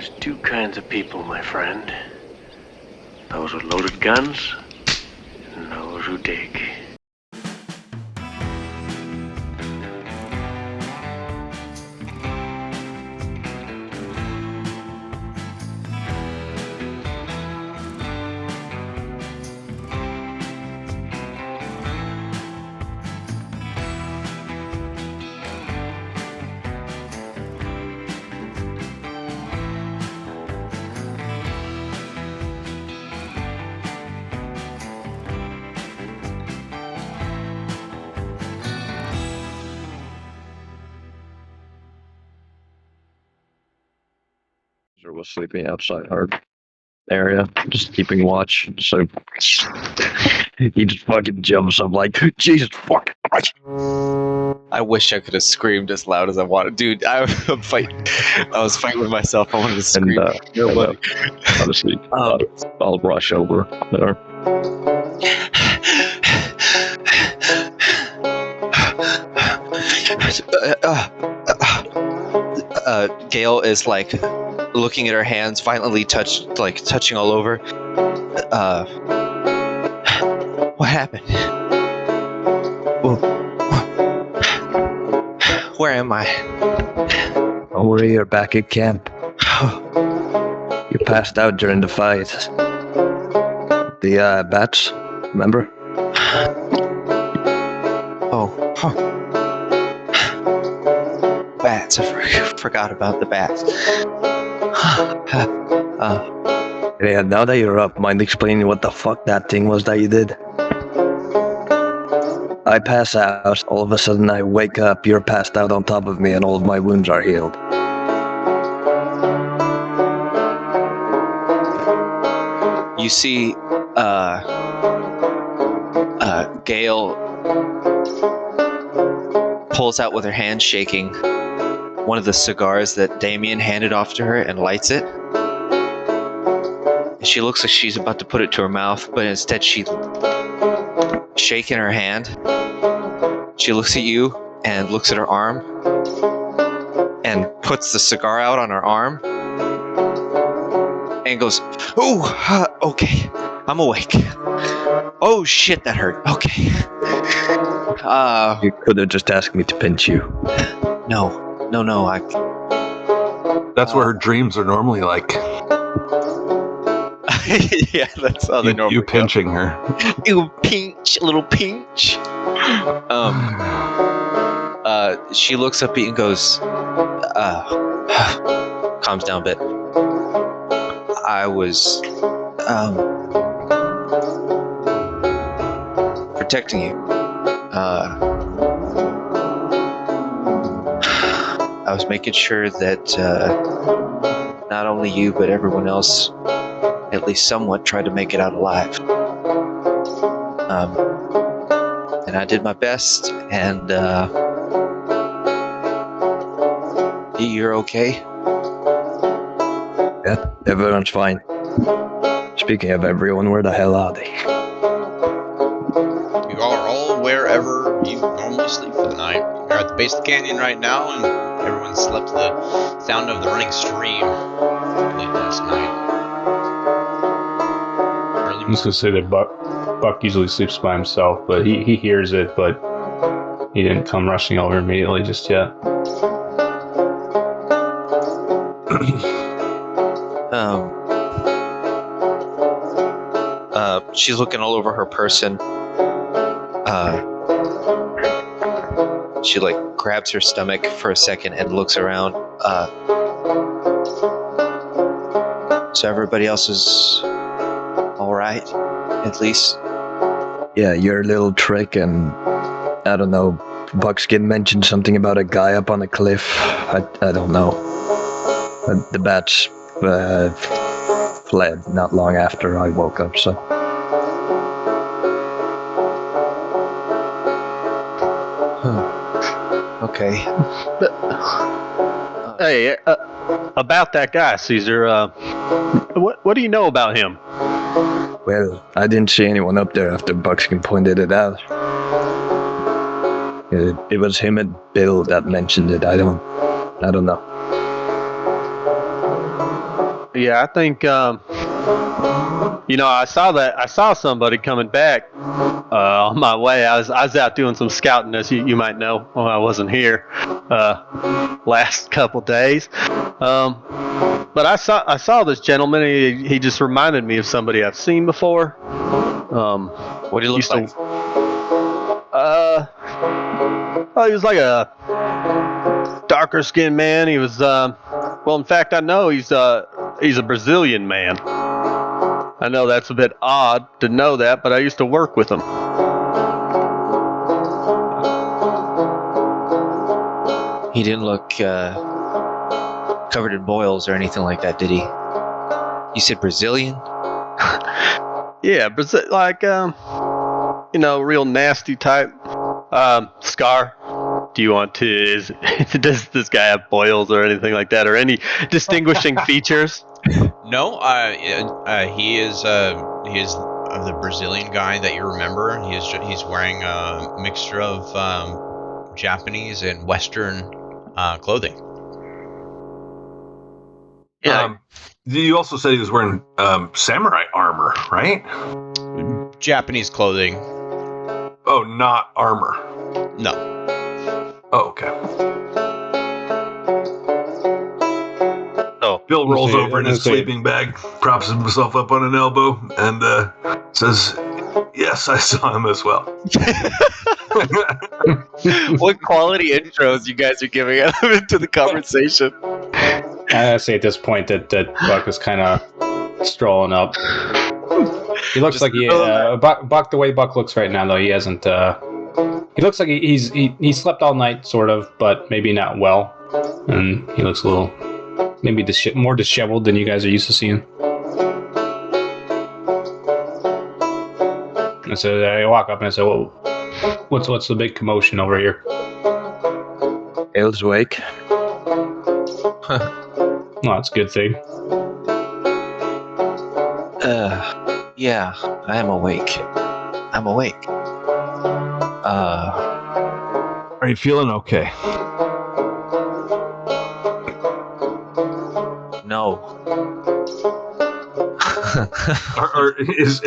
There's two kinds of people, my friend. Those with loaded guns, and those who dig. Was sleeping outside our area, just keeping watch. So he just fucking jumps. I'm like, Jesus fucking Christ. I wish I could have screamed as loud as I wanted. Dude, I was fighting with myself. I wanted to scream. And, honestly, I'll rush over there. Gail is like looking at her hands, violently touching all over. What happened? Where am I? Don't worry, you're back at camp. You passed out during the fight. The bats, remember? Oh, huh. Bats. I forgot about the bats. Yeah, now that you're up, mind explaining what the fuck that thing was that you did? I pass out, all of a sudden I wake up, you're passed out on top of me, and all of my wounds are healed. You see, Gail pulls out with her hand shaking one of the cigars that Damien handed off to her and lights it. And she looks like she's about to put it to her mouth, but instead she's shaking her hand. She looks at you and looks at her arm and puts the cigar out on her arm and goes, "Oh, okay, I'm awake. Oh shit, that hurt. Okay." You could have just asked me to pinch you. No. That's what her dreams are normally like. Yeah, that's how they normally You pinching her. You pinch, little pinch. She looks up at you and goes, calms down a bit. I was, protecting you. I was making sure that not only you, but everyone else, at least somewhat, tried to make it out alive. And I did my best, and you're okay? Yeah, everyone's fine. Speaking of everyone, where the hell are they? You are all wherever you normally sleep for the night. You're at the base of the canyon right now, and everyone slept to the sound of the running stream late last night. I'm just gonna say that Buck usually sleeps by himself, but he hears it, but he didn't come rushing over immediately just yet. She's looking all over her person. She grabs her stomach for a second and looks around. So everybody else is all right, at least. Yeah, your little trick, and I don't know, Buckskin mentioned something about a guy up on a cliff. I don't know. The bats fled not long after I woke up, so. Okay. Hey, about that guy, Caesar, what do you know about him? Well, I didn't see anyone up there after Buckskin pointed it out. It was him and Bill that mentioned it. I don't know. Yeah, I think I saw somebody coming back on my way. I was out doing some scouting, as you might know, when I wasn't here last couple days. But I saw this gentleman. He just reminded me of somebody I've seen before. What do you look like? He was like a darker skinned man. He was in fact, I know he's a Brazilian man. I know that's a bit odd to know that, but I used to work with him. He didn't look covered in boils or anything like that, did he? You said Brazilian? Yeah, Brazil, like real nasty type. Scar, do you want to? Does this guy have boils or anything like that, or any distinguishing features? No, he is the Brazilian guy that you remember. He's wearing a mixture of Japanese and Western clothing. Yeah. You also said he was wearing samurai armor, right? Japanese clothing. Oh, not armor. No. Oh, okay. Oh, Bill rolls Okay, over in his okay. sleeping bag, props himself up on an elbow, and says, "Yes, I saw him as well." What quality intros you guys are giving into the conversation? I say at this point that Buck is kind of strolling up. He looks like Buck. The way Buck looks right now, though, he hasn't. He looks like he slept all night, sort of, but maybe not well, and he looks a little maybe more disheveled than you guys are used to seeing. And so I walk up and I say, "Well, what's the big commotion over here?" Ale's awake. Well, that's a good thing. Yeah, I am awake. I'm awake. Are you feeling okay? No. Or is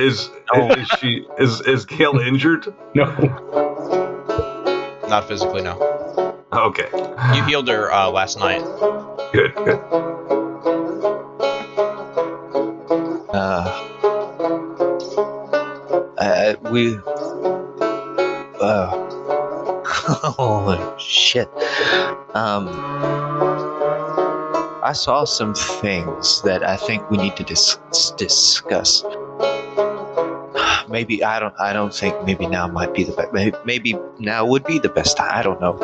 Gail injured? No. Not physically, no. Okay. You healed her last night. Good. Holy shit. I saw some things that I think we need to discuss. Maybe I don't think maybe now might be the best. Maybe now would be the best time. I don't know.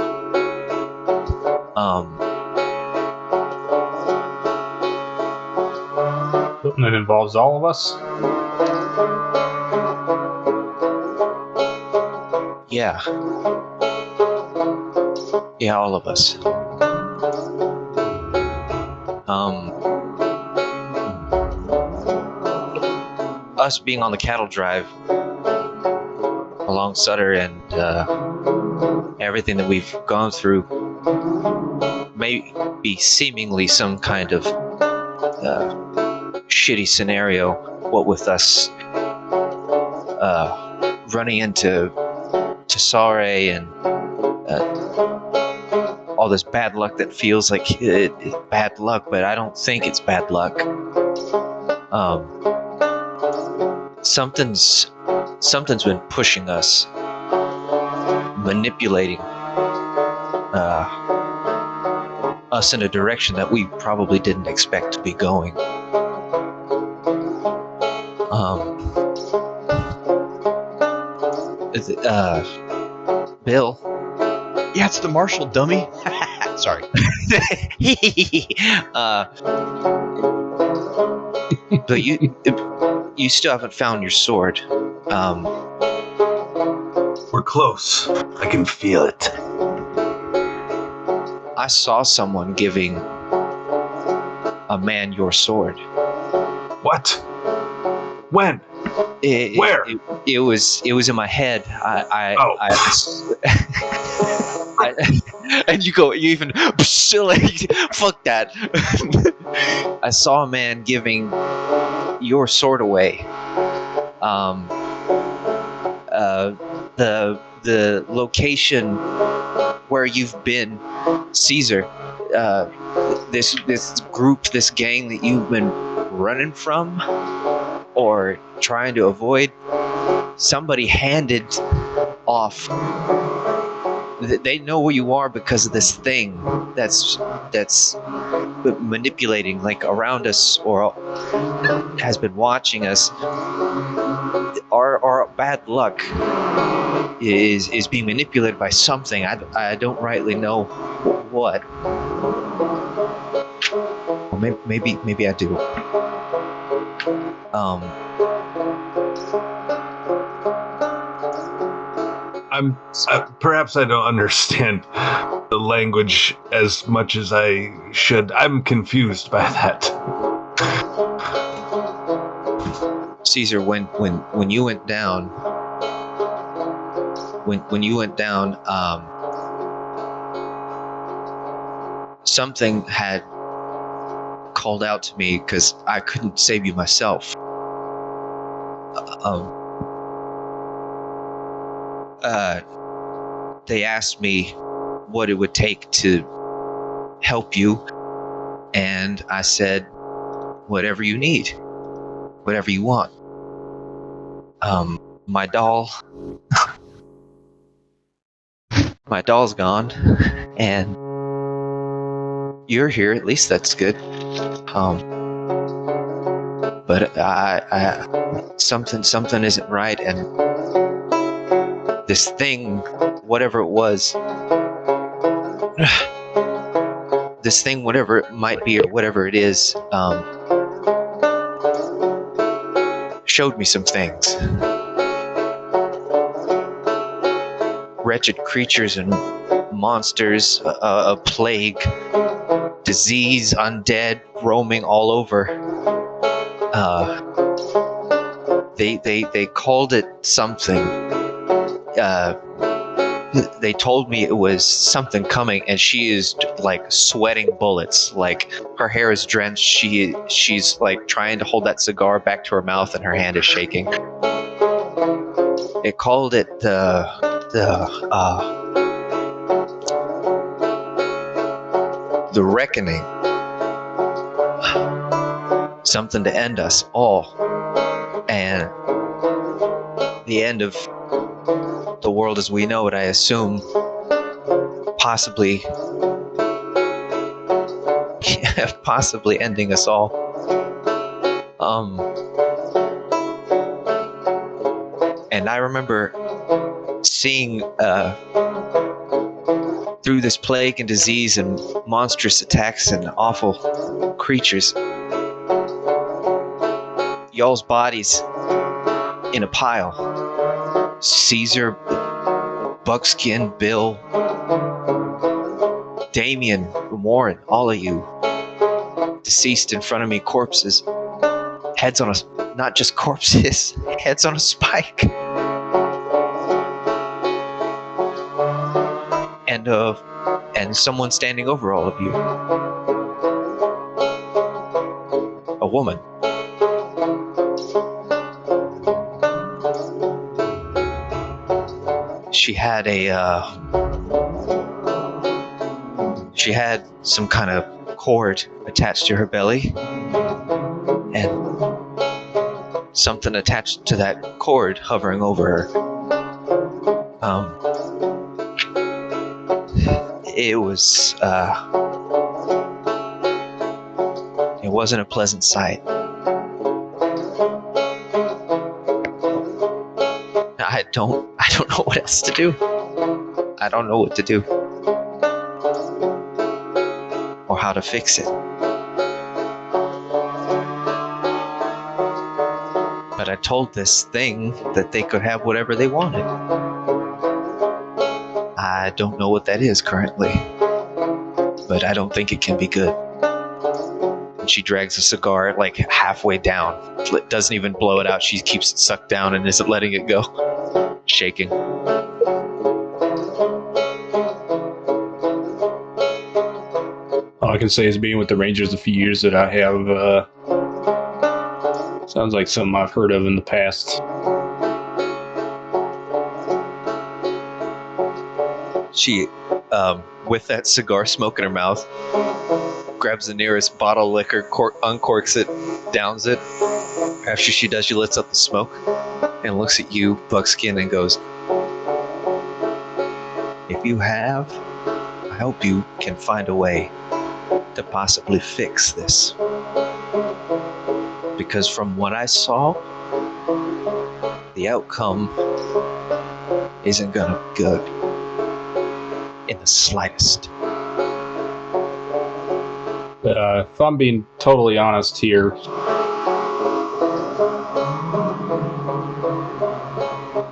Something that involves all of us. Yeah. Yeah, all of us. Us being on the cattle drive along Sutter and everything that we've gone through may be seemingly some kind of shitty scenario, what with us running into Sare and all this bad luck that feels like bad luck, but I don't think it's bad luck. Something's been pushing us, manipulating us in a direction that we probably didn't expect to be going. Bill. Yeah, it's the marshal, dummy. Sorry. But you still haven't found your sword. We're close. I can feel it. I saw someone giving a man your sword. What? When? Where? It was in my head. And you even like, fuck that. I saw a man giving your sword away. The location where you've been, Caesar. This group, this gang that you've been running from or trying to avoid. Somebody handed off. They know where you are because of this thing that's manipulating, like, around us, or has been watching us. Our bad luck is being manipulated by something. I don't rightly know what. Or maybe I do. Perhaps I don't understand the language as much as I should. I'm confused by that. Caesar, when you went down, something had called out to me because I couldn't save you myself. They asked me what it would take to help you, and I said, whatever you need, whatever you want. My doll's gone, and you're here. At least that's good. But I something isn't right, and this thing, whatever it was, this thing, whatever it might be or whatever it is, showed me some things. Wretched creatures and monsters, a plague, disease, undead, roaming all over. They called it something. They told me it was something coming, and she is like sweating bullets. Like, her hair is drenched. She's like trying to hold that cigar back to her mouth, and her hand is shaking. They called it the reckoning. Something to end us all, and the end of the world as we know it, I assume. Possibly ending us all. And I remember seeing through this plague and disease and monstrous attacks and awful creatures, y'all's bodies in a pile. Caesar, Buckskin, Bill, Damien, Warren, all of you deceased in front of me, corpses, heads on a, not just corpses, heads on a spike, and someone standing over all of you, a woman. She had she had some kind of cord attached to her belly, and something attached to that cord hovering over her. It was, it wasn't a pleasant sight. I don't know what else to do. I don't know what to do. Or how to fix it. But I told this thing that they could have whatever they wanted. I don't know what that is currently, but I don't think it can be good. And she drags a cigar like halfway down. Doesn't even blow it out. She keeps it sucked down and isn't letting it go. Shaking. All I can say is being with the Rangers a few years that I have, sounds like something I've heard of in the past. She, with that cigar smoke in her mouth, grabs the nearest bottle of liquor, uncorks it, downs it. After she does, she lets up the smoke and looks at you, Buckskin, and goes, "If you have, I hope you can find a way to possibly fix this. Because from what I saw, the outcome isn't gonna be good in the slightest." If I'm being totally honest here,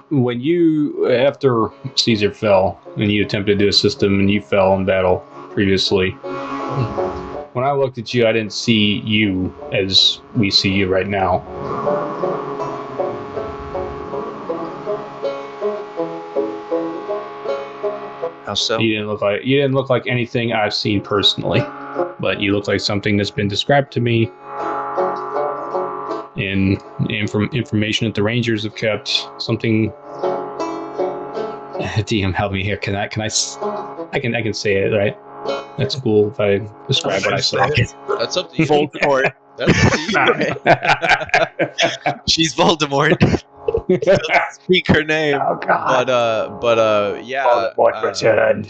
when you, after Caesar fell, and you attempted to do a system and you fell in battle previously, when I looked at you, I didn't see you as we see you right now. How so? You didn't look like anything I've seen personally, but you look like something that's been described to me in information that the Rangers have kept. Something. DM, help me here. Can I can say it, right? That's cool if I describe what I saw. That's up to you. Voldemort. That's up to you, right? She's Voldemort. Doesn't speak her name. Oh God! Yeah. Voldemort,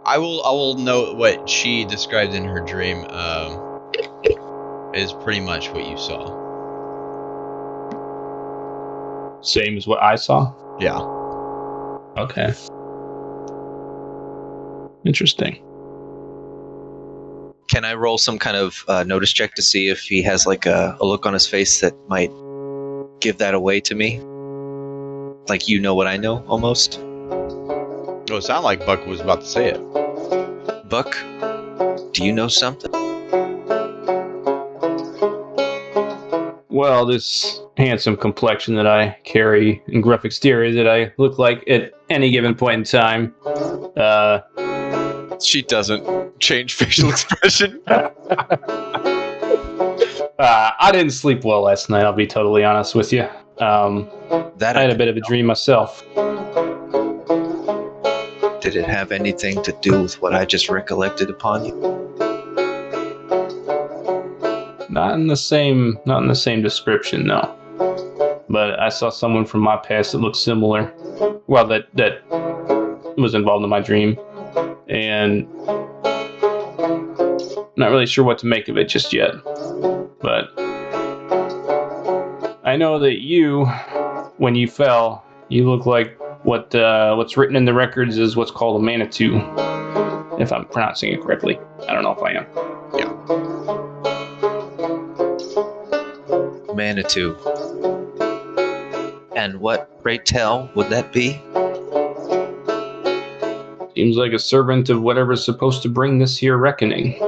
I will note what she described in her dream. Is pretty much what you saw. Same as what I saw. Yeah. Okay. Interesting. Can I roll some kind of notice check to see if he has like a look on his face that might give that away to me? Like, you know what I know, almost? Oh, it sounded like Buck was about to say it. Buck, do you know something? Well, this handsome complexion that I carry and gruff exterior that I look like at any given point in time. She doesn't change facial expression. I didn't sleep well last night, I'll be totally honest with you. I had a bit of a dream myself. Did it have anything to do with what I just recollected upon you? Not in the same description, no. But I saw someone from my past that looked similar. Well, that was involved in my dream. And not really sure what to make of it just yet. But I know that you, when you fell, you look like what's written in the records is what's called a Manitou. If I'm pronouncing it correctly. I don't know if I am. Yeah. Manitou. And what, pray tell, would that be? Seems like a servant of whatever's supposed to bring this here reckoning.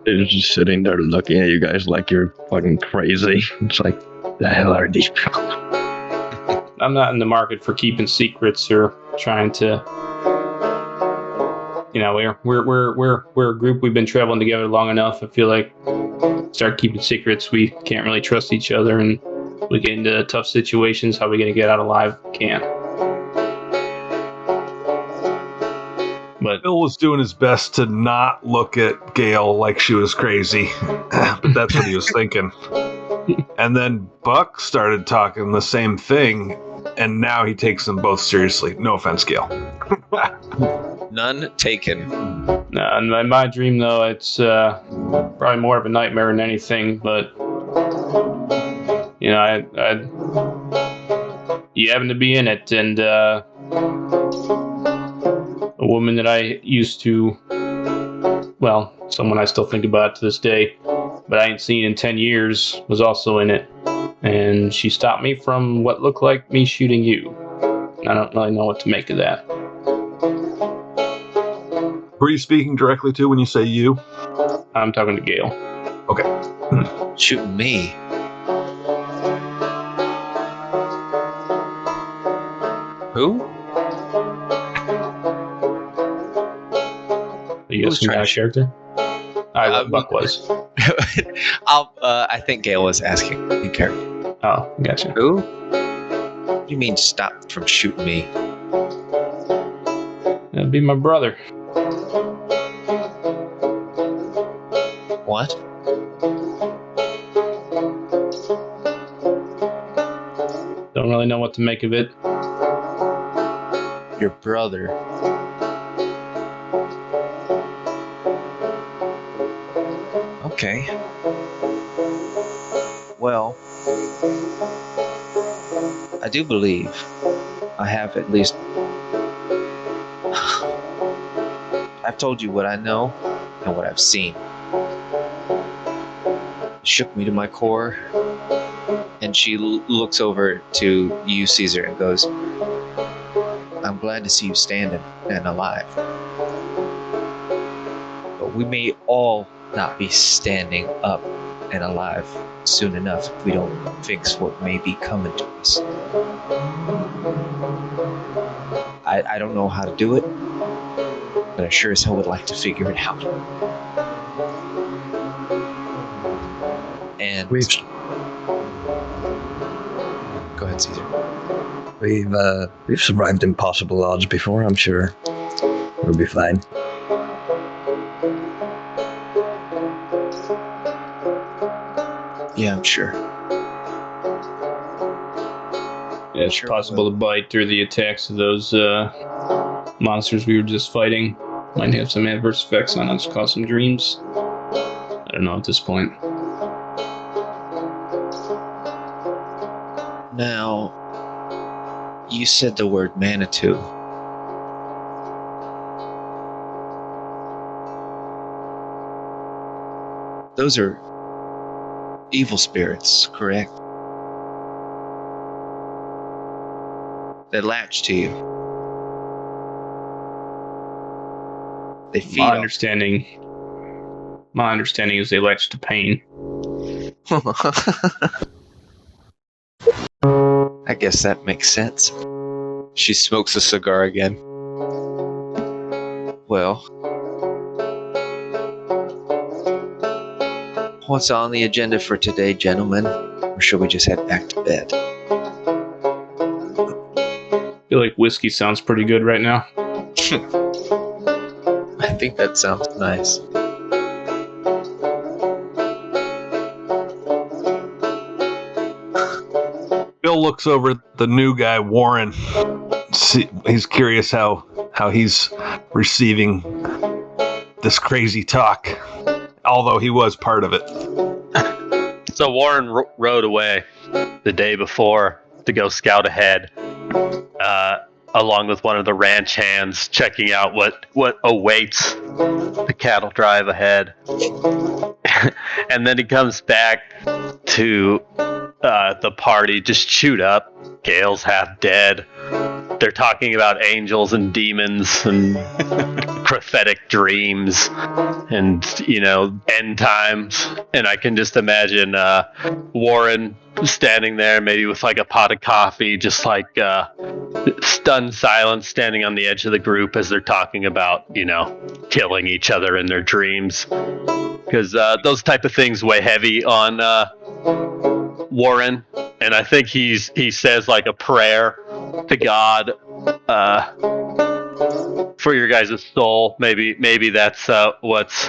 They're just sitting there looking at you guys like you're fucking crazy. It's like, the hell are these people? I'm not in the market for keeping secrets or trying to. You know, we're a group. We've been traveling together long enough. I feel like start keeping secrets. We can't really trust each other, and we get into tough situations. How are we gonna get out alive? Can't. But Bill was doing his best to not look at Gail like she was crazy, but that's what he was thinking. And then Buck started talking the same thing, and now he takes them both seriously. No offense, Gail. None taken. in my dream, though, it's probably more of a nightmare than anything. But you know, you happen to be in it, and a woman that I used to, well, someone I still think about to this day, but I ain't seen in 10 years, was also in it. And she stopped me from what looked like me shooting you. I don't really know what to make of that. Who are you speaking directly to when you say you? I'm talking to Gail. Okay. Shooting me. Who? Are you guys some kind of character? Buck was. I think Gale was asking in character. Oh, gotcha. Who? What do you mean stop from shooting me? That'd be my brother. What? Don't really know what to make of it. Your brother. Okay. Well, I do believe I have at least... I've told you what I know and what I've seen. It shook me to my core. And she looks over to you, Caesar, and goes, I'm glad to see you standing and alive. But we may all not be standing up and alive soon enough if we don't fix what may be coming to us. I don't know how to do it, but I sure as hell would like to figure it out. And go ahead, Caesar. We've survived impossible odds before. I'm sure we'll be fine. Yeah, I'm sure. Yeah, it's possible to bite through the attacks of those monsters we were just fighting. Might have some adverse effects on us, cause some dreams. I don't know at this point. Now, you said the word Manitou. Those are evil spirits, correct? They latch to you. They feed My understanding is they latch to pain. I guess that makes sense. She smokes a cigar again. Well, what's on the agenda for today, gentlemen? Or should we just head back to bed? I feel like whiskey sounds pretty good right now. I think that sounds nice. Bill looks over at the new guy, Warren. He's curious how he's receiving this crazy talk, although he was part of it. So Warren rode away the day before to go scout ahead, along with one of the ranch hands, checking out what awaits the cattle drive ahead. And then he comes back to the party just chewed up. Gale's half dead. They're talking about angels and demons and prophetic dreams and, end times. And I can just imagine Warren standing there, maybe with like a pot of coffee, just like stunned silence, standing on the edge of the group as they're talking about, killing each other in their dreams. Because those type of things weigh heavy on Warren, and I think he says like a prayer to God for your guys' soul. Maybe that's what's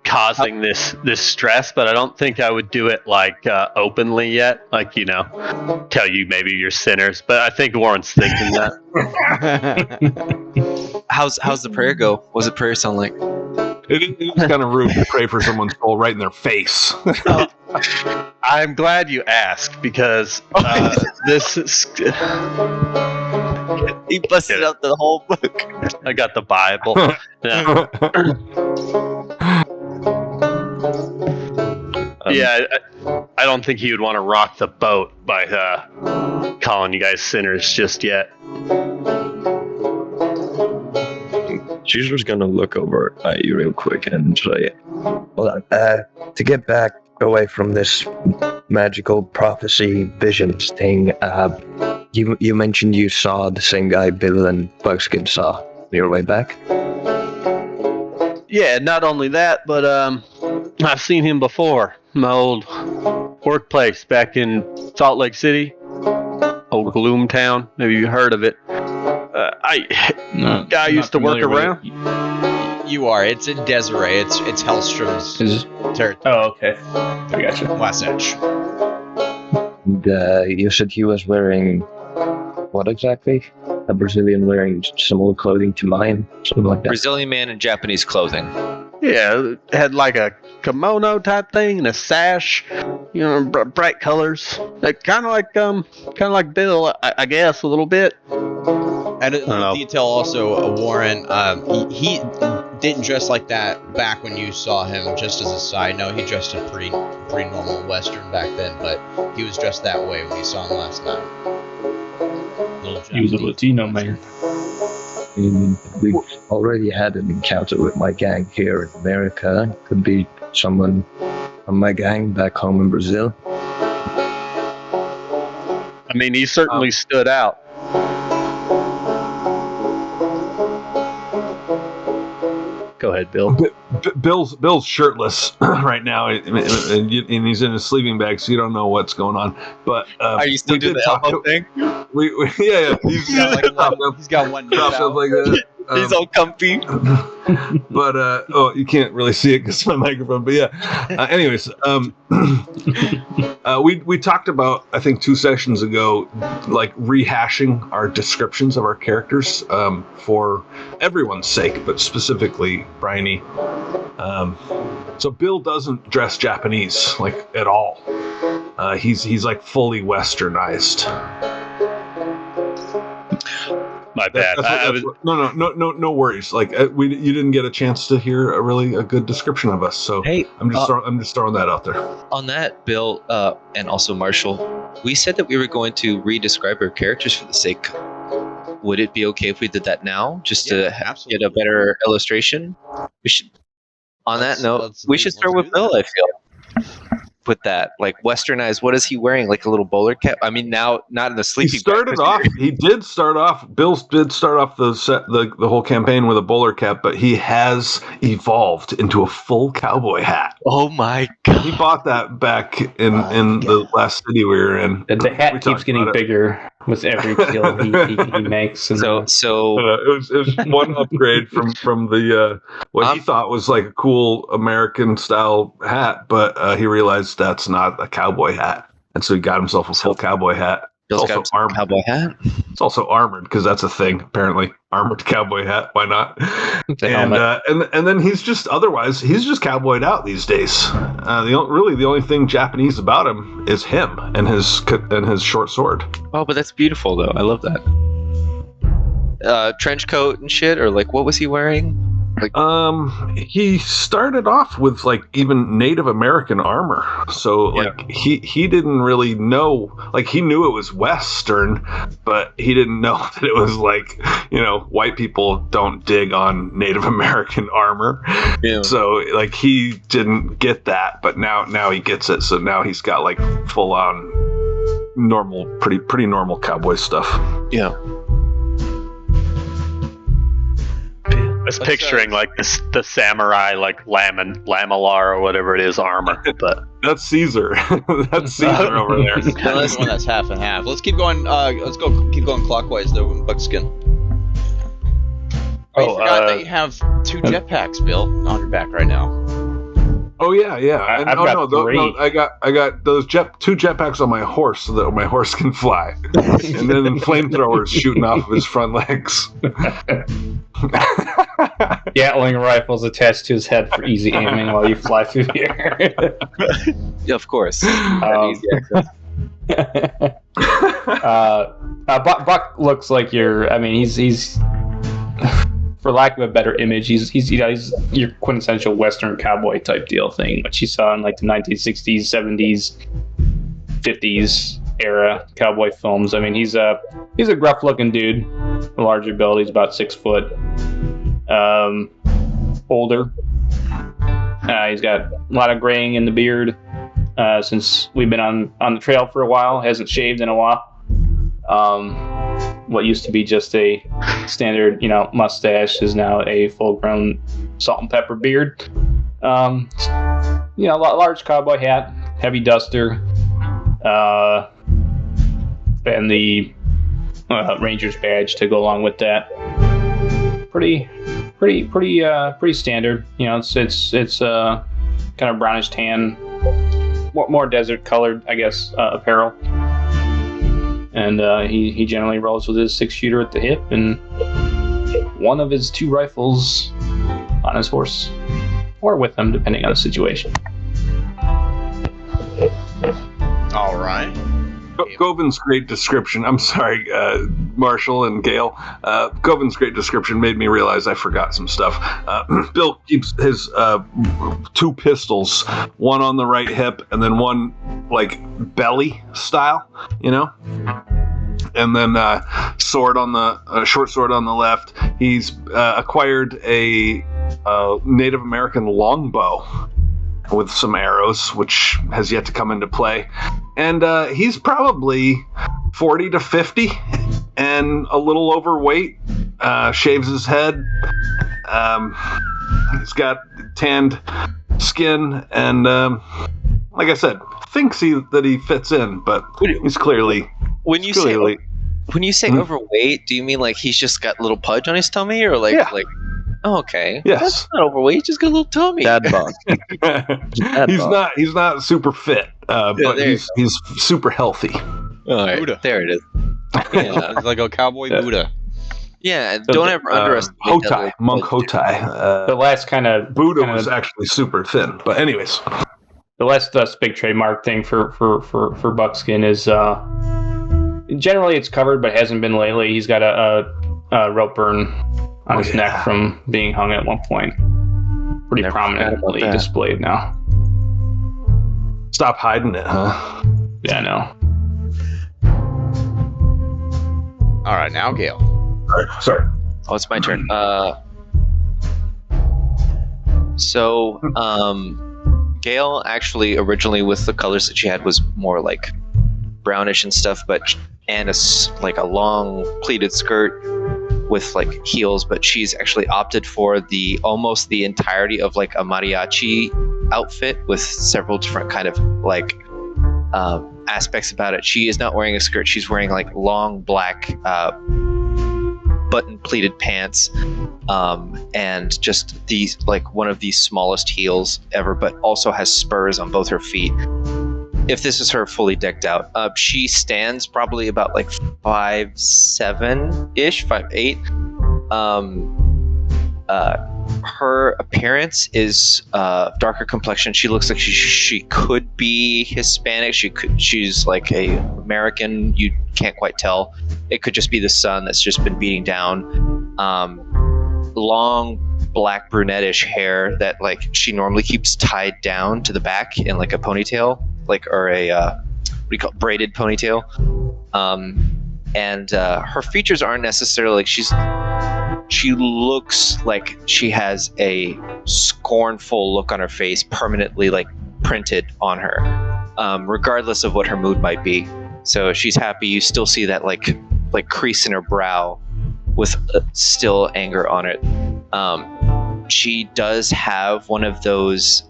causing this stress, but I don't think I would do it like openly yet, like tell you maybe you're sinners. But I think Warren's thinking that. How's the prayer go? What does the prayer sound like? It's kind of rude to pray for someone's soul right in their face. I'm glad you asked, because this is... He busted out the whole book. I got the Bible. Yeah. I don't think he would want to rock the boat by calling you guys sinners just yet. She's just gonna look over at you real quick and say, "Hold on. To get back away from this magical prophecy visions thing, you mentioned you saw the same guy Bill and Buckskin saw on your way back." Yeah, not only that, but I've seen him before. My old workplace back in Salt Lake City, old Gloom Town. Maybe you heard of it. Guy used to work around. You are. It's in Desiree. It's Hellstrom's territory. Oh, okay. I gotcha. Last Edge. And, you said he was wearing what exactly? A Brazilian wearing similar clothing to mine, something like that. Brazilian man in Japanese clothing. Yeah, had like a kimono type thing and a sash, bright colors. Kind of like Bill, I guess, a little bit. And a detail also, Warren, he didn't dress like that back when you saw him. Just as a side note, he dressed a pretty normal Western back then, but he was dressed that way when you saw him last night. He was a Latino man. We've already had an encounter with my gang here in America. Could be someone from my gang back home in Brazil. I mean, he certainly stood out. Go ahead, Bill. Bill's shirtless right now, and he's in his sleeping bag, so you don't know what's going on. But are you still doing the elbow thing? Yeah. He's got one knee out like that. He's all comfy. But you can't really see it because my microphone. But yeah. Anyways, we talked about, I think 2 sessions ago, like rehashing our descriptions of our characters for everyone's sake, but specifically BRINEY. So Bill doesn't dress Japanese like at all. He's like fully westernized. My bad. No worries. Like you didn't get a chance to hear a good description of us, so hey, I'm just throwing that out there. On that, Bill, and also Marshall, we said that we were going to re-describe our characters for the sake. Would it be okay if we did that now, just to get a better illustration? We should. On that note, we should start with Bill. I feel. With that, like westernized, what is he wearing? Like a little bowler cap? I mean, now not in the sleeping bag. He did start off. Bill did start off the whole campaign with a bowler cap, but he has evolved into a full cowboy hat. Oh my god! He bought that back in the last city we were in. The hat keeps getting bigger with every kill he makes. And so it was one upgrade from the what he thought was like a cool American style hat, but he realized that's not a cowboy hat, and so he got himself a full cowboy hat. Bill's also got armored cowboy hat. It's also armored because that's a thing apparently. Armored cowboy hat, why not? And then he's just cowboyed out these days. The only thing Japanese about him is him and his short sword. Oh, but that's beautiful though. I love that. Trench coat and shit, or like what was he wearing? Like, he started off with like even Native American armor, so like he didn't really know, like he knew it was Western, but he didn't know that it was like, white people don't dig on Native American armor, so like he didn't get that, but now he gets it, so now he's got like full on normal, pretty normal cowboy stuff. Yeah. I was picturing like the samurai, like Lamalar or whatever it is, armor. But that's Caesar. That's Caesar over there. That's the one that's half and half. Let's keep going. Keep going clockwise though, in Buckskin. I forgot that you have 2 jetpacks, Bill, on your back right now. Oh yeah. I've got 3. I got those 2 jetpacks on my horse so that my horse can fly, and then flamethrowers shooting off of his front legs. Gatling rifles attached to his head for easy aiming while you fly through the air. Yeah, of course. Easy access. Buck looks like he's for lack of a better image, he's your quintessential Western cowboy type deal thing, which you saw in like the 1960s, 70s, 50s era cowboy films. I mean, he's a gruff looking dude, a larger build. He's about 6 foot, older. He's got a lot of graying in the beard since we've been on the trail for a while. Hasn't shaved in a while. What used to be just a standard, mustache is now a full-grown salt and pepper beard. Large cowboy hat, heavy duster, and the Ranger's badge to go along with that. Pretty standard. It's kind of brownish tan, more desert colored, I guess, apparel. And he generally rolls with his 6-shooter at the hip and one of his 2 rifles on his horse, or with him, depending on the situation. All right. Govin's great description. I'm sorry, Marshall and Gale. Govin's great description made me realize I forgot some stuff. Bill keeps his 2 pistols, one on the right hip and then one like belly style, and then sword on the short sword on the left. He's acquired a Native American longbow with some arrows, which has yet to come into play. And he's probably 40 to 50 and a little overweight, shaves his head. He's got tanned skin and, like I said, thinks that he fits in, but he's clearly... When you say overweight, do you mean like he's just got a little pudge on his tummy, or like... Yeah. Oh, okay. Yes. That's not overweight. He's just got a little tummy. Dad bod. He's not super fit, but he's super healthy. All right. Buddha. There it is. Yeah. It's like a cowboy Buddha. Yeah. Don't ever underestimate Hotai, monk Hotai. The last kind of Buddha was actually super thin, but anyways, the last big trademark thing for buckskin is generally it's covered, but hasn't been lately. He's got a rope burn on his neck from being hung at one point. Pretty prominently displayed now. Stop hiding it, huh? Yeah, I know. All right, now Gale. All right, sorry. Oh, it's my turn. So, Gale actually originally with the colors that she had was more like brownish and stuff, and a long pleated skirt with like heels, but she's actually opted for almost the entirety of like a mariachi outfit with several different kind of like aspects about it. She is not wearing a skirt. She's wearing like long black button pleated pants, and just these like one of the smallest heels ever, but also has spurs on both her feet. If this is her fully decked out, she stands probably about like 5'7" 5'8". Her appearance is darker complexion. She looks like she could be Hispanic. She's like a American. You can't quite tell. It could just be the sun that's just been beating down. Long black brunettish hair that like she normally keeps tied down to the back in like a ponytail, or a braided ponytail. And her features aren't necessarily like she looks like she has a scornful look on her face permanently like printed on her, regardless of what her mood might be. So if she's happy, you still see that like crease in her brow with still anger on it. She does have one of those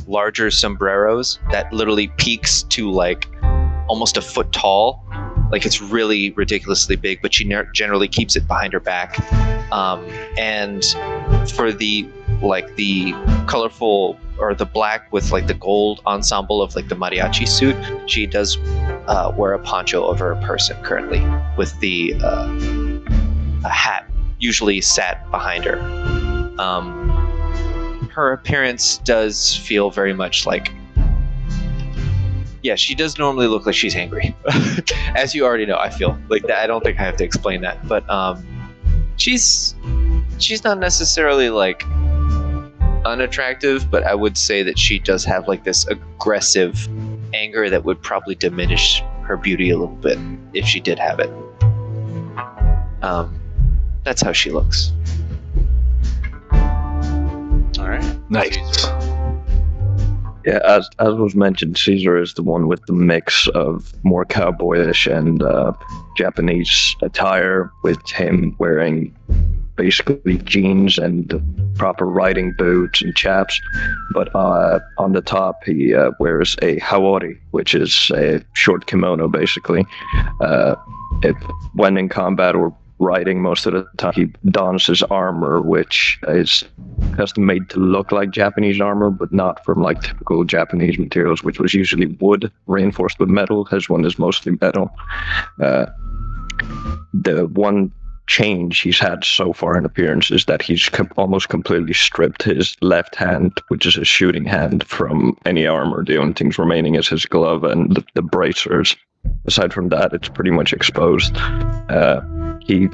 larger sombreros that literally peaks to like almost a foot tall. Like it's really ridiculously big, but she generally keeps it behind her back. And for the colorful or the black with like the gold ensemble of like the mariachi suit, she does wear a poncho over her person currently with the a hat usually sat behind her. Her appearance does feel very much like, yeah, she does normally look like she's angry. As you already know, I feel like that. I don't think I have to explain that, but she's not necessarily like unattractive, but I would say that she does have like this aggressive anger that would probably diminish her beauty a little bit if she did have it. That's how she looks. All right. Nice. Yeah, as was mentioned, Caesar is the one with the mix of more cowboyish and Japanese attire, with him wearing basically jeans and proper riding boots and chaps. But on the top, he wears a haori, which is a short kimono, basically. When in combat or riding, most of the time, he dons his armor, which is custom made to look like Japanese armor, but not from like typical Japanese materials, which was usually wood reinforced with metal. His one is mostly metal. The one change he's had so far in appearance is that he's almost completely stripped his left hand, which is his shooting hand, from any armor. The only things remaining is his glove and the bracers. Aside from that, it's pretty much exposed. He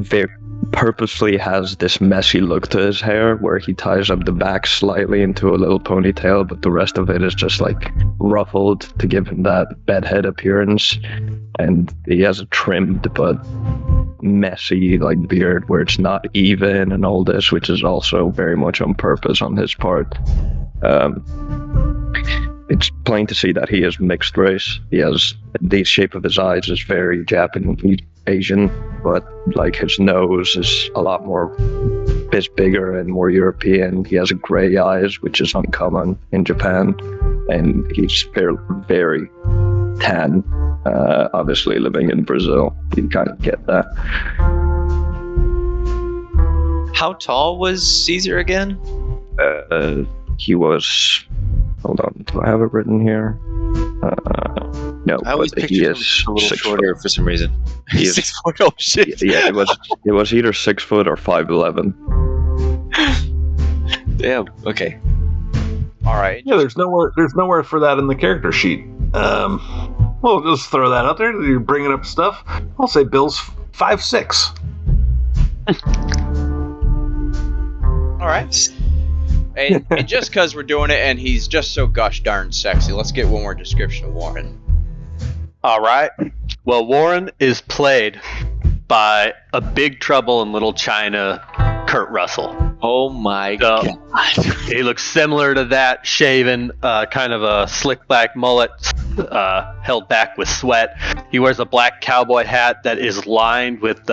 very purposely has this messy look to his hair, where he ties up the back slightly into a little ponytail, but the rest of it is just like ruffled to give him that bedhead appearance. And he has a trimmed but messy like beard where it's not even and all this, which is also very much on purpose on his part. It's plain to see that he is mixed race. He has the shape of his eyes is very Japanese, Asian, but like his nose is a lot more bigger and more European. He has gray eyes, which is uncommon in Japan, and he's very tan. Obviously, living in Brazil, you kind of get that. How tall was Caesar again? He was. Hold on, do I have it written here? No, I always but he pictured is him a little 6 shorter foot. for some reason. He is 6 foot. Oh shit! Yeah, it was either 6 foot or 5'11". Damn. Okay. All right. Yeah, there's nowhere for that in the character sheet. We'll just throw that out there. You're bringing up stuff. I'll say Bill's 5'6". All right. And just because we're doing it and he's just so gosh darn sexy, let's get one more description of Warren. All right. Well, Warren is played by a Big Trouble in Little China, Kurt Russell. Oh my god. He looks similar to that, shaven, kind of a slick black mullet, held back with sweat. He wears a black cowboy hat that is lined with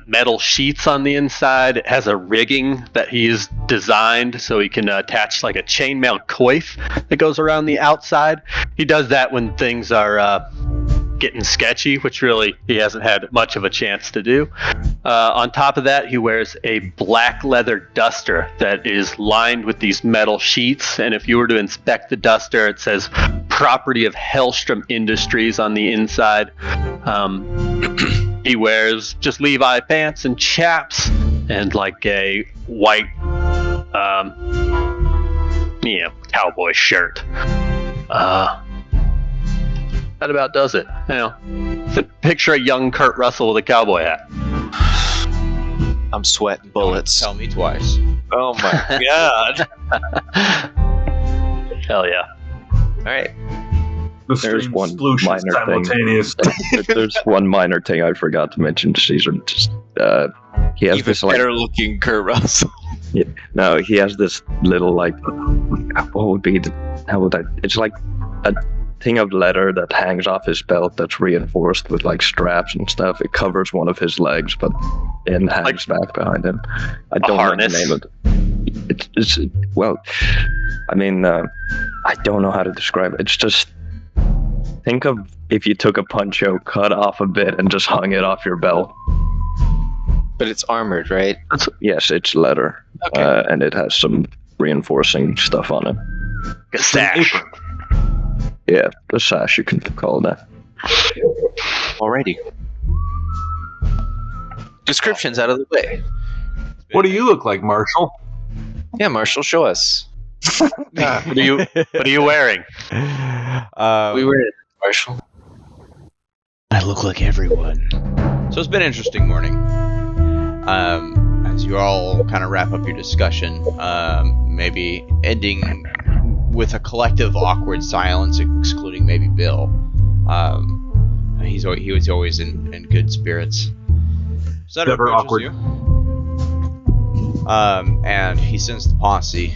metal sheets on the inside. It has a rigging that he's designed so he can attach like a chainmail coif that goes around the outside. He does that when things are getting sketchy, which really he hasn't had much of a chance to do. On top of that, he wears a black leather duster that is lined with these metal sheets, and if you were to inspect the duster, it says property of Hellstrom Industries on the inside. He wears just Levi pants and chaps and like a white cowboy shirt. That about does it. Picture a young Kurt Russell with a cowboy hat. I'm sweating bullets. Tell me twice. Oh my god. Hell yeah. All right. There's one minor thing. There's one minor thing I forgot to mention to Caesar. Just, he has Even this better looking Kurt Russell. Yeah, no, he has this little like, what would be it's like a thing of leather that hangs off his belt that's reinforced with like straps and stuff. It covers one of his legs, but then hangs back behind him. I don't know the name of it. It's well, I mean, I don't know how to describe it. It's just, think of if you took a poncho, cut off a bit, and just hung it off your belt. But it's armored, right? Yes, it's leather, Okay. and it has some reinforcing stuff on it. A sash. Yeah, the sash, you can call that. Alrighty. Descriptions out of the way. What do you look like, Marshall? Yeah, Marshall, show us. What are you wearing? We were in Marshall. I look like everyone. So it's been an interesting morning. As you all kind of wrap up your discussion, maybe ending with a collective awkward silence, excluding maybe Bill. He was always in good spirits. Sutter Never awkward. You. And he sends the posse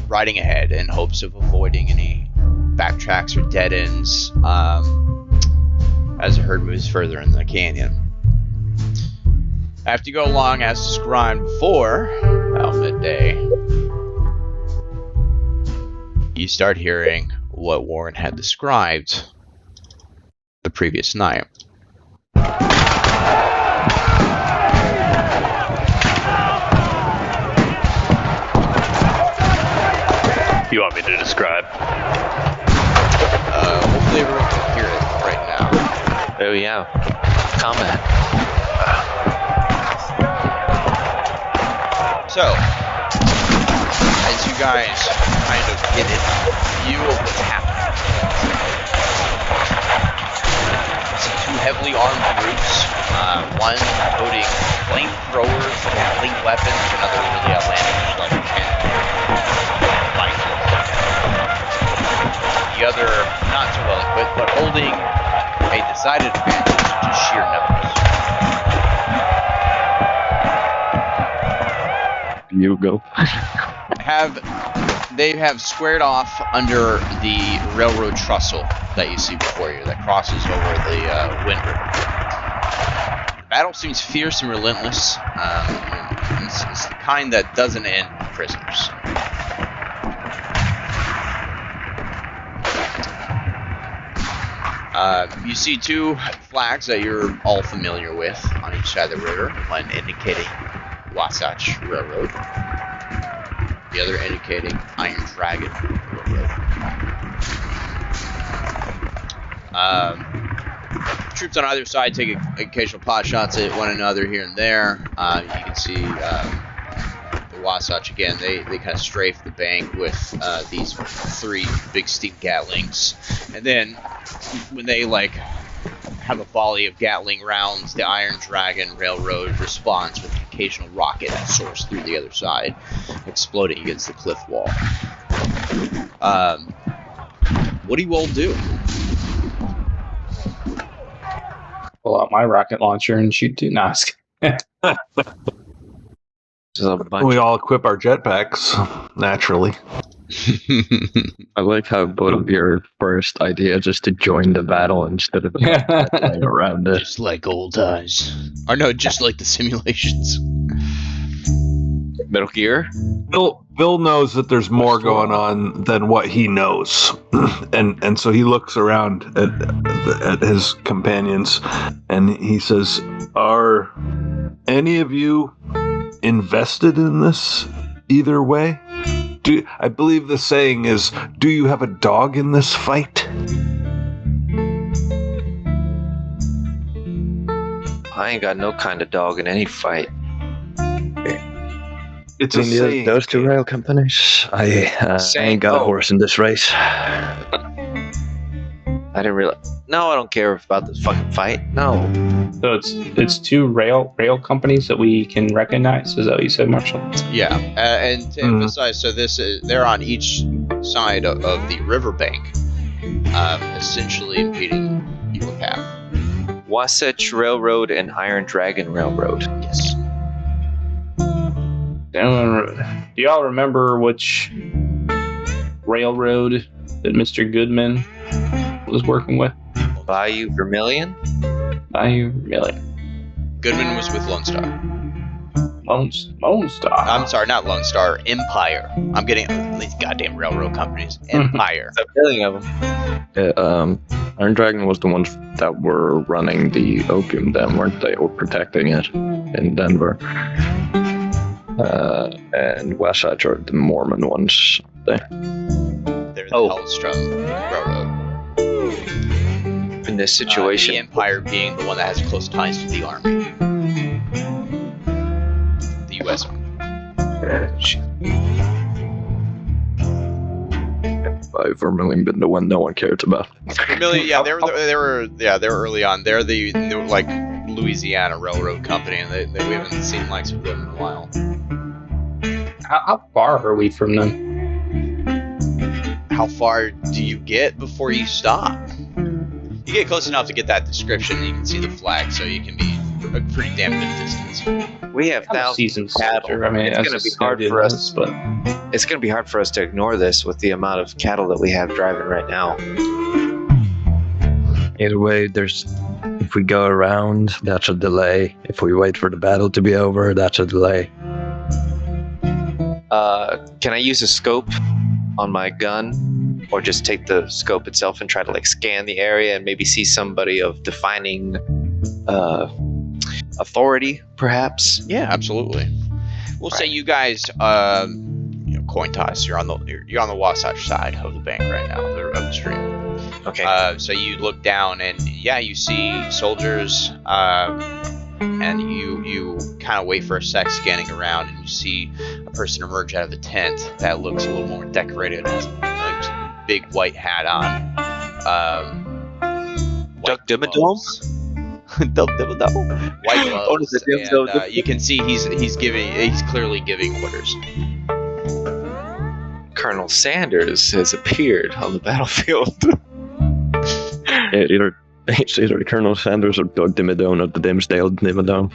riding ahead in hopes of avoiding any backtracks or dead ends as the herd moves further in the canyon. After you go along as described before, about midday, you start hearing what Warren had described the previous night. You want me to describe? Hopefully everyone can hear it right now. Oh yeah. Comment. So, as you guys kind of get a view of what's happening, see two heavily armed groups, one holding flamethrowers, Gatling weapons, another really outlandish like rifles. The other not so well equipped, but holding a decided advantage to sheer numbers. You go. They have squared off under the railroad trestle that you see before you that crosses over the Wind River. The battle seems fierce and relentless. It's the kind that doesn't end with prisoners. You see two flags that you're all familiar with on each side of the river, one indicating Wasatch Railroad, the other indicating Iron Dragon Railroad. Troops on either side take occasional pot shots at one another here and there. You can see the Wasatch again. They kind of strafe the bank with these three big steam Gatlings, and then when they have a volley of Gatling rounds, the Iron Dragon Railroad responds with an occasional rocket that soars through the other side, exploding against the cliff wall. What do you all do? Pull out my rocket launcher and shoot two. No, We all equip our jetpacks, naturally. I like how both of your first idea just to join the battle instead of playing around it. Just like old times. Or no, just like the simulations. Metal Gear? Bill knows that there's more going on than what he knows, and so he looks around at his companions, and he says, "Are any of you invested in this either way? I believe the saying is, do you have a dog in this fight?" I ain't got no kind of dog in any fight. It's a saying. Those two rail companies. I ain't got a horse in this race. I didn't realize. No, I don't care about this fucking fight. No. So it's two rail companies that we can recognize. Is that what you said, Marshall? Yeah, and to emphasize, so they're on each side of the riverbank, essentially impeding your path. Wasatch Railroad and Iron Dragon Railroad. Yes. Do y'all remember which railroad that Mr. Goodman was working with? Bayou Vermilion? Bayou Vermilion. Goodman was with Lone Star. Lone Star. I'm sorry, not Lone Star. Empire. I'm getting these goddamn railroad companies. Empire. A million of them. Iron Dragon was the ones that were running the opium den, weren't they? Or protecting it in Denver. And Wasatch are the Mormon ones. They're the Hellstrom Railroad. In this situation, the Empire being the one that has close ties to the Army. The U.S. Army. By Vermilion been the one no one cared about. Vermilion, yeah, they were early on. They're the like Louisiana Railroad Company, and we haven't seen likes of them in a while. How far are we from them? How far do you get before you stop? You get close enough to get that description, and you can see the flag, so you can be a pretty damn good distance. We have thousands of cattle. I mean, it's going to be hard for us, but it's going to be hard for us to ignore this with the amount of cattle that we have driving right now. Either way, there's If we go around, that's a delay. If we wait for the battle to be over, that's a delay. Can I use a scope on my gun, or just take the scope itself and try to like scan the area and maybe see somebody of defining authority, perhaps? Yeah, absolutely. We'll say you guys, coin toss. You're on the Wasatch side of the bank right now, of the stream. Okay. So you look down and you see soldiers, and you kind of wait for a sec, scanning around, and you see a person emerge out of the tent that looks a little more decorated, has a big white hat on. Duck Dimmadome? Duck Dimmadome? White gloves. And, you can see he's clearly giving orders. Colonel Sanders has appeared on the battlefield. It's either Colonel Sanders or Doug Dimmadome or the Dimsdale Dimmadome.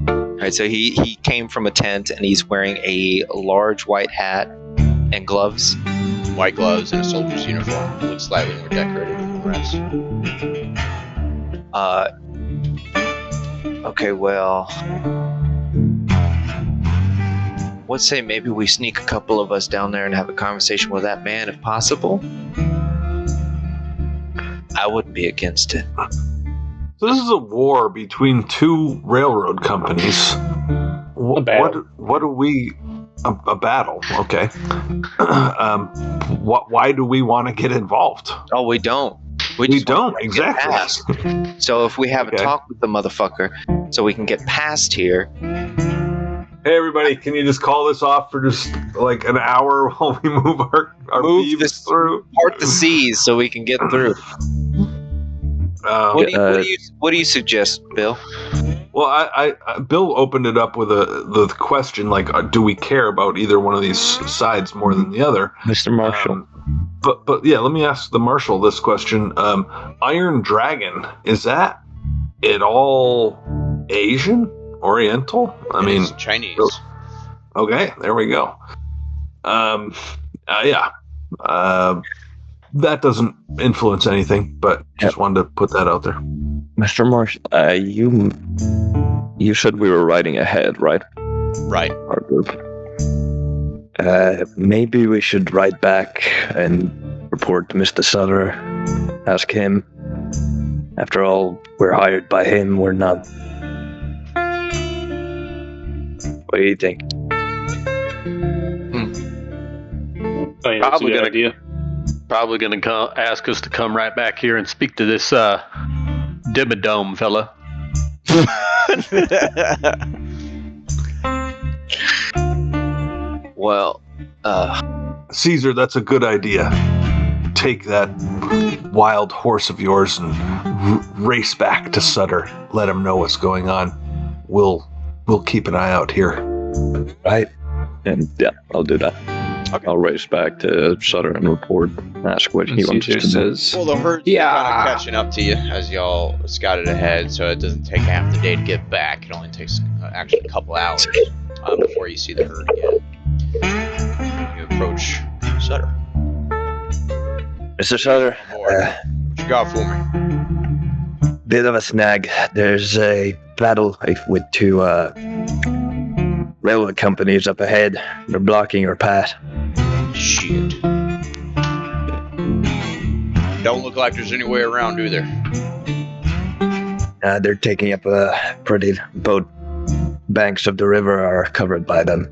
Alright, so he came from a tent and he's wearing a large white hat and gloves. White gloves and a soldier's uniform. Looks slightly more decorated than the rest. Okay, well, let's say maybe we sneak a couple of us down there and have a conversation with that man if possible. I wouldn't be against it. So this is a war between two railroad companies. A battle. What do we... A battle, okay. Why do we want to get involved? Oh, we don't. We just don't, want to get exactly. past. So if we have a talk with the motherfucker, so we can get past here. Hey everybody, can you just call this off for just like an hour while we move our beeves through? Part the seas so we can get through. What do you suggest, Bill? Well, I Bill opened it up with the question like, do we care about either one of these sides more than the other? Mr. Marshall. But yeah, let me ask the Marshal this question. Iron Dragon, is that at all Asian? Oriental? I mean, Chinese. Okay, there we go. Yeah. That doesn't influence anything, but just wanted to put that out there. Mr. Marshall, you said we were riding ahead, right? Right. Our group. Maybe we should ride back and report to Mr. Sutter. Ask him. After all, we're hired by him. We're not. What do you think? Probably gonna ask us to come right back here and speak to this Dimmadome fella. Well, Caesar, that's a good idea. Take that wild horse of yours and race back to Sutter. Let him know what's going on. We'll keep an eye out here. Right? And yeah, I'll do that. Okay. I'll race back to Sutter and report, ask what he wants us to do. Well, the herd's kind of catching up to you as y'all scouted ahead, so it doesn't take half the day to get back. It only takes actually a couple hours before you see the herd again. You approach Sutter. Mr. Sutter, What you got for me? bit of a snag. There's a battle with two railroad companies up ahead. They're blocking our path. Shit. Don't look like there's any way around, do there? They're taking up both banks of the river are covered by them.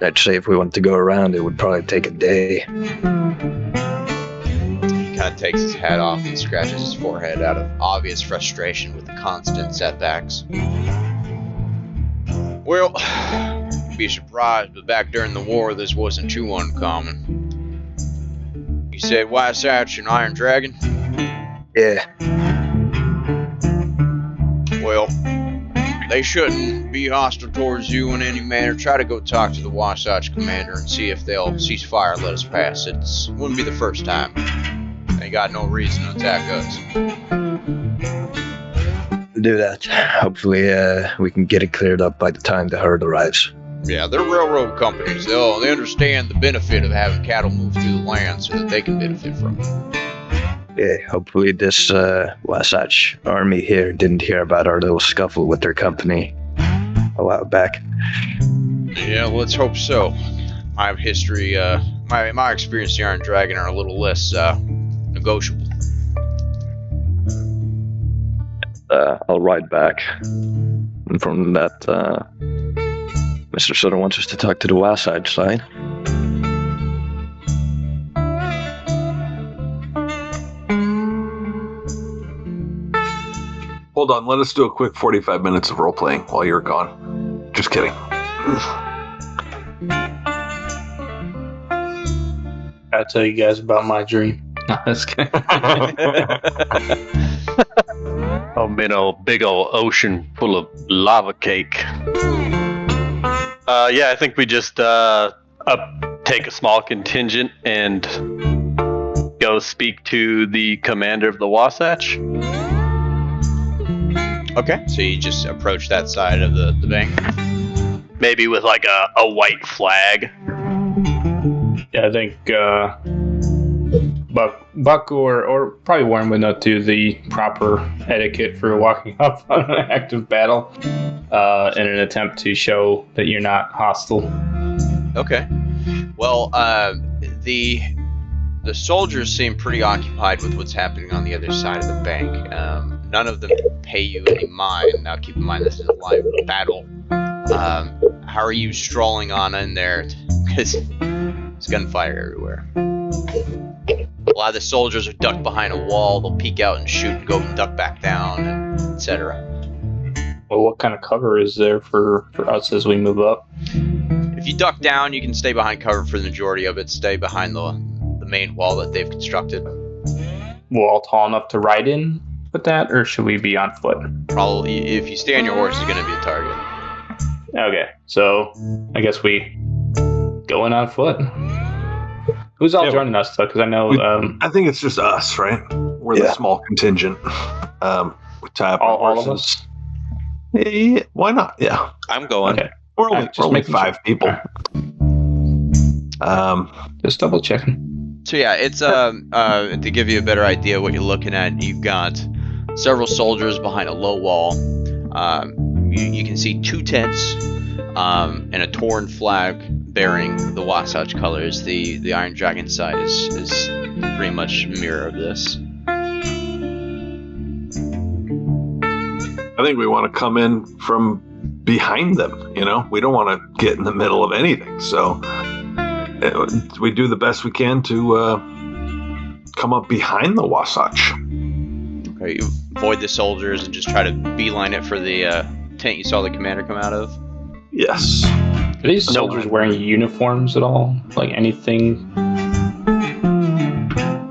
I'd say if we want to go around, it would probably take a day. He kind of takes his hat off and scratches his forehead out of obvious frustration with the constant setbacks. Well, you'd be surprised, but back during the war, this wasn't too uncommon. You said Wasatch and Iron Dragon? Yeah. Well, they shouldn't be hostile towards you in any manner. Try to go talk to the Wasatch commander and see if they'll cease fire and let us pass. It wouldn't be the first time. They got no reason to attack us. Do that. Hopefully, we can get it cleared up by the time the herd arrives. Yeah, they're railroad companies. They understand the benefit of having cattle move through the land so that they can benefit from it. Yeah, hopefully this Wasatch army here didn't hear about our little scuffle with their company a while back. Yeah, let's hope so. My history, my experience here on Dragon are a little less negotiable. I'll ride back. And from that, Mr. Sutter wants us to talk to the Wasatch side. Hold on, let us do a quick 45 minutes of role playing while you're gone. Just kidding. I'll tell you guys about my dream. No, that's kidding. I'm in a big old ocean full of lava cake. Yeah, I think we just take a small contingent and go speak to the commander of the Wasatch. Okay, so you just approach that side of the bank. Maybe with like a white flag. Yeah, I think Buck or probably Warren would not do the proper etiquette for walking up on an active battle in an attempt to show that you're not hostile. Okay. Well, the soldiers seem pretty occupied with what's happening on the other side of the bank. None of them pay you any mind. Now, keep in mind this is a live battle. How are you strolling on in there? Because there's gunfire everywhere. A lot of the soldiers are ducked behind a wall. They'll peek out and shoot and go and duck back down, etc. Well, what kind of cover is there for us as we move up? If you duck down, you can stay behind cover for the majority of it. Stay behind the main wall that they've constructed. Wall tall enough to ride in with that, or should we be on foot? Probably, if you stay on your horse, it's going to be a target. Okay, so I guess we go in on foot. Who's all joining us, though? Because I know... I think it's just us, right? We're the small contingent. With all of us? Yeah, why not? Yeah. I'm going. Okay. We're only 5 people. Just double checking. So yeah, it's to give you a better idea of what you're looking at, you've got several soldiers behind a low wall. You can see 2 tents and a torn flag bearing the Wasatch colors. The Iron Dragon side is pretty much a mirror of this. I think we want to come in from behind them, you know? We don't want to get in the middle of anything, so we do the best we can to come up behind the Wasatch. Okay, you avoid the soldiers and just try to beeline it for the tent you saw the commander come out of? Yes. Are these soldiers wearing uniforms at all? Like anything?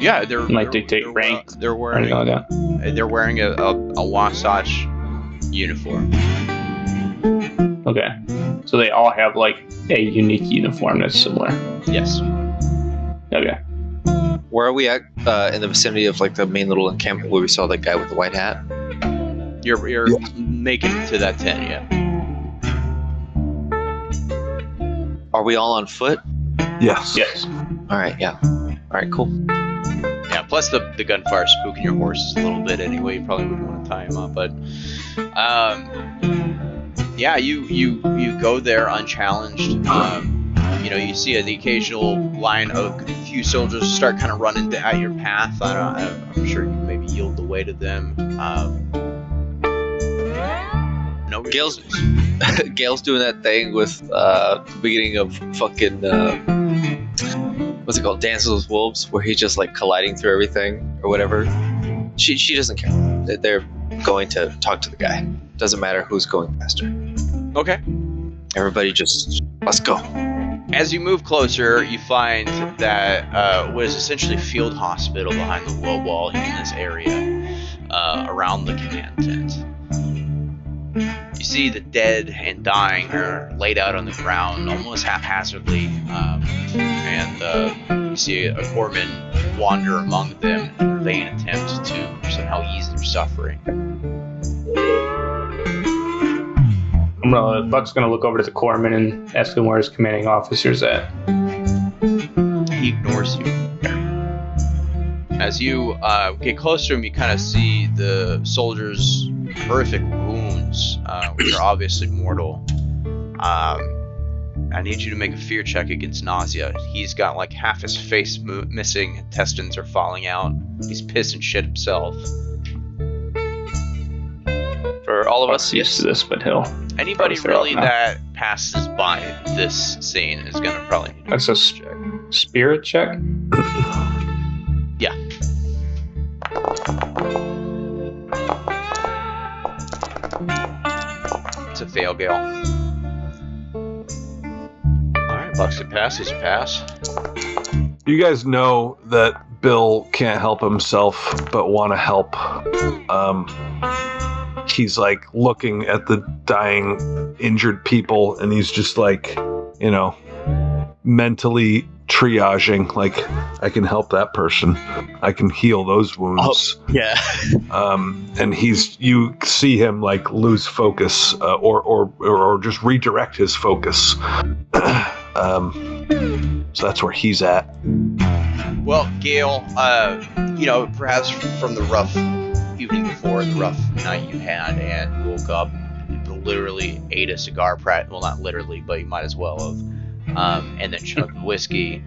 Yeah, they're might dictate rank. They're wearing they're wearing a Wasatch uniform. Okay, so they all have like a unique uniform that's similar. Yes. Okay. Where are we at in the vicinity of like the main little encampment where we saw that guy with the white hat? You're making it to that tent, yeah. Are we all on foot? Yes. Yes. All right, yeah. All right, cool. Yeah, plus the gunfire spooking your horses a little bit anyway. You probably wouldn't want to tie him up, but yeah, you go there unchallenged. You see the occasional line of a few soldiers start kind of running at your path. I'm sure you maybe yield the way to them. No resistance. Gail's doing that thing with the beginning of fucking what's it called, Dances with Wolves, where he's just like colliding through everything or whatever. She doesn't care. They're going to talk to the guy. Doesn't matter who's going faster. Okay. Everybody just, let's go. As you move closer, you find that what is essentially a field hospital behind the low wall in this area around the command tent. You see the dead and dying are laid out on the ground almost haphazardly, and you see a corpsman wander among them in a vain attempt to somehow ease their suffering. Buck's gonna look over to the corpsman and ask him where his commanding officer's at. He ignores you. As you get closer to him, you kind of see the soldier's horrific wounds, which are obviously mortal. I need you to make a fear check against nausea. He's got like half his face missing, intestines are falling out. He's pissing shit himself. For all of us, Buck's used to this, but he'll. Anybody Probably really now. that passes by this scene is gonna probably need to That's a check. spirit check. Yeah. It's a fail, Gale. Alright, Bucks, it passes, you pass. You guys know that Bill can't help himself but want to help. He's like looking at the dying, injured people, and he's just like, you know, mentally triaging. Like, I can help that person. I can heal those wounds. Yeah. And you see him like lose focus, or just redirect his focus. So that's where he's at. Well, Gale, perhaps from the rough evening before, the rough night you had, and woke up, literally ate a cigar well, not literally, but you might as well have, and then chugged whiskey.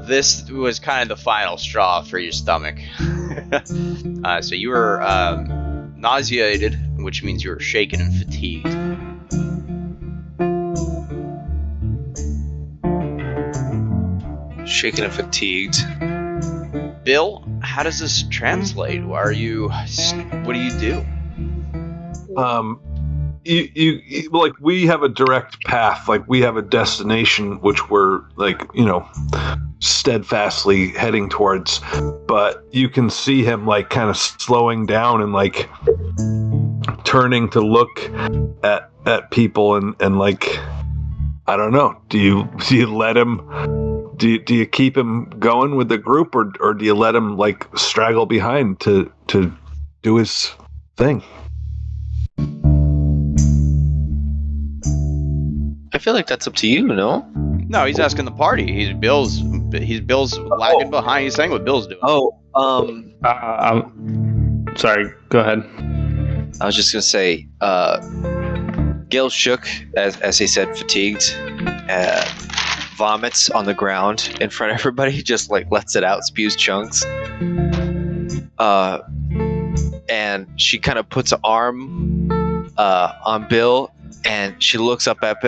This was kind of the final straw for your stomach. So you were nauseated, which means you were shaken and fatigued. Shaken and fatigued. Bill, how does this translate? What do you do? You like, we have a direct path, like we have a destination which we're like, steadfastly heading towards, but you can see him like kind of slowing down and like turning to look at people and like, I don't know, do you let him, do you keep him going with the group, or do you let him like straggle behind to do his thing? I feel like that's up to you, no? No, he's asking the party. He's Bill's lagging behind. He's saying what Bill's doing. Sorry, go ahead. I was just gonna say, Gil shook, as he said, fatigued, vomits on the ground in front of everybody, just like lets it out, spews chunks. And she kind of puts an arm on Bill, and she looks up at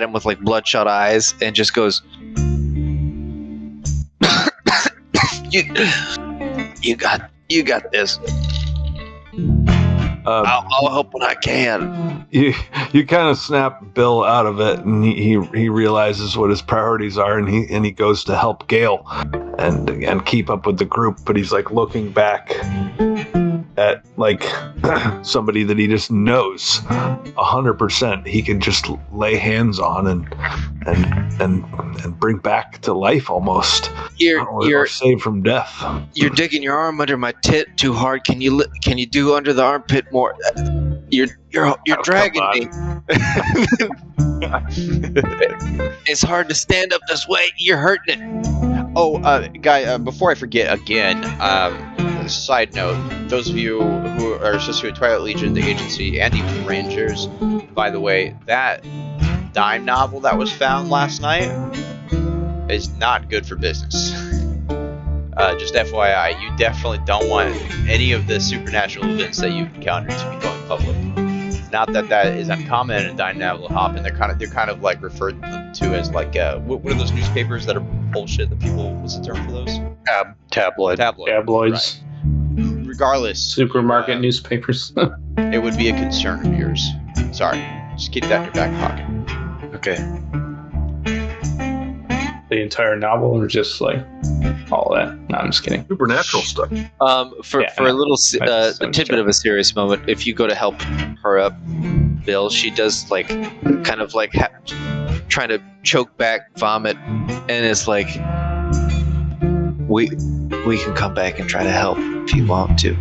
him with like bloodshot eyes, and just goes, "You got this. I'll help when I can." You kind of snap Bill out of it, and he realizes what his priorities are, and he goes to help Gale and keep up with the group, but he's like looking back at like somebody that he just knows 100% he can just lay hands on and bring back to life almost, or save from death. You're digging your arm under my tit too hard. Can you do under the armpit more? You're dragging me. It's hard to stand up this way. You're hurting it. Oh, guy, before I forget again, side note, those of you who are associated with Twilight Legion, the agency, and even Rangers, by the way, that dime novel that was found last night is not good for business. Just FYI, you definitely don't want any of the supernatural events that you've encountered to be going public. Not that is uncommon in dime novel hopping. They're kind of like referred to as like what are those newspapers that are bullshit? The people, what's the term for those? Tabloid. Tabloids. Right. Regardless, Supermarket newspapers. it would be a concern of yours. Sorry, just keep that in your back pocket. Okay. The entire novel, or just like all that? No, I'm just kidding. Supernatural stuff. For a little a tidbit of a serious moment, if you go to help her up, Bill, she does like kind of like trying to choke back vomit, and it's like we can come back and try to help if you want to.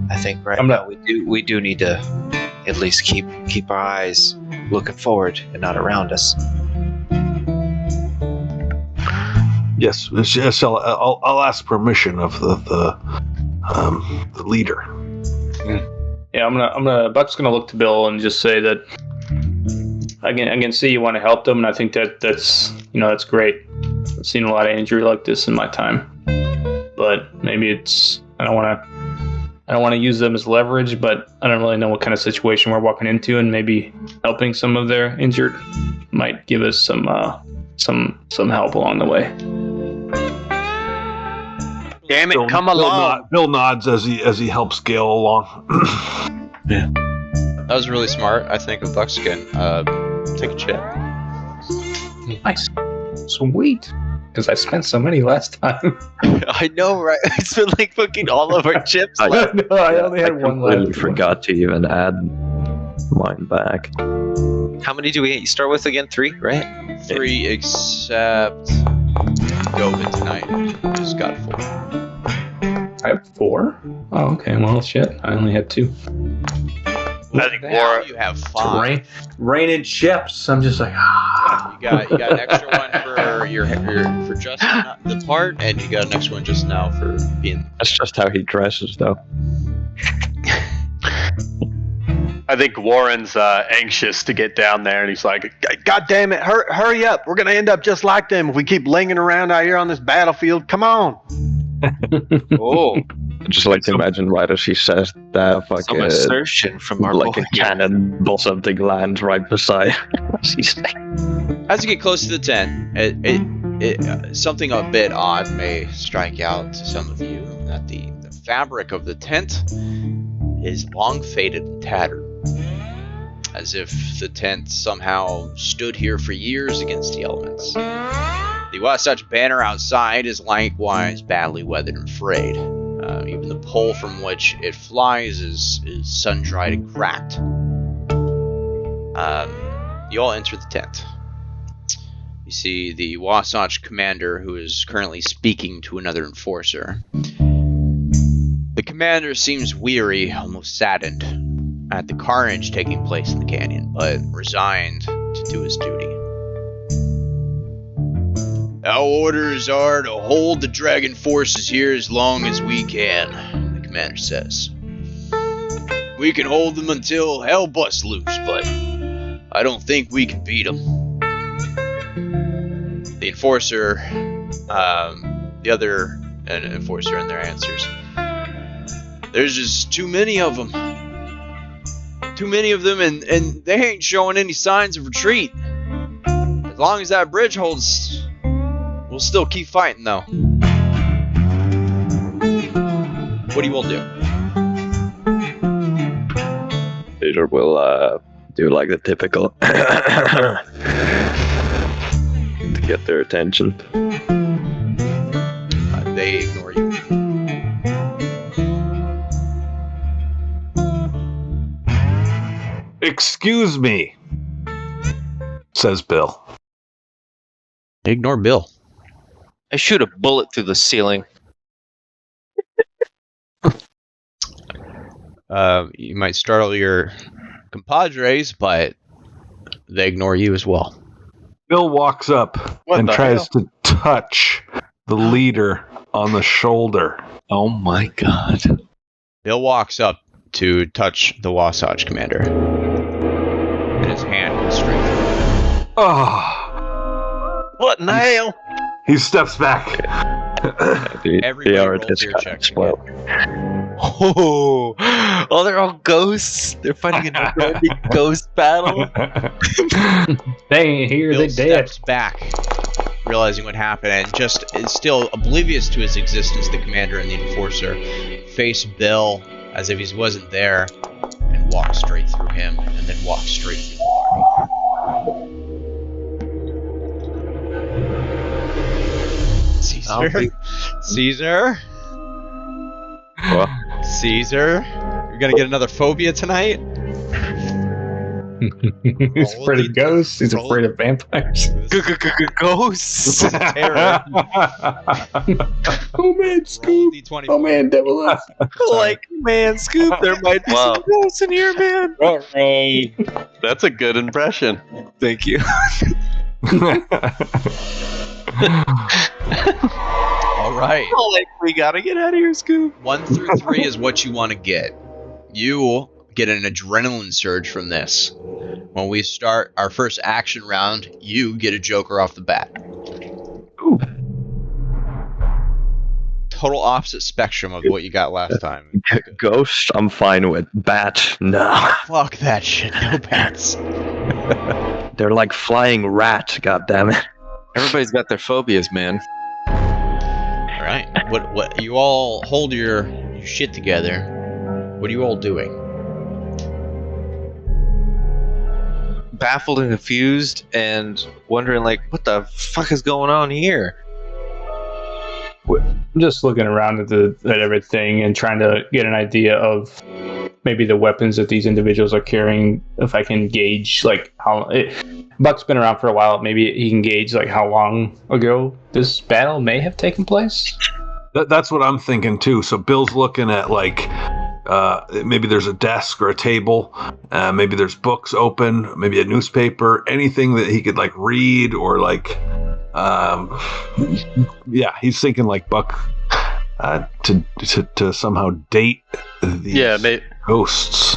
I think now we do need to at least keep our eyes looking forward and not around us. Yes, I'll ask permission of the leader. Yeah, Buck's gonna look to Bill and just say that I can see you want to help them, and I think that's great. I've seen a lot of injury like this in my time, but maybe I don't want to use them as leverage, but I don't really know what kind of situation we're walking into, and maybe helping some of their injured might give us some help along the way. Damn it, come along. Bill nods as he helps Gale along. Yeah. That was really smart, I think, of Buckskin. Take a chip. Nice. Sweet. Because I spent so many last time. I know, right? I spent like fucking all of our chips left. No, I only had one left. I forgot to even add mine back. How many do we start with again? 3, right? 3, except Govin tonight. Just got 4. I have 4? Oh, okay. Well, shit. I only had 2. I think Now you have 5. Raining chips. I'm just like, You got an extra one for just the part, and you got an extra one just now for being. That's just how he dresses, though. I think Warren's anxious to get down there, and he's like, God damn it, hurry up. We're going to end up just like them if we keep lingering around out here on this battlefield. Come on. Oh. I just like to imagine right as he says that, like Some assertion from our like boy. a cannon or something lands right beside as he's saying. As you get close to the tent, something a bit odd may strike out to some of you. That the fabric of the tent is long faded and tattered, as if the tent somehow stood here for years against the elements. The Wasatch banner outside is likewise badly weathered and frayed. Even the pole from which it flies is sun-dried and cracked. You all enter the tent. You see the Wasatch commander, who is currently speaking to another enforcer. The commander seems weary, almost saddened, at the carnage taking place in the canyon, but resigned to do his duty. Our orders are to hold the dragon forces here as long as we can, the commander says. We can hold them until hell busts loose, but I don't think we can beat them. The enforcer, the other enforcer and their answers. There's just too many of them. Too many of them, and they ain't showing any signs of retreat. As long as that bridge holds, we'll still keep fighting, though. What do you all do? Peter will do like the typical to get their attention. They ignore you. Excuse me, says Bill. They ignore Bill. I shoot a bullet through the ceiling. You might startle your compadres, but they ignore you as well. Bill walks up and tries to touch the leader on the shoulder. Oh my god. Bill walks up to touch the Wasatch commander, and his hand goes straight through. Oh, What in the hell? he steps back. Everybody the roll artist fear got checks explode. Oh, they're all ghosts. They're fighting a never-ending ghost battle. They ain't here, Bill they dead. steps back, realizing what happened, and just is still oblivious to his existence. The commander and the enforcer face Bill as if he wasn't there, and walk straight through him, and then walk straight through the party. Caesar? Well, Caesar? You're gonna get another phobia tonight? He's afraid of ghosts. He's afraid of vampires. Ghosts. Terror. Oh man, Scoop. D20. Oh man, Devil Up. Like, man, Scoop, there might be some ghosts in here, man. That's a good impression. Thank you. All right. Oh, like, we gotta get out of here, Scoop. 1 through 3 is what you want to get. You get an adrenaline surge from this. When we start our first action round, you get a Joker off the bat. Ooh. Total opposite spectrum of what you got last time. Ghost, I'm fine with. Bat, no. Fuck that shit. No bats. They're like flying rats, goddammit. Everybody's got their phobias, man. All right. What? You all hold your shit together. What are you all doing? Baffled and confused and wondering, like, what the fuck is going on here? I'm just looking around at everything and trying to get an idea of maybe the weapons that these individuals are carrying. If I can gauge like how Buck's been around for a while, maybe he can gauge like how long ago this battle may have taken place. That's what I'm thinking too. So Bill's looking at like maybe there's a desk or a table, maybe there's books open, maybe a newspaper, anything that he could like read or like. Yeah, he's thinking like Buck to somehow date these ghosts.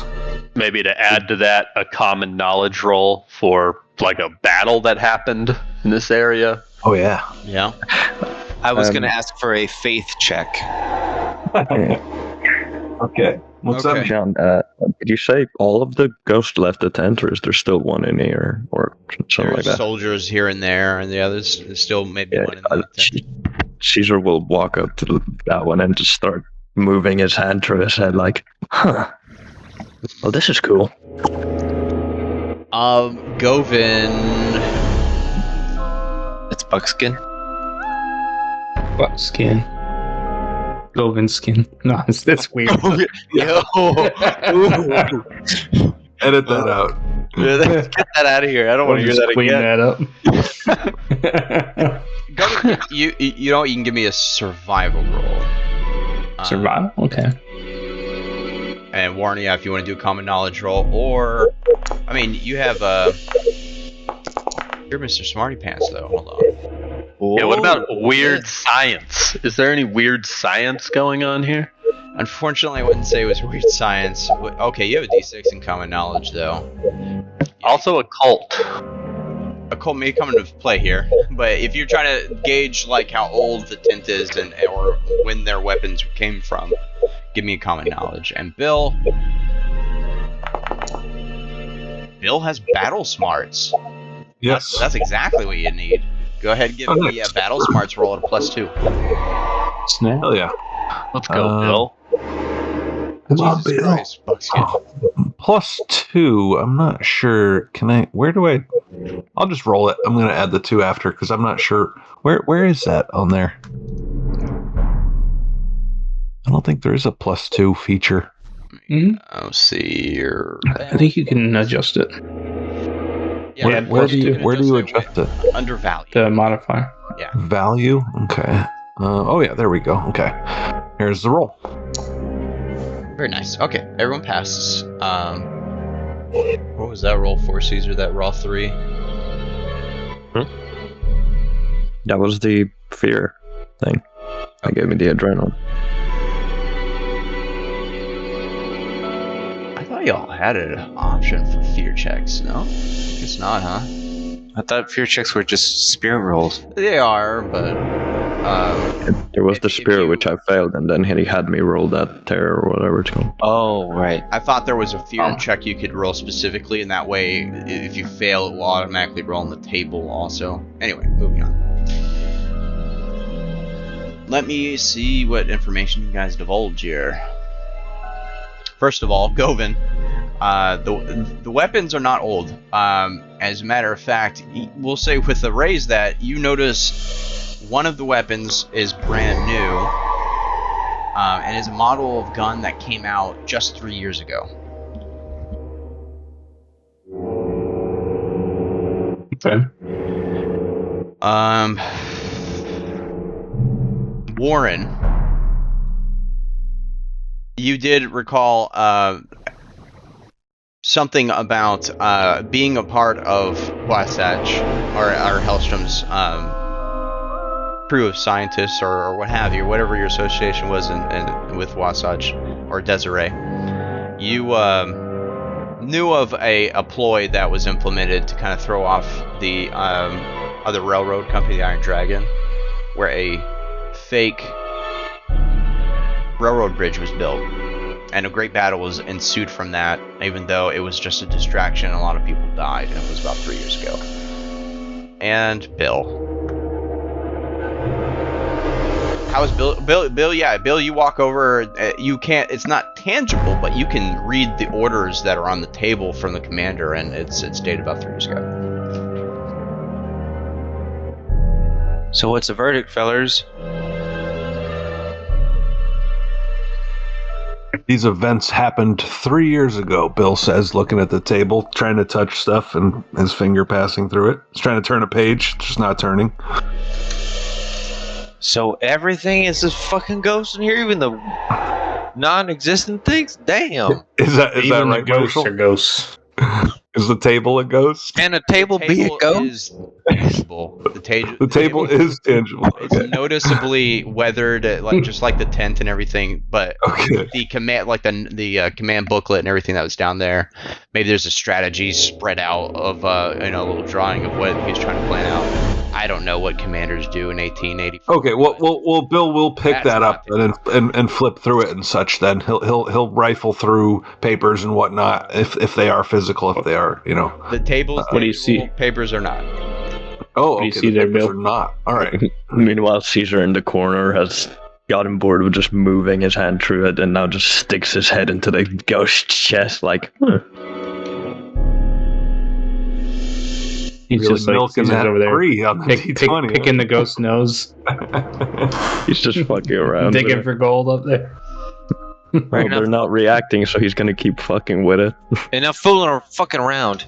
Maybe to add to that, a common knowledge roll for like a battle that happened in this area. Oh yeah. Yeah. I was going to ask for a faith check. Okay. What's Okay. up? John, did you say all of the ghosts left the tent, or is there still one in here, or something There's like that? soldiers here and there, and the others there's still maybe one in the tent. Caesar will walk up to that one and just start moving his hand through his head like, huh. Well, this is cool. Govin. It's Buckskin. Buckskin. Golden skin. No, that's weird. Yo. Edit that out. Get that out of here. I don't want to hear that Clean again. that up. Govin, you know you can give me a survival roll. Survival? Okay. And Warren, yeah, if you want to do a common knowledge roll, or I mean, you have you're Mr. Smarty Pants though. Hold on. Yeah, what about weird science? Is there any weird science going on here? Unfortunately, I wouldn't say it was weird science. Okay, you have a D6 in common knowledge though. Also a cult. A cult may come into play here, but if you're trying to gauge like how old the tent is or when their weapons came from, give me a common knowledge. And Bill has battle smarts. Yes. That's exactly what you need. Go ahead and give me a battle smarts roll at a +2. Snap. Hell yeah. Let's go, Bill. Come on, Jesus Bill. Christ, Buckskin. +2. I'm not sure. Where do I? I'll just roll it. I'm going to add the 2 after because I'm not sure. Where is that on there? I don't think there is a +2 feature. Mhm. I'll see your. I think you can adjust it. Yeah, Where do you adjust it? Under value. The modifier. Value? Okay. Oh yeah, there we go. Okay. Here's the roll. Very nice. Okay, everyone passes. What was that roll for, Caesar? That raw 3? That was the fear thing. That gave me the adrenaline. I thought y'all had an option for fear checks, no? It's not, huh? I thought fear checks were just spirit rolls. They are, but There was the if spirit you- which I failed, and then he had me roll that terror or whatever it's called. Oh, right. I thought there was a fear check you could roll specifically, and that way, if you fail, it will automatically roll on the table also. Anyway, moving on. Let me see what information you guys divulge here. First of all, Govin, the weapons are not old. As a matter of fact, we'll say with the raise that you notice one of the weapons is brand new, and is a model of gun that came out just 3 years ago. Okay. Warren, you did recall something about being a part of Blaszczak or Hellstrom's crew of scientists or what have you, whatever your association was with Wasatch or Desiree, you knew of a ploy that was implemented to kind of throw off the other railroad company, the Iron Dragon, where a fake railroad bridge was built. And a great battle was ensued from that, even though it was just a distraction and a lot of people died, and it was about 3 years ago. And Bill. How is Bill? Bill, yeah, Bill, you walk over, you can't, it's not tangible, but you can read the orders that are on the table from the commander, and it's dated about 3 years ago. So what's the verdict, fellers? These events happened 3 years ago, Bill says, looking at the table, trying to touch stuff and his finger passing through it. He's trying to turn a page, just not turning. So everything is this fucking ghost in here, even the non-existent things? Damn. Is that Even right, the ghosts Marshall? are ghosts. Is the table a ghost? Can a table be a ghost? Is tangible. The table is tangible. It's noticeably weathered, just like the tent and everything. But Okay. the command, like the command booklet and everything that was down there, maybe there's a strategy spread out of a little drawing of what he's trying to plan out. I don't know what commanders do in 1884. Okay, well, Bill will pick that up and flip through it and such. Then he'll rifle through papers and whatnot if they are physical, if they are, The tables. What do you see? Papers are not. Oh, do you okay, see the there, papers Bill? are not. All right. Meanwhile, Caesar in the corner has gotten bored with just moving his hand through it and now just sticks his head into the ghost's chest like, He's Really just like milking Caesar's that over there, free on the D20. picking the ghost's nose, he's just fucking around. with digging it. for gold up there. Well, they're not reacting, so he's gonna keep fucking with it. Enough fooling or fucking around.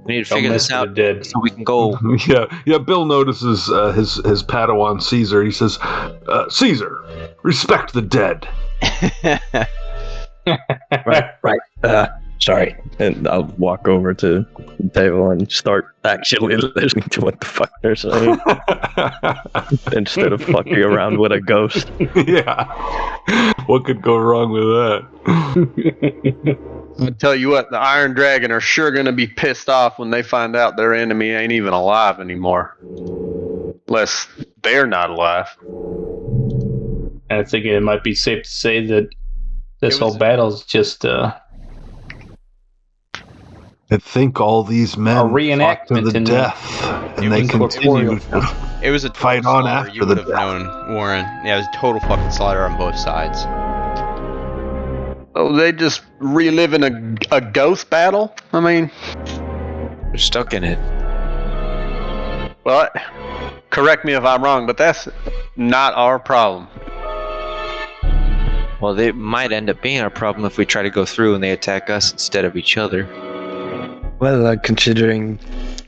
We need to Don't figure mess this with out the dead. so we can go. Yeah. Bill notices his Padawan Caesar. He says, "Caesar, respect the dead." Right. Sorry. And I'll walk over to the table and start actually listening to what the fuck they're saying instead of fucking around with a ghost. Yeah. What could go wrong with that? I tell you what, the Iron Dragon are sure gonna be pissed off when they find out their enemy ain't even alive anymore. Unless they're not alive. And I think it might be safe to say that this whole battle's just I think all these men a fought to reenactment the in death, and they incorporeal continued. It was a total Fight on slaughter. after You the would have known, Warren. Yeah, it was a total fucking slaughter on both sides. Oh, they just reliving a ghost battle? I mean, We're stuck in it. well, correct me if I'm wrong, but that's not our problem. Well, they might end up being our problem if we try to go through and they attack us instead of each other. Well, considering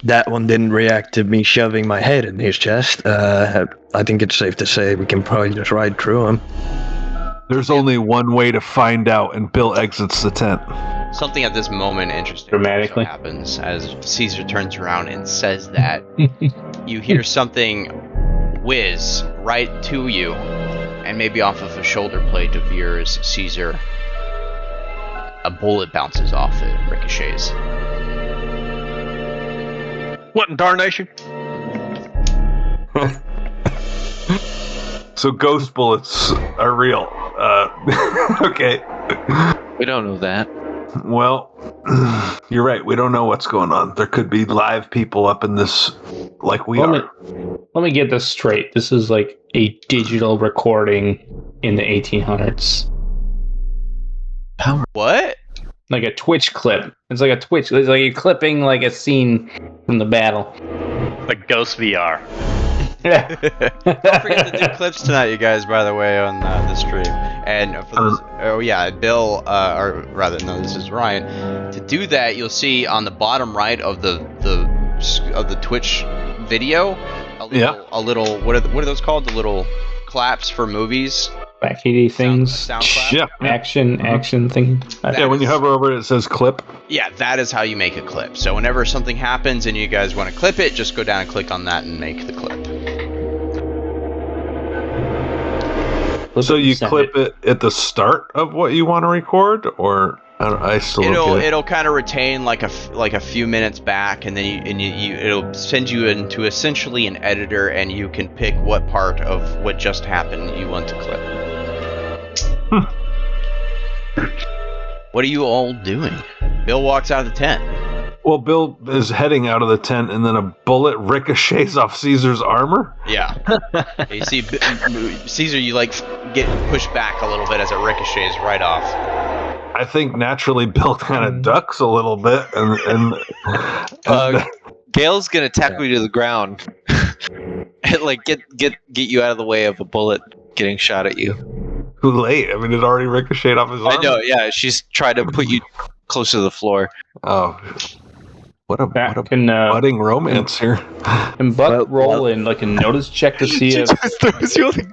that one didn't react to me shoving my head in his chest, I think it's safe to say we can probably just ride through him. There's only one way to find out, and Bill exits the tent. Something at this moment interesting Dramatically. happens as Caesar turns around and says that. You hear something whiz right to you, and maybe off of a shoulder plate of yours, Caesar. A bullet bounces off it and ricochets. What in darnation? So ghost bullets are real. Okay. We don't know that. Well, you're right. We don't know what's going on. There could be live people up in this like we are. Let me get this straight. This is like a digital recording in the 1800s. What? Like a Twitch clip. It's like a Twitch. It's like you're clipping like a scene from the battle. Like Ghost VR. Yeah. Don't forget to do clips tonight, you guys, by the way, on the stream. And for those, Bill, or rather, no, this is Ryan. To do that, you'll see on the bottom right of the Twitch video, a little. What are those called? The little claps for movies. Wacky things. Sound clap. Yeah. Action thing. Yeah, when you hover over it, it says clip. Yeah, that is how you make a clip. So whenever something happens and you guys want to clip it, just go down and click on that and make the clip. So it you and send clip it at the start of what you want to record, or I still don't get it. It'll kind of retain like a few minutes back, and then it'll send you into essentially an editor, and you can pick what part of what just happened you want to clip. What are you all doing? Bill walks out of the tent. Well, Bill is heading out of the tent, and then a bullet ricochets off Caesar's armor. Yeah. You see, Caesar, you like get pushed back a little bit as it ricochets right off. I think naturally Bill kind of ducks a little bit, and Gale's gonna tackle you to the ground, and like get you out of the way of a bullet getting shot at you. too late. I mean, it already ricocheted off his armor. I know. Yeah, she's tried to put you close to the floor. Oh. What a budding romance here. Can Buck roll in like a notice check to see if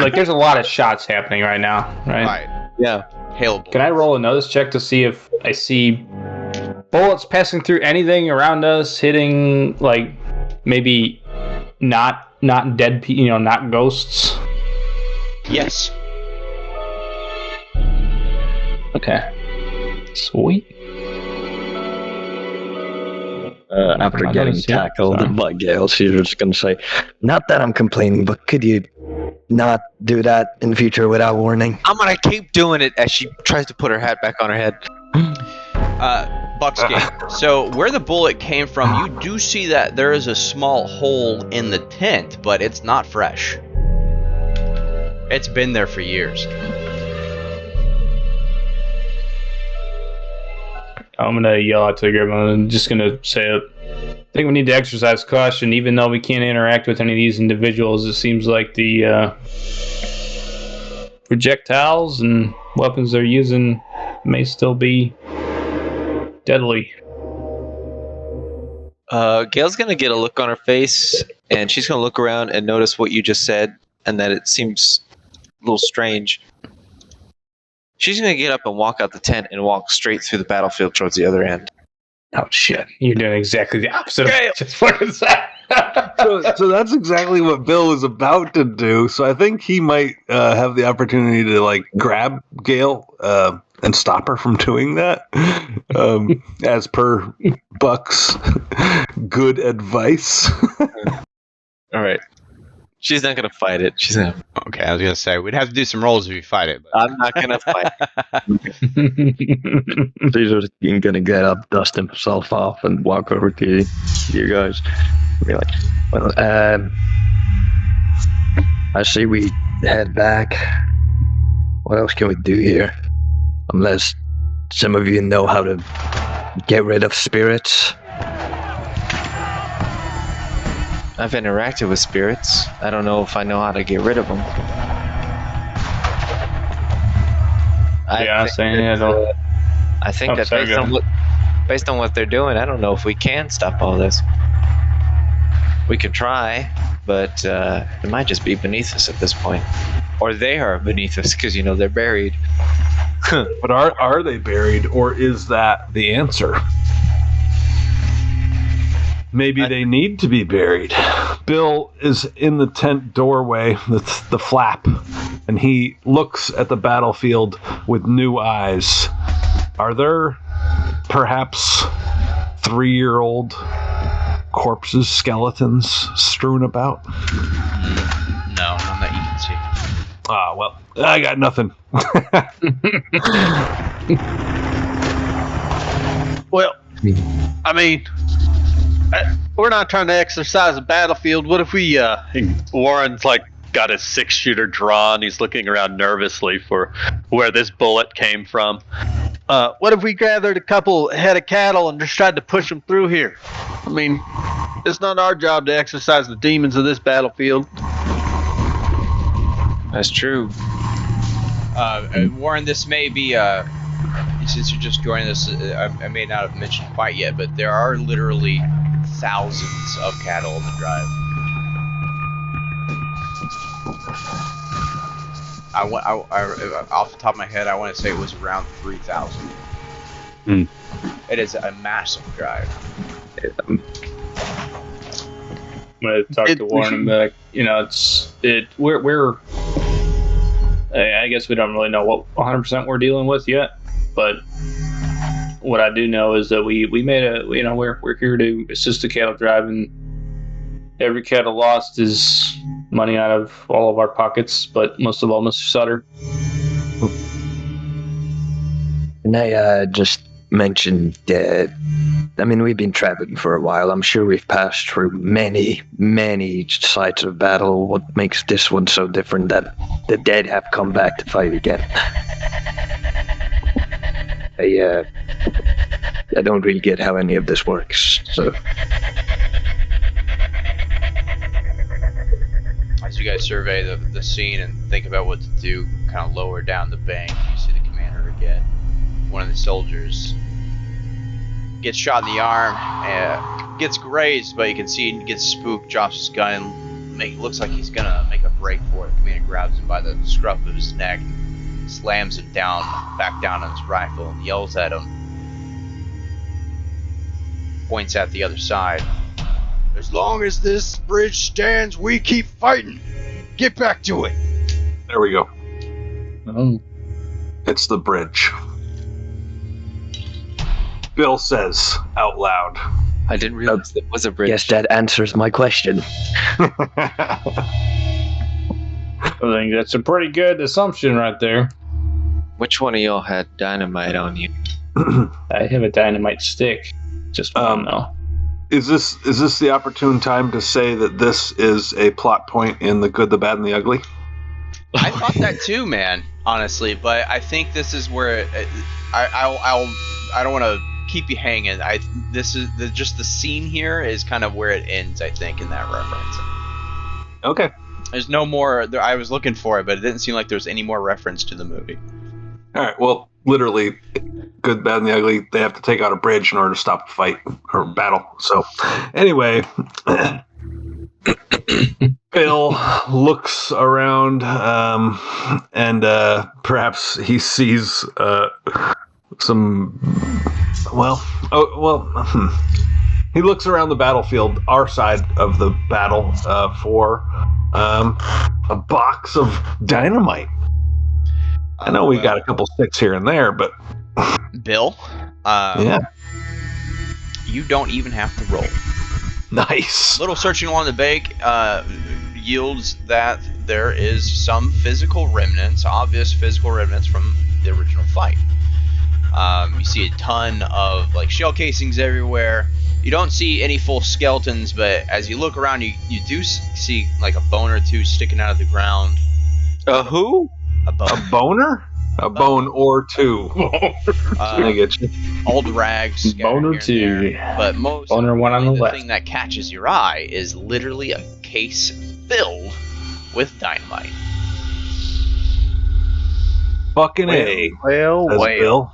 like there's a lot of shots happening right now, right? Right. Yeah. Hail bullets. Can I roll a notice check to see if I see bullets passing through anything around us, hitting like maybe not dead people, not ghosts? Yes. Okay. Sweet. After getting tackled by Gale, she's just going to say, not that I'm complaining, but could you not do that in future without warning? I'm going to keep doing it as she tries to put her hat back on her head. Buckskin. So where the bullet came from, you do see that there is a small hole in the tent, but it's not fresh. It's been there for years. I'm going to yell out to the group. I'm just going to say, I think we need to exercise caution. Even though we can't interact with any of these individuals, it seems like the projectiles and weapons they're using may still be deadly. Gail's going to get a look on her face, and she's going to look around and notice what you just said, and that it seems a little strange. She's going to get up and walk out the tent and walk straight through the battlefield towards the other end. Oh, shit. You're doing exactly the opposite of what I just fucking said. So that's exactly what Bill was about to do. So I think he might have the opportunity to grab Gale and stop her from doing that, as per Buck's good advice. All right. She's not going to fight it. She's gonna... Okay, I was going to say, we'd have to do some rolls if you fight it. But... I'm not going to fight it. Caesar's going to get up, dust himself off, and walk over to you guys. Be like, well, I see we head back. What else can we do here? Unless some of you know how to get rid of spirits. I've interacted with spirits. I don't know if I know how to get rid of them. I think that based on what they're doing, I don't know if we can stop all this. We could try, but it might just be beneath us at this point. Or they are beneath us because, they're buried. But are they buried, or is that the answer? Maybe they need to be buried. Bill is in the tent doorway, the flap, and he looks at the battlefield with new eyes. Are there perhaps 3-year-old corpses, skeletons strewn about? No, none that you can see. Ah, well, I got nothing. Well, I mean, we're not trying to exercise a battlefield. What if we, Warren's got his 6-shooter drawn. He's looking around nervously for where this bullet came from. what if we gathered a couple head of cattle and just tried to push them through here? I mean, it's not our job to exercise the demons of this battlefield. That's true. Warren, this may be, since you're just joining us, I may not have mentioned quite yet, but there are literally thousands of cattle on the drive. Off the top of my head, I want to say it was around 3,000. It is a massive drive. I'm gonna talk to Warren and be like, we're I guess we don't really know what 100% we're dealing with yet, but what I do know is that we made we're here to assist the cattle drive, and every cattle lost is money out of all of our pockets, but most of all, Mr. Sutter. And I just mentioned, we've been traveling for a while. I'm sure we've passed through many, many sites of battle. What makes this one so different that the dead have come back to fight again? I don't really get how any of this works, so... As you guys survey the scene and think about what to do, kind of lower down the bank, you see the commander again. One of the soldiers gets shot in the arm, gets grazed, but you can see he gets spooked, drops his gun, looks like he's gonna make a break for it. The commander grabs him by the scruff of his neck, slams him back down on his rifle, and yells at him. Points at the other side. As long as this bridge stands, we keep fighting. Get back to it. There we go. Oh. It's the bridge. Bill says out loud. I didn't realize it was a bridge. Yes, that answers my question. I think that's a pretty good assumption right there. Which one of y'all had dynamite on you? I have a dynamite stick. Just one though. Is this the opportune time to say that this is a plot point in The Good, the Bad, and the Ugly? I thought that too, man. Honestly, but I think this is where I don't want to keep you hanging. This is just the scene here is kind of where it ends. I think in that reference. Okay. There's no more. I was looking for it, but it didn't seem like there's any more reference to the movie. All right. Well, literally, Good, Bad, and the Ugly. They have to take out a bridge in order to stop a fight or battle. So, anyway, Bill looks around, and perhaps he sees some. He looks around the battlefield, our side of the battle, for a box of dynamite. I know we got a couple sticks here and there, but Bill, yeah, you don't even have to roll. Nice. Little searching along the bank yields that there is some physical remnants, obvious physical remnants from the original fight. You see a ton of like shell casings everywhere. You don't see any full skeletons, but as you look around, you do see like a bone or two sticking out of the ground. Who? A bone. A boner? A bone or two. I get you. Old rags. Bone or two. But most boner one on the left. thing that catches your eye is literally a case filled with dynamite. Fucking A. Well, Says Bill.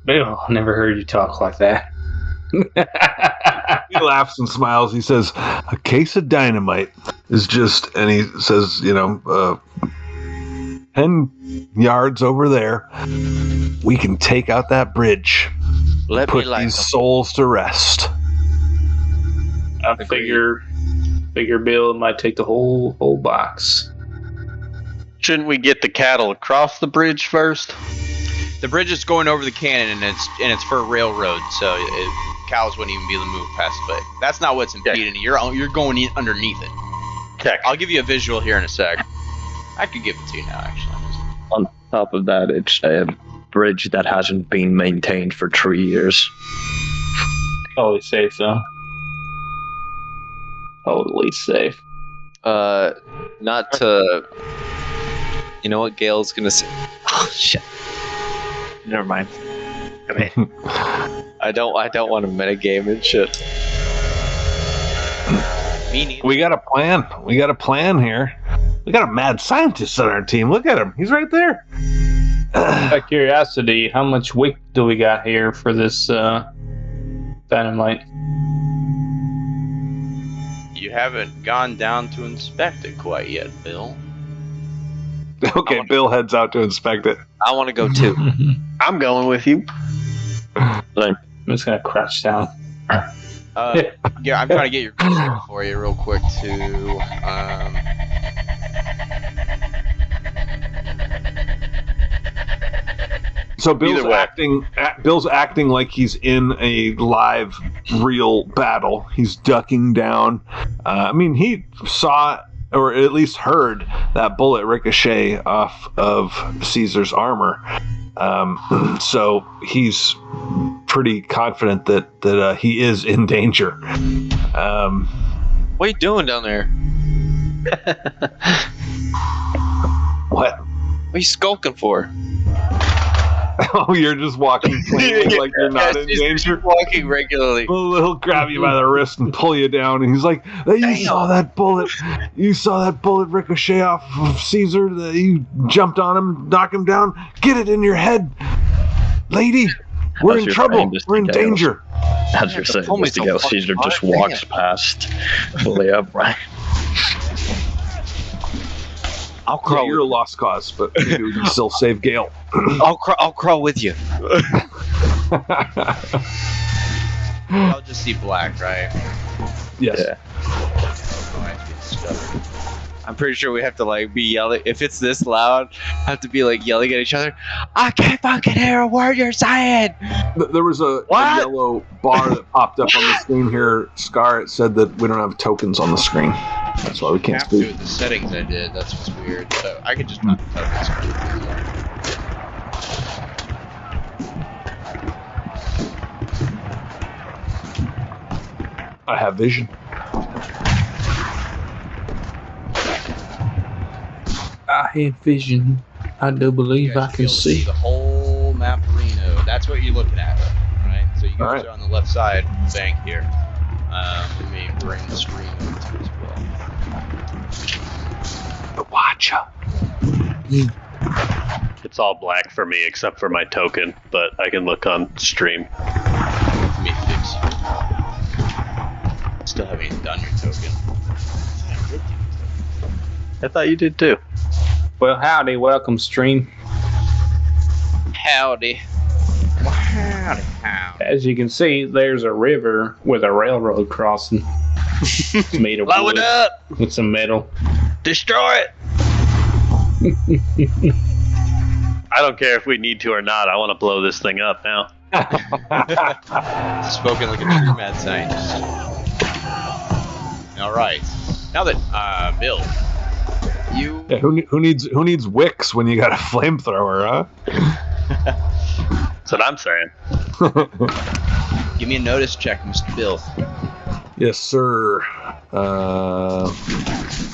Bill, never heard you talk like that. He laughs and smiles. He says, a case of dynamite is just, and he says, 10 yards over there, we can take out that bridge. Put these souls to rest. I figure Bill might take the whole box. Shouldn't we get the cattle across the bridge first? The bridge is going over the canyon, and it's for a railroad, so cows wouldn't even be able to move past it. But that's not what's impeding it. You're going in underneath it. Okay. I'll give you a visual here in a sec. I could give it to you now, actually. On top of that, it's a bridge that hasn't been maintained for 3 years. Totally safe, though. Totally safe. Not to... You know what Gail's gonna say? Oh, shit. Never mind. Okay. I don't want to metagame and shit. Me neither. We got a plan. We got a plan here. We got a mad scientist on our team. Look at him. He's right there. Out of curiosity, how much weight do we got here for this dynamite? You haven't gone down to inspect it quite yet, Bill. Okay, Bill heads out to inspect it. I want to go too. I'm going with you. I'm just gonna crouch down. Yeah, I'm trying to get your visual for you real quick too. So Bill's Either way. Bill's acting like he's in a live, real battle. He's ducking down. I mean, he saw, or at least heard, that bullet ricochet off of Caesar's armor. So he's pretty confident that he is in danger. What are you doing down there? What? What are you skulking for? Oh, you're just walking plainly like you're not in danger. Walking regularly. Well, he'll grab you by the wrist and pull you down, and he's like, "You saw that bullet? You saw that bullet ricochet off of Caesar? That you jumped on him, knock him down. Get it in your head, lady. We're in trouble. We're in danger." As you're saying, Mr. Gale, Caesar just walks past, fully upright. I'll crawl. You're a lost cause, but maybe we can still save Gale. I'll crawl with you. I'll just see black, right? Yes. Yeah. I'm pretty sure we have to like be yelling. If it's this loud, have to be like yelling at each other. I can't fucking hear a word you're saying. There was a yellow bar that popped up on the screen here, Scar. It said that we don't have tokens on the screen. That's why we can't speak. With the settings I did, that's what's weird. So I could just not tokens. I have vision. I have vision. I do believe I can see. The whole map of Reno. That's what you're looking at, right? So you guys are on the left side bank here. Let me bring the screen to as well. The Watcher. It's all black for me except for my token, but I can look on stream. Let me fix you. Still haven't even done your token. I thought you did too. Well, howdy, welcome, stream. Howdy. Well, howdy. As you can see, there's a river with a railroad crossing. It's made of Blow wood it up! with some metal. Destroy it! I don't care if we need to or not. I want to blow this thing up now. Spoken like a true mad scientist. All right. Now that Bill, you. Yeah, who needs wicks when you got a flamethrower, huh? That's what I'm saying. Give me a notice check, Mr. Bill. Yes, sir.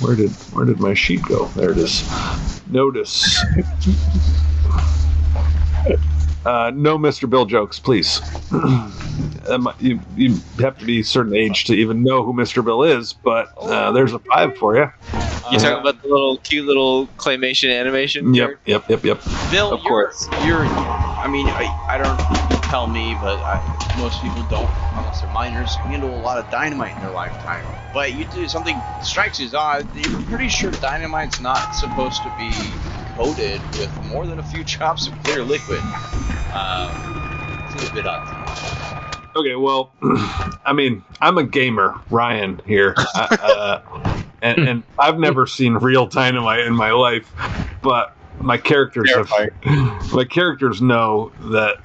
Where did my sheet go? There it is. Notice. No Mr. Bill jokes, please. You have to be a certain age to even know who Mr. Bill is, but there's a 5 for you. You talking about the little cute little claymation animation? Yep. Bill, Of course. You're. I mean, I don't tell me, but most people don't, unless they're minors, handle a lot of dynamite in their lifetime. But you do something that strikes you as odd. You're pretty sure dynamite's not supposed to be coated with more than a few drops of clear liquid. Seems a bit odd. Okay, well, I mean, I'm a gamer, Ryan here, and I've never seen real dynamite in my life, but my characters know that.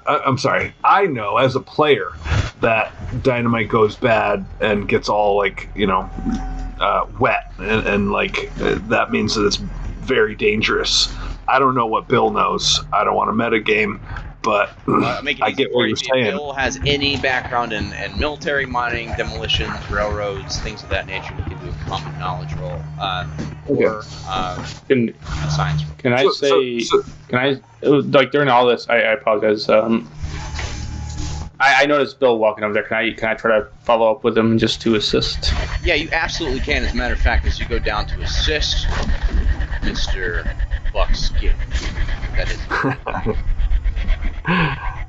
I'm sorry, I know as a player that dynamite goes bad and gets all like wet, and like that means that it's very dangerous. I don't know what Bill knows. I don't want to metagame. But I get what you're saying. If Bill has any background in military mining, demolitions, railroads, things of that nature, we can do a common knowledge roll. Or Can science roll. I say? Can I like during all this? I apologize. I noticed Bill walking over there. Can I try to follow up with him just to assist? Yeah, you absolutely can. As a matter of fact, as you go down to assist Mr. Buckskin, that is.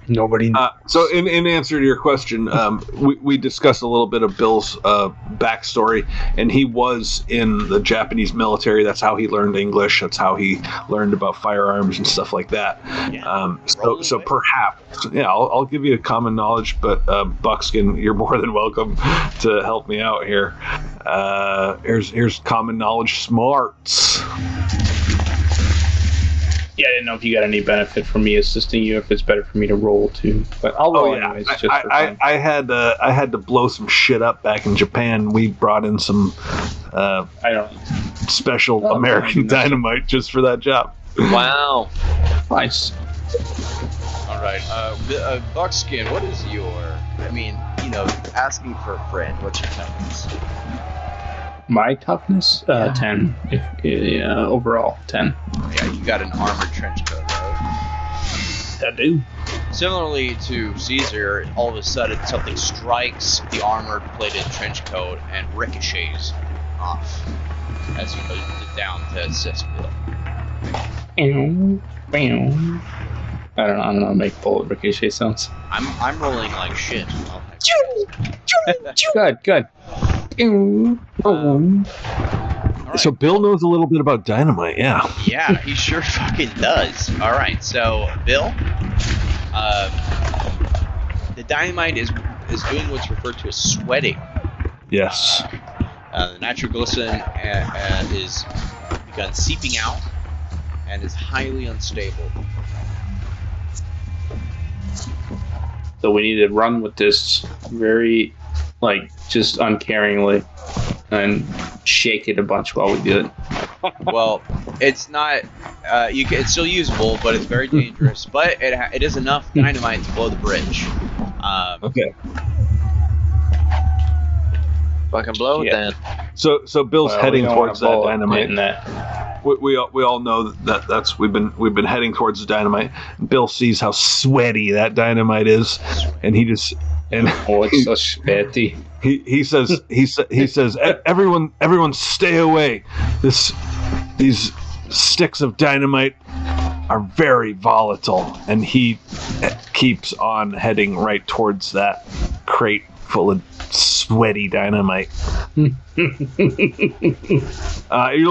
Nobody. So in answer to your question, we discussed a little bit of Bill's backstory, and he was in the Japanese military. That's how he learned English. That's how he learned about firearms and stuff like that. Yeah. So perhaps, yeah, I'll give you a common knowledge, but Buckskin, you're more than welcome to help me out here. Here's common knowledge smarts. Yeah, I didn't know if you got any benefit from me assisting you. If it's better for me to roll too, but I'll roll anyways. Just for fun. I had to blow some shit up back in Japan. We brought in some I don't. special American dynamite just for that job. Wow. Nice. All right, Buckskin, what is your? I mean, Asking for a friend. What's your toughness? My toughness, 10. Overall 10. Yeah, you got an armored trench coat, right? I do. Similarly to Caesar, all of a sudden something strikes the armored plated trench coat and ricochets off as you go down to assist Bill. I don't know. Make bullet ricochet sounds. I'm rolling like shit. Good. Right. So Bill knows a little bit about dynamite. Yeah. Yeah, he sure fucking does. All right, so Bill, the dynamite is doing what's referred to as sweating. Yes. The nitroglycerin is begun seeping out and is highly unstable. So we need to run with this very, just uncaringly, and shake it a bunch while we do it. Well, it's not. It's still usable, but it's very dangerous. But it is enough dynamite to blow the bridge. Okay. Fucking blow it then. So Bill's heading towards that dynamite. That. We all know that's we've been heading towards the dynamite. Bill sees how sweaty that dynamite is, and he just it's so sweaty. He says everyone stay away. These sticks of dynamite are very volatile, and he keeps on heading right towards that crate full of sweaty dynamite. You're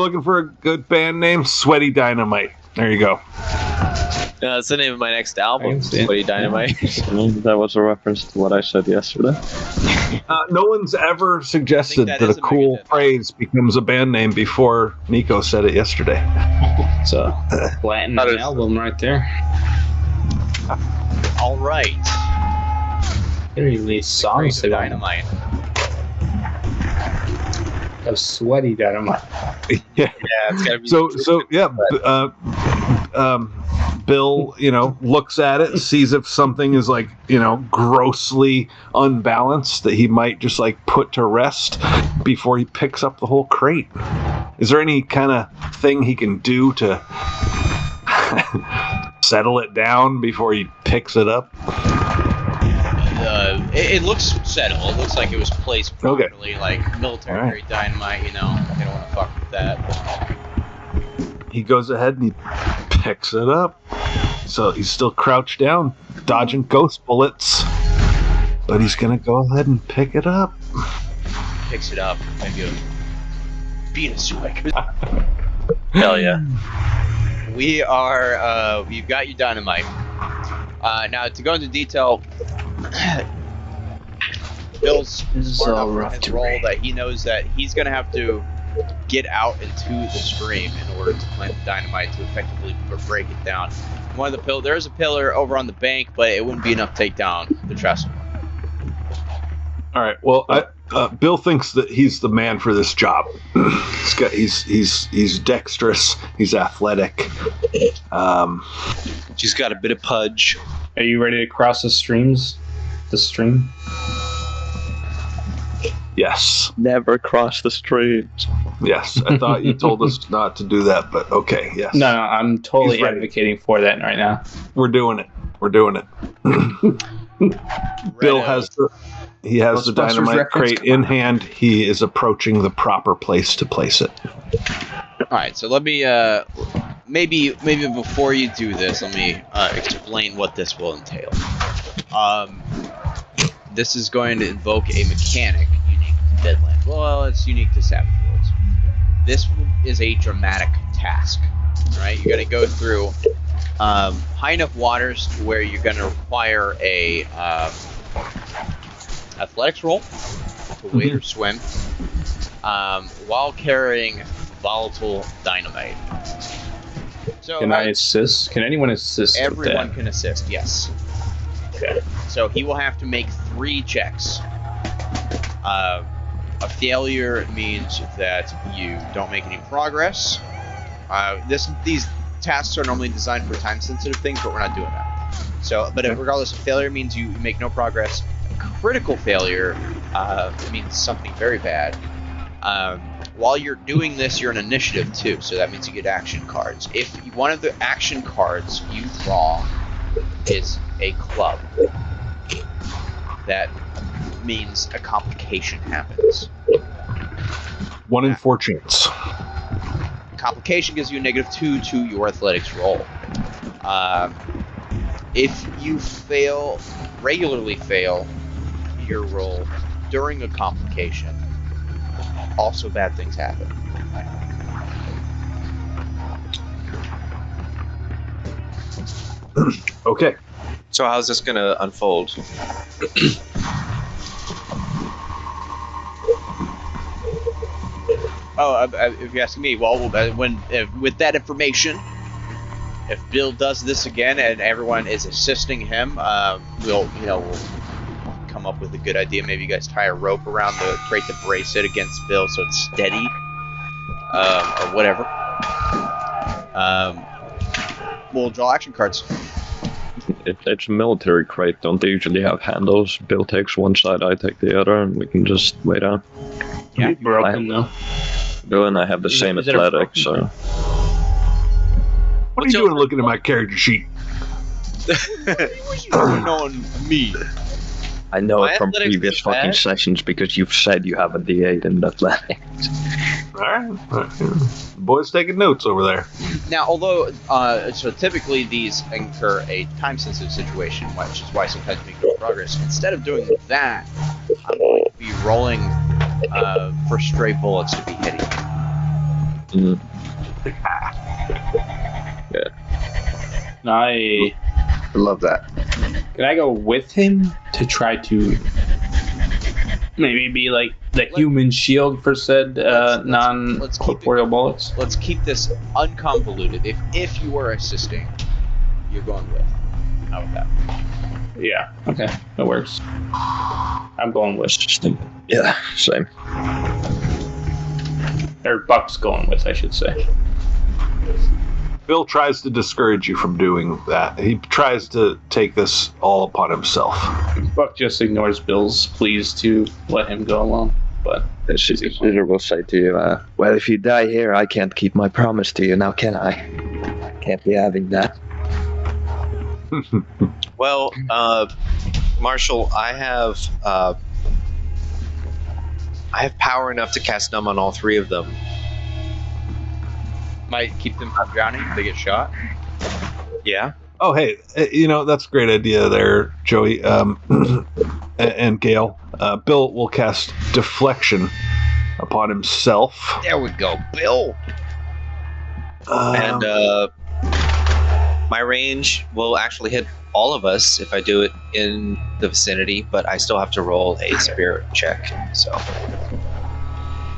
looking for a good band name? Sweaty Dynamite. There you go. That's the name of my next album, Sweaty Dynamite. That was a reference to what I said yesterday. No one's ever suggested that a cool phrase becomes a band name before Nico said it yesterday. It's a Latin album right there. All right. There are these songs of dynamite. Of sweaty dynamite. Yeah, it's gotta be. So yeah. Bill, looks at it, sees if something is grossly unbalanced that he might just put to rest before he picks up the whole crate. Is there any kind of thing he can do to settle it down before he picks it up? It looks settled. It looks like it was placed properly, Okay. like military dynamite. They don't want to fuck with that. He goes ahead and he picks it up. So he's still crouched down, dodging ghost bullets. But he's going to go ahead and pick it up. Picks it up and goes, beat us quick. Hell yeah. We are, you've got your dynamite. Now, to go into detail, Bill's smart enough in his role that he knows that he's going to have to get out into the stream in order to plant the dynamite to effectively break it down. One of the there's a pillar over on the bank, but it wouldn't be enough to take down the trestle. All right. Well, Bill thinks that he's the man for this job. He's dexterous. He's athletic. She's got a bit of pudge. Are you ready to cross the stream? Yes. Never cross the streams. Yes. I thought you told us not to do that, but okay. Yes. No, I'm totally advocating for that right now. We're doing it. Bill has the dynamite crate in hand. He is approaching the proper place to place it. All right, so let me maybe before you do this, let me explain what this will entail. This is going to invoke a mechanic unique to Deadlands. Well, it's unique to Savage Worlds. This is a dramatic task. All right, you're going to go through high enough waters to where you're going to require a athletics roll to wade or swim while carrying volatile dynamite. So Can I assist? Can anyone assist? everyone with can assist, yes. Okay. So he will have to make 3 checks. A failure means that you don't make any progress. These tasks are normally designed for time-sensitive things, but we're not doing that. So, but regardless, a failure means you make no progress. A critical failure means something very bad. While you're doing this, you're an initiative too, so that means you get action cards. If one of the action cards you draw is a club, that means a complication happens. 1 in 4 chance. Complication gives you a -2 to your athletics roll. If you regularly fail your roll during a complication, also bad things happen. Okay. So how's this going to unfold? If you're asking me, well, with that information, if Bill does this again and everyone is assisting him, we'll come up with a good idea. Maybe you guys tie a rope around the crate to brace it against Bill so it's steady, or whatever. We'll draw action cards. It's a military crate. Don't they usually have handles? Bill takes one side, I take the other, and we can just wait out. Yeah. Broken though. Bill and I have the same athletics, so. What are you doing looking at my character sheet? What you doing on me? I know My it from athletics previous is fucking bad. sessions because you've said you have a D8 in athletics. Alright. Boys taking notes over there. Now, although, so typically these incur a time-sensitive situation, which is why sometimes we make no progress. Instead of doing that, I'm going to be rolling for stray bullets to be hitting you. I love that. Can I go with him to try to maybe be like the human shield for said non-corporeal bullets? Let's keep this unconvoluted. If you are assisting, you're going with. How about that? Yeah. Okay, that works. I'm going with. Yeah, same. Or Buck's going with, I should say. Bill tries to discourage you from doing that. He tries to take this all upon himself. Buck just ignores Bill's pleas to let him go alone. But Caesar will say to you, well, if you die here, I can't keep my promise to you now, can I? Can't be having that. Well, Marshall, I have power enough to cast Numb on all 3 of them. Might keep them from drowning if they get shot. Yeah. Oh, hey, that's a great idea there, Joey, and Gale. Bill will cast Deflection upon himself. There we go, Bill. And my range will actually hit all of us if I do it in the vicinity, but I still have to roll a spirit check. So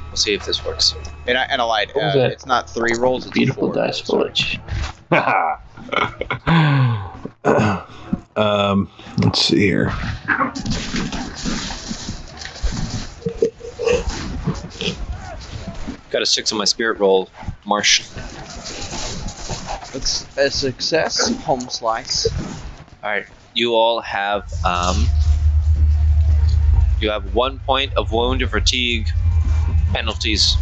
we'll see if this works. And I lied. It's not 3 rolls. It's beautiful 4 dice rolls. Let's see here. Got a 6 on my spirit roll, Marsh. It's a success. Home slice. All right, you all have 1 point of wound or fatigue penalties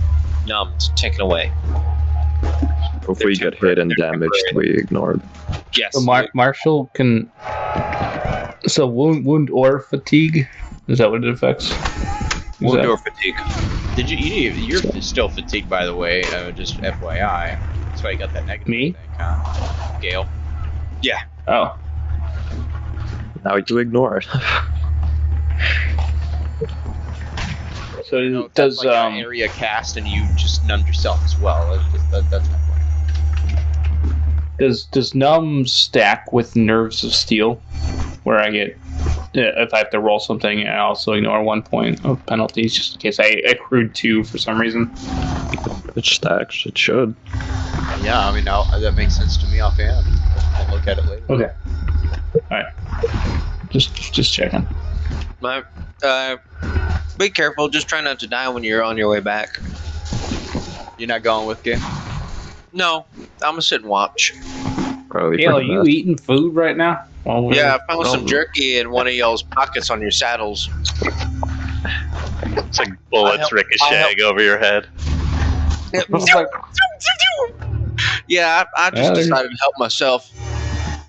numbed, taken away. If we get hit and damaged, we ignore it. Yes. So Marshall can. So wound or fatigue? Is that what it affects? Wound or fatigue. You're still fatigued, by the way. Just FYI. That's why you got that negative. Me? Thing, huh? Gale. Yeah. Oh. Now we do ignore it. So Does like an area cast and you just numbed yourself as well? That's my point. Does numb stack with nerves of steel, where I get if I have to roll something, I also ignore 1 point of penalties just in case I accrued 2 for some reason. It stacks. It should. Yeah, I mean, that makes sense to me offhand. I'll look at it later. Okay. Alright. Just checking. Be careful. Just try not to die when you're on your way back. You're not going with Gay? No, I'm gonna sit and watch. Probably Gail, are pretty you fast. eating food right now? Yeah, I found some jerky in one of y'all's pockets on your saddles. It's like bullets ricocheting over your head. Yeah, I just decided to help myself.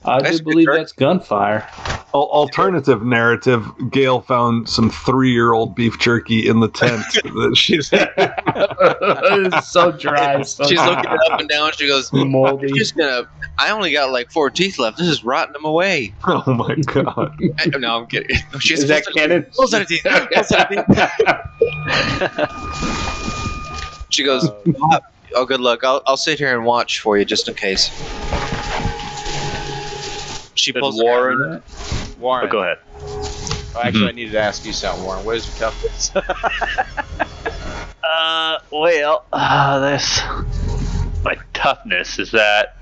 I That's do believe good. that's gunfire. Alternative narrative: Gail found some 3-year-old beef jerky in the tent that she's. It's so dry. So She's looking up and down. She goes, moldy. I'm just gonna. I only got like 4 teeth left. This is rotting them away. Oh my god! No, I'm kidding. She's Is that canon? Full set of teeth. Full set of teeth. She goes, oh, good luck. I'll sit here and watch for you just in case. She pulls Warren. Warren. Oh, go ahead. Oh, actually, I needed to ask you something, Warren. What is your toughness? This. My toughness is that.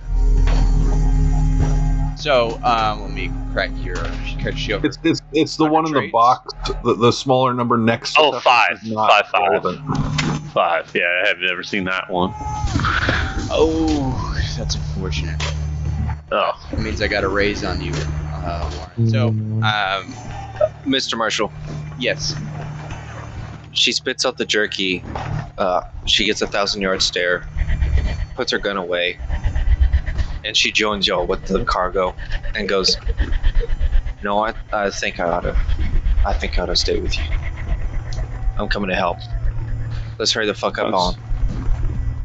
So, let me correct your. It's the one in the box, the smaller number next to Oh, toughness 5. is not 5. relevant. 5. Yeah, I have never seen that one. Oh, that's unfortunate. Oh. That means I got a raise on you, Warren. So, Mr. Marshall. yes. She spits out the jerky. She gets a 1,000-yard stare. Puts her gun away. And she joins y'all with the cargo and goes, "No, I think I ought to stay with you. I'm coming to help. Let's hurry the fuck up on."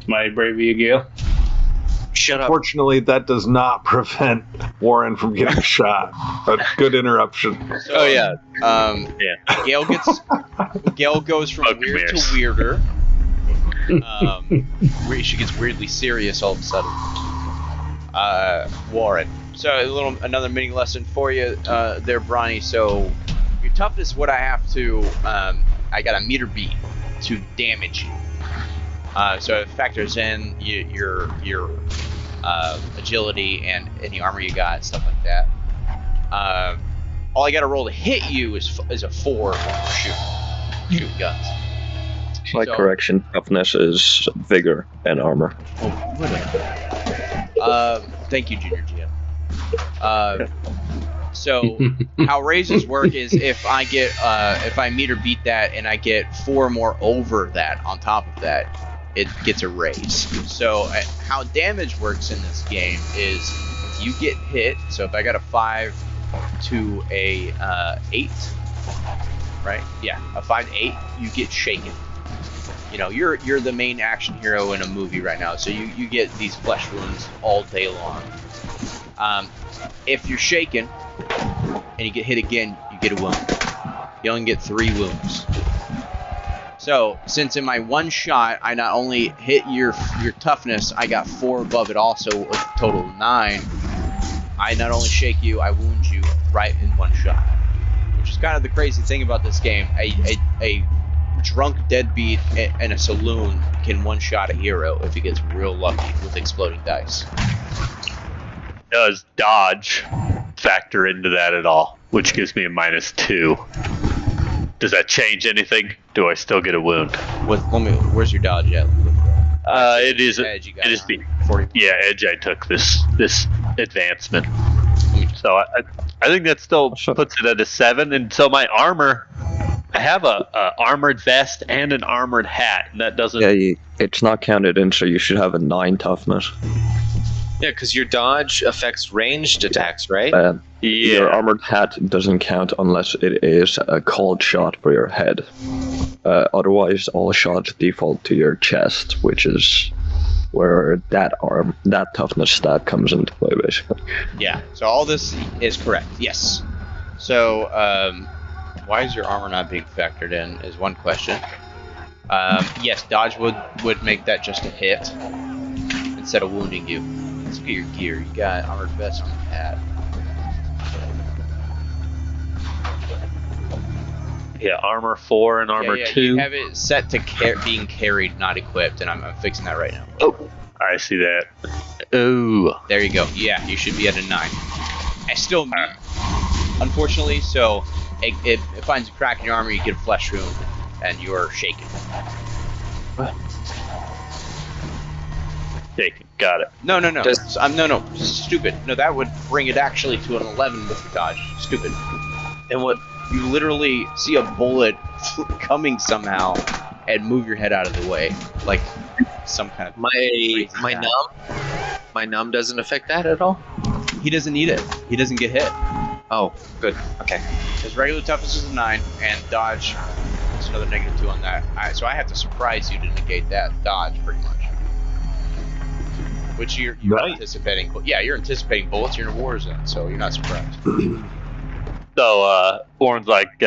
My brave you, Gail. Shut up. Fortunately, that does not prevent Warren from getting shot. A good interruption. So, Oh yeah. Gail goes from Smoke weird mirrors. to weirder. Where she gets weirdly serious all of a sudden. Warren. So another mini lesson for you, there, BRINEY. So your toughness, what I have to, I got a meter beat to damage you. So it factors in your agility and any armor you got, stuff like that. All I got to roll to hit you is a 4 for shooting guns. Slight correction. Toughness is vigor and armor. Thank you, Junior GM. So how raises work is if I meter beat that and I get 4 more over that on top of that, it gets a raise. So how damage works in this game is if you get hit. So if I got a 5 to a 8, right? Yeah, a 5 to 8, you get shaken. You know, you're the main action hero in a movie right now, so you get these flesh wounds all day long. If you're shaken and you get hit again, you get a wound. You only get 3 wounds. So since in my one shot I not only hit your toughness, I got 4 above it also, a total of 9. I not only shake you, I wound you right in one shot, which is kind of the crazy thing about this game. A drunk deadbeat in a saloon can one-shot a hero if he gets real lucky with exploding dice. Does dodge factor into that at all? Which gives me a -2. Does that change anything? Do I still get a wound? Where's your dodge at? It is. Edge you got It is the 40. Yeah, edge. I took this advancement, so I think that still puts it at a 7. And so my armor, I have a armored vest and an armored hat, and that doesn't. Yeah, it's not counted in, so you should have a 9 toughness. Yeah, because your dodge affects ranged attacks, right? Your armored hat doesn't count unless it is a called shot for your head. Otherwise, all shots default to your chest, which is where that toughness stat comes into play, basically. Yeah. So all this is correct. Yes. So why is your armor not being factored in? Is one question. Yes, dodge would make that just a hit instead of wounding you. Let's look at your gear. You got armored vest on the hat. Yeah, armor 4 and armor 2. You have it set to being carried, not equipped, and I'm fixing that right now. Oh, I see that. Ooh. There you go. Yeah, you should be at a 9. I still meet, unfortunately, so it finds a crack in your armor, you get a flesh wound, and you're shaken. Shaken. Got it. No. No. Stupid. No, that would bring it actually to an 11 with your dodge. Stupid. And what? You literally see a bullet coming somehow and move your head out of the way, like some kind of my numb doesn't affect that at all. He doesn't need it. He doesn't get hit. Oh, good. Okay. His regular toughness is a 9, and dodge is another -2 on that. So I have to surprise you to negate that dodge, pretty much. Which you're Right. anticipating. Yeah, you're anticipating bullets. You're in a war zone, so you're not surprised. So, Orin's like,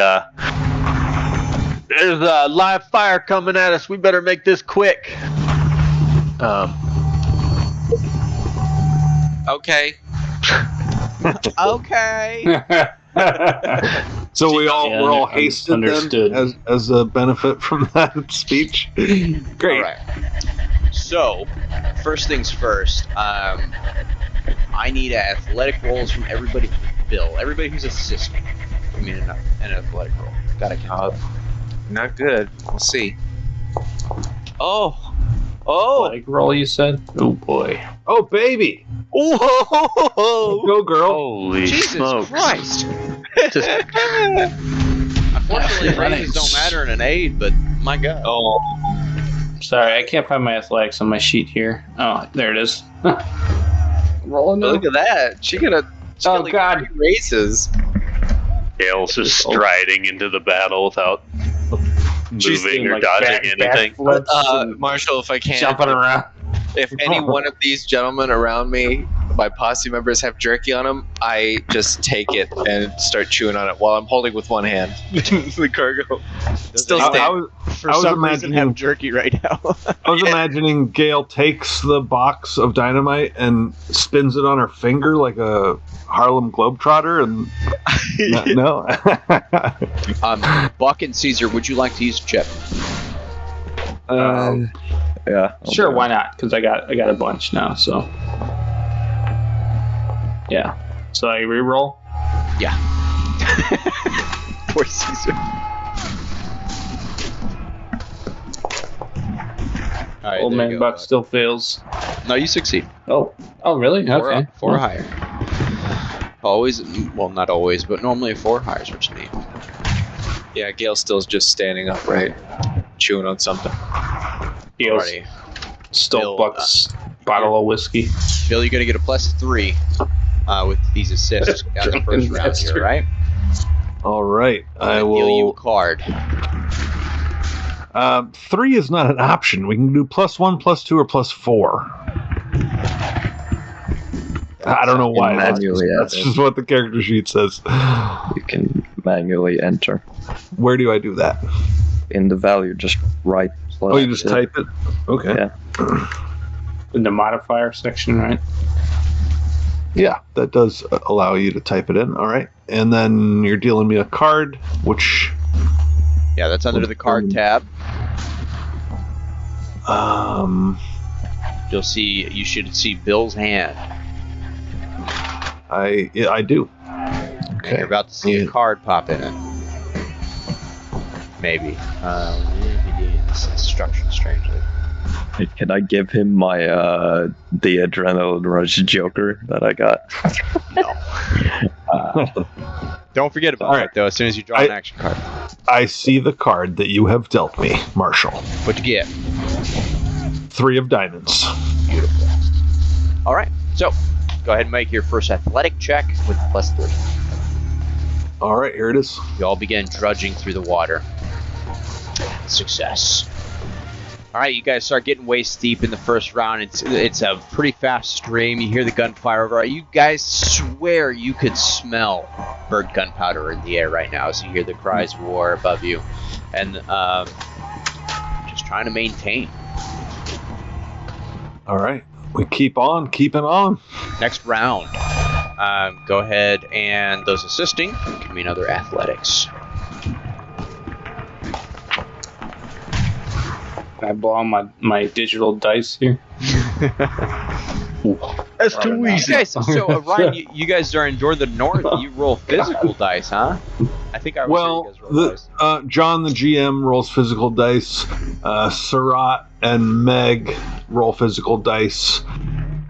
there's a live fire coming at us. We better make this quick. Okay. Okay. So we're all Yeah, hasted understood. then as a benefit from that speech. Great. All right. So, first things first. I need athletic rolls from everybody. Bill, everybody who's assisting. I mean, an athletic roll. Gotta count. Not good. We'll see. Oh. Like roll, you said? Oh boy. Oh baby. Whoa! Go girl. Holy Jesus smokes. Christ! Unfortunately, raises don't matter in an aid, but my God. Oh. Sorry, I can't find my athletics on my sheet here. Oh, there it is. Rolling Look at that. She got Oh, like God. 3 races. Gale's just striding into the battle without She's moving doing, or like, dodging anything. backflips and Marshall, if I can, jumping around. if any one of these gentlemen around me, my posse members, have jerky on them, I just take it and start chewing on it while I'm holding with one hand. The cargo. Still I standing. For I was some reason, imagining- have jerky right now. I was imagining Gale takes the box of dynamite and spins it on her finger like a Harlem Globetrotter, and no. Buck and Caesar, would you like to use a chip? Yeah. Sure, why not? Because I got a bunch now, so. Yeah. So I reroll? Yeah. Poor Caesar. All right, Old there man you go, Buck Buck. still fails. No, you succeed. Oh, really? Four, Okay. four higher. Always, well, not always, but normally 4 higher is what you need. Yeah, Gail's still just standing upright, chewing on something. Heals. Alrighty. Stole Bill, Buck's bottle of whiskey. Bill, you're going to get a +3 with these assists on the first round That's here, true. right? All right, I Deal you a will. card. 3 is not an option. We can do +1, +2, or +4. I don't know why. Manually That's enter. just what the character sheet says. You can manually enter. Where do I do that? In the value, just right. Oh, you just type it? Okay. Yeah. In the modifier section, right? Yeah, that does allow you to type it in. All right. And then you're dealing me a card, which Yeah, that's under the card tab. You should see Bill's hand. I do. And Okay. you're about to see a Yeah. card pop in it. Maybe. It's structured strangely. Can I give him my the adrenaline rush Joker that I got? No. Don't forget about All that, right. though, as soon as you draw an action card. I see the card that you have dealt me, Marshall. What'd you get? 3 of diamonds. Beautiful. All right, so go ahead and make your first athletic check with +3. All right, here it is. You all begin drudging through the water. Success. All right, you guys start getting waist deep in the first round. It's a pretty fast stream. You hear the gunfire over. You guys swear you could smell burnt gunpowder in the air right now. So you hear the cries of war above you, and just trying to maintain. All right. We keep on keeping on. Next round. Go ahead and those assisting, give me another athletics. Can I blow on my digital dice here? That's too You easy. guys, so Ryan, you guys are in the North. You roll physical dice, huh? I think I was Well, you guys roll dice. John, the GM, rolls physical dice. Surratt and Meg roll physical dice.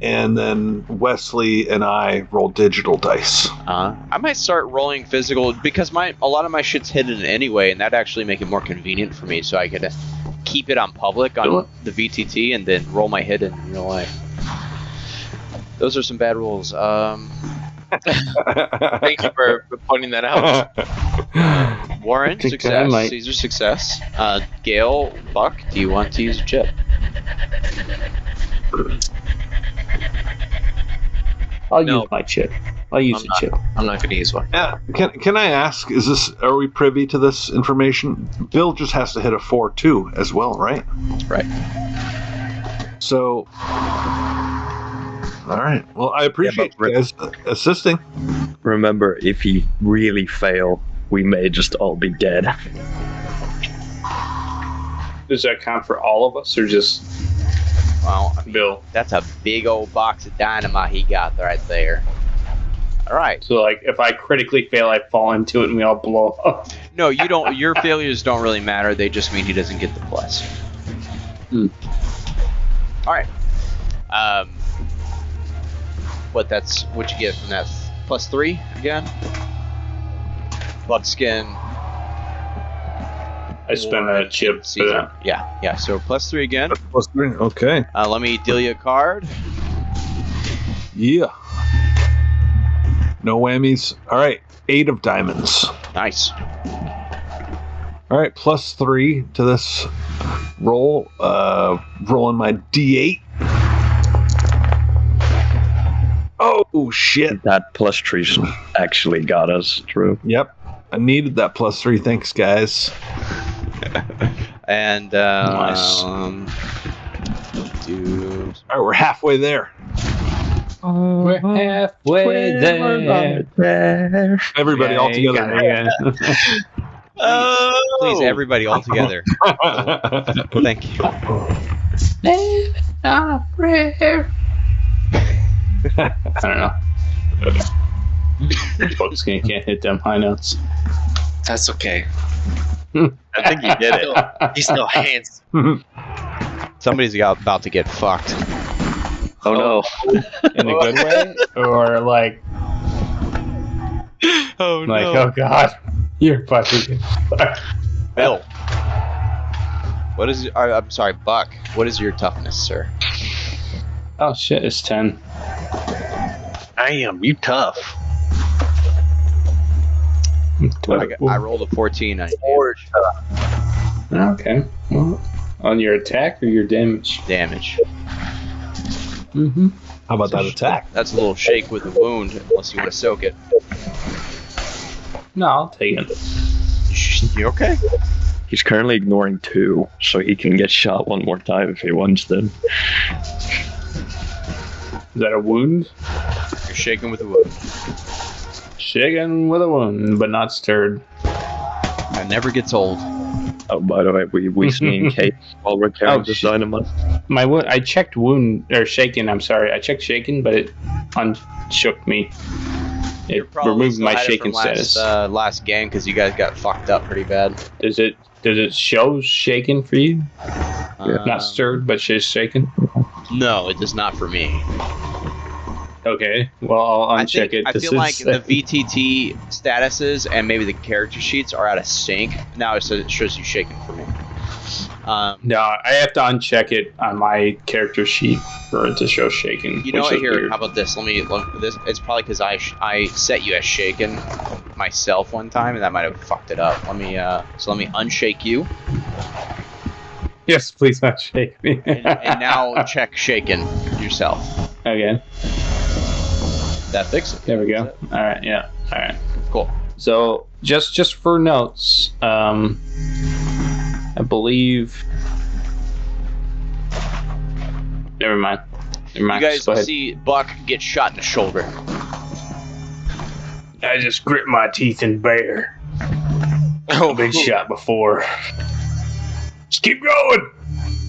And then Wesley and I roll digital dice. I might start rolling physical because a lot of my shit's hidden anyway, and that'd actually make it more convenient for me, so I could keep it on public on the VTT and then roll my hidden in real life. Those are some bad rules. Thank you for pointing that out. Warren, success. Caesar, success. Gale, Buck, do you want to use a chip? I'll use my chip. I'll use a chip. I'm not going to use one. Can I ask, are we privy to this information? Bill just has to hit a 4-2 as well, right? Right. So, all right. Well, I appreciate you guys assisting. Remember, if he really fail, we may just all be dead. Does that count for all of us, or just Bill? That's a big old box of dynamite he got right there. All right. So, like, if I critically fail, I fall into it and we all blow up. No, you don't. Your failures don't really matter. They just mean he doesn't get the plus. All right. What you get from that? +3 again. Buckskin. I spent a chip for that. Yeah. So +3 again. +3. Okay. Let me deal you a card. Yeah. No whammies. All right. 8 of diamonds. Nice. All right. +3 to this roll. Rolling my D8. Oh, shit. That +3 actually got us through. Yep. I needed that +3. Thanks, guys. And, nice. All right, we're halfway there. We're halfway there. Everybody all together. Please, everybody all together. Thank you. Living on a prayer. I don't know. Buckskin can't hit them high notes. That's okay. I think you did it. He's still handsome. Somebody's about to get fucked. Oh no. In a good way? Or like... Oh no. Like, oh god. You're fucking fucked. Bill. What is... I'm sorry, Buck. What is your toughness, sir? Oh shit, it's 10. Damn, you tough. I rolled a 14 on Okay. Well, on your attack or your damage? damage. Mm-hmm. How about that attack? That's a little shake with the wound, unless you want to soak it. No, I'll take it. You okay? He's currently ignoring 2, so he can get shot one more time if he wants to. Is that a wound? You're shaking with the wound. Shaken with a wound, but not stirred. That never gets old. Oh, by the way, we sneak Kate while we're carrying the dynamite. My wound. I checked wound or shaken. I'm sorry. I checked shaken, but it unshook me. It removed my shaken status. Last game because you guys got fucked up pretty bad. Does it show shaken for you? Not stirred, but just shaken. No, it does not for me. Okay, well I'll uncheck it. I feel like the VTT statuses and maybe the character sheets are out of sync. Now it shows you shaken for me. No, I have to uncheck it on my character sheet for it to show shaken. You know what? Here, how about this? Let me look. This it's probably because I set you as shaken myself one time, and that might have fucked it up. Let me unshake you. Yes, please unshake me. and now check shaken yourself. Okay. That fixes it. There we go. All right. Yeah. All right. Cool. So just for notes, I believe. Never mind. You guys see Buck get shot in the shoulder. I just grit my teeth and bear. I've been shot before. Just keep going.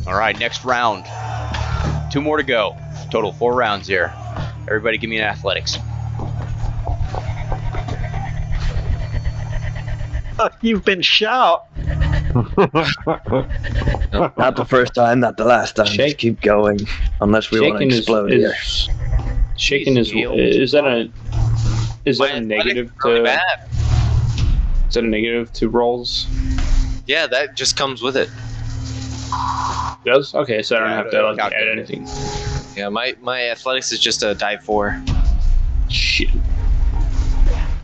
All right, next round. 2 more to go. Total 4 rounds here. Everybody give me an athletics. You've been shot. Not the first time, not the last time. Just keep going, unless we want to explode here. Shaking is that a negative really to? bad. Is that a negative to rolls? Yeah, that just comes with it. Does? Okay, so I don't have to add anything. Yeah, my athletics is just a die 4. Shit.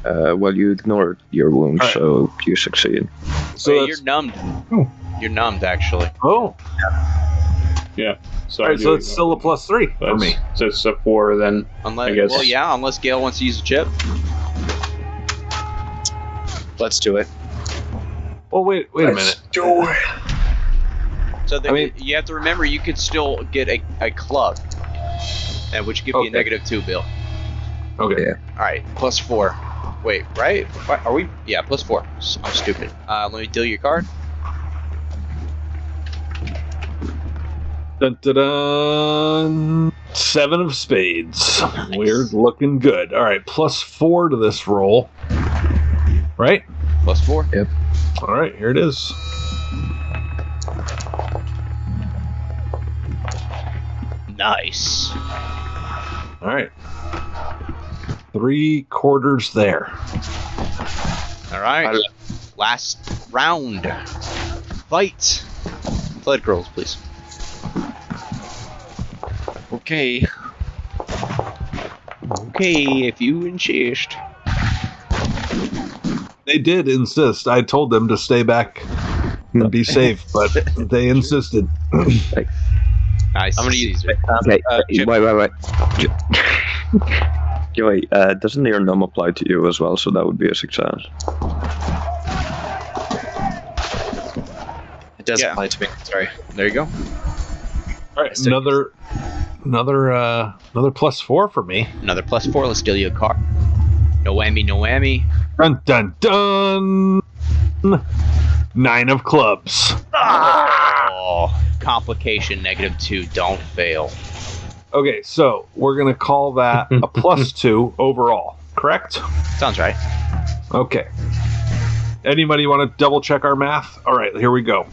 Well, you ignored your wound, All right. so you succeed. So Wait, you're numbed. You're numbed, actually. Oh. Yeah. So All right, so it's still a +3 for me. So it's a 4 then. Unless, I guess. well, yeah, unless Gale wants to use a chip. Let's do it. Well, wait a minute. So I mean- you have to remember you could still get a club, and which give you a Okay. -2, Bill. Okay. Yeah. All right, +4. Wait, right? Are we? Yeah, +4. I'm stupid. Let me deal your card. Dun, dun, dun. 7 of spades. We're looking good. All right, +4 to this roll. Right? +4. Yep. All right, here it is. Nice. All right. 3/4 there. All right. Last round. Fight. Athletic rolls, please. Okay. Okay, if you insist. They did insist. I told them to stay back and be safe, but they insisted. Nice. I'm gonna use it. Okay, Chip. wait. Joey, doesn't your numb apply to you as well? So that would be a success. It does Yeah. apply to me. Sorry. There you go. All right, another +4 for me. Another +4. Let's deal you a card. No whammy, no whammy. Dun dun dun. 9 of clubs. Oh, complication -2. Don't fail. Okay, so we're gonna call that a +2 overall, correct? Sounds right. Okay. Anybody want to double check our math? All right, here we go.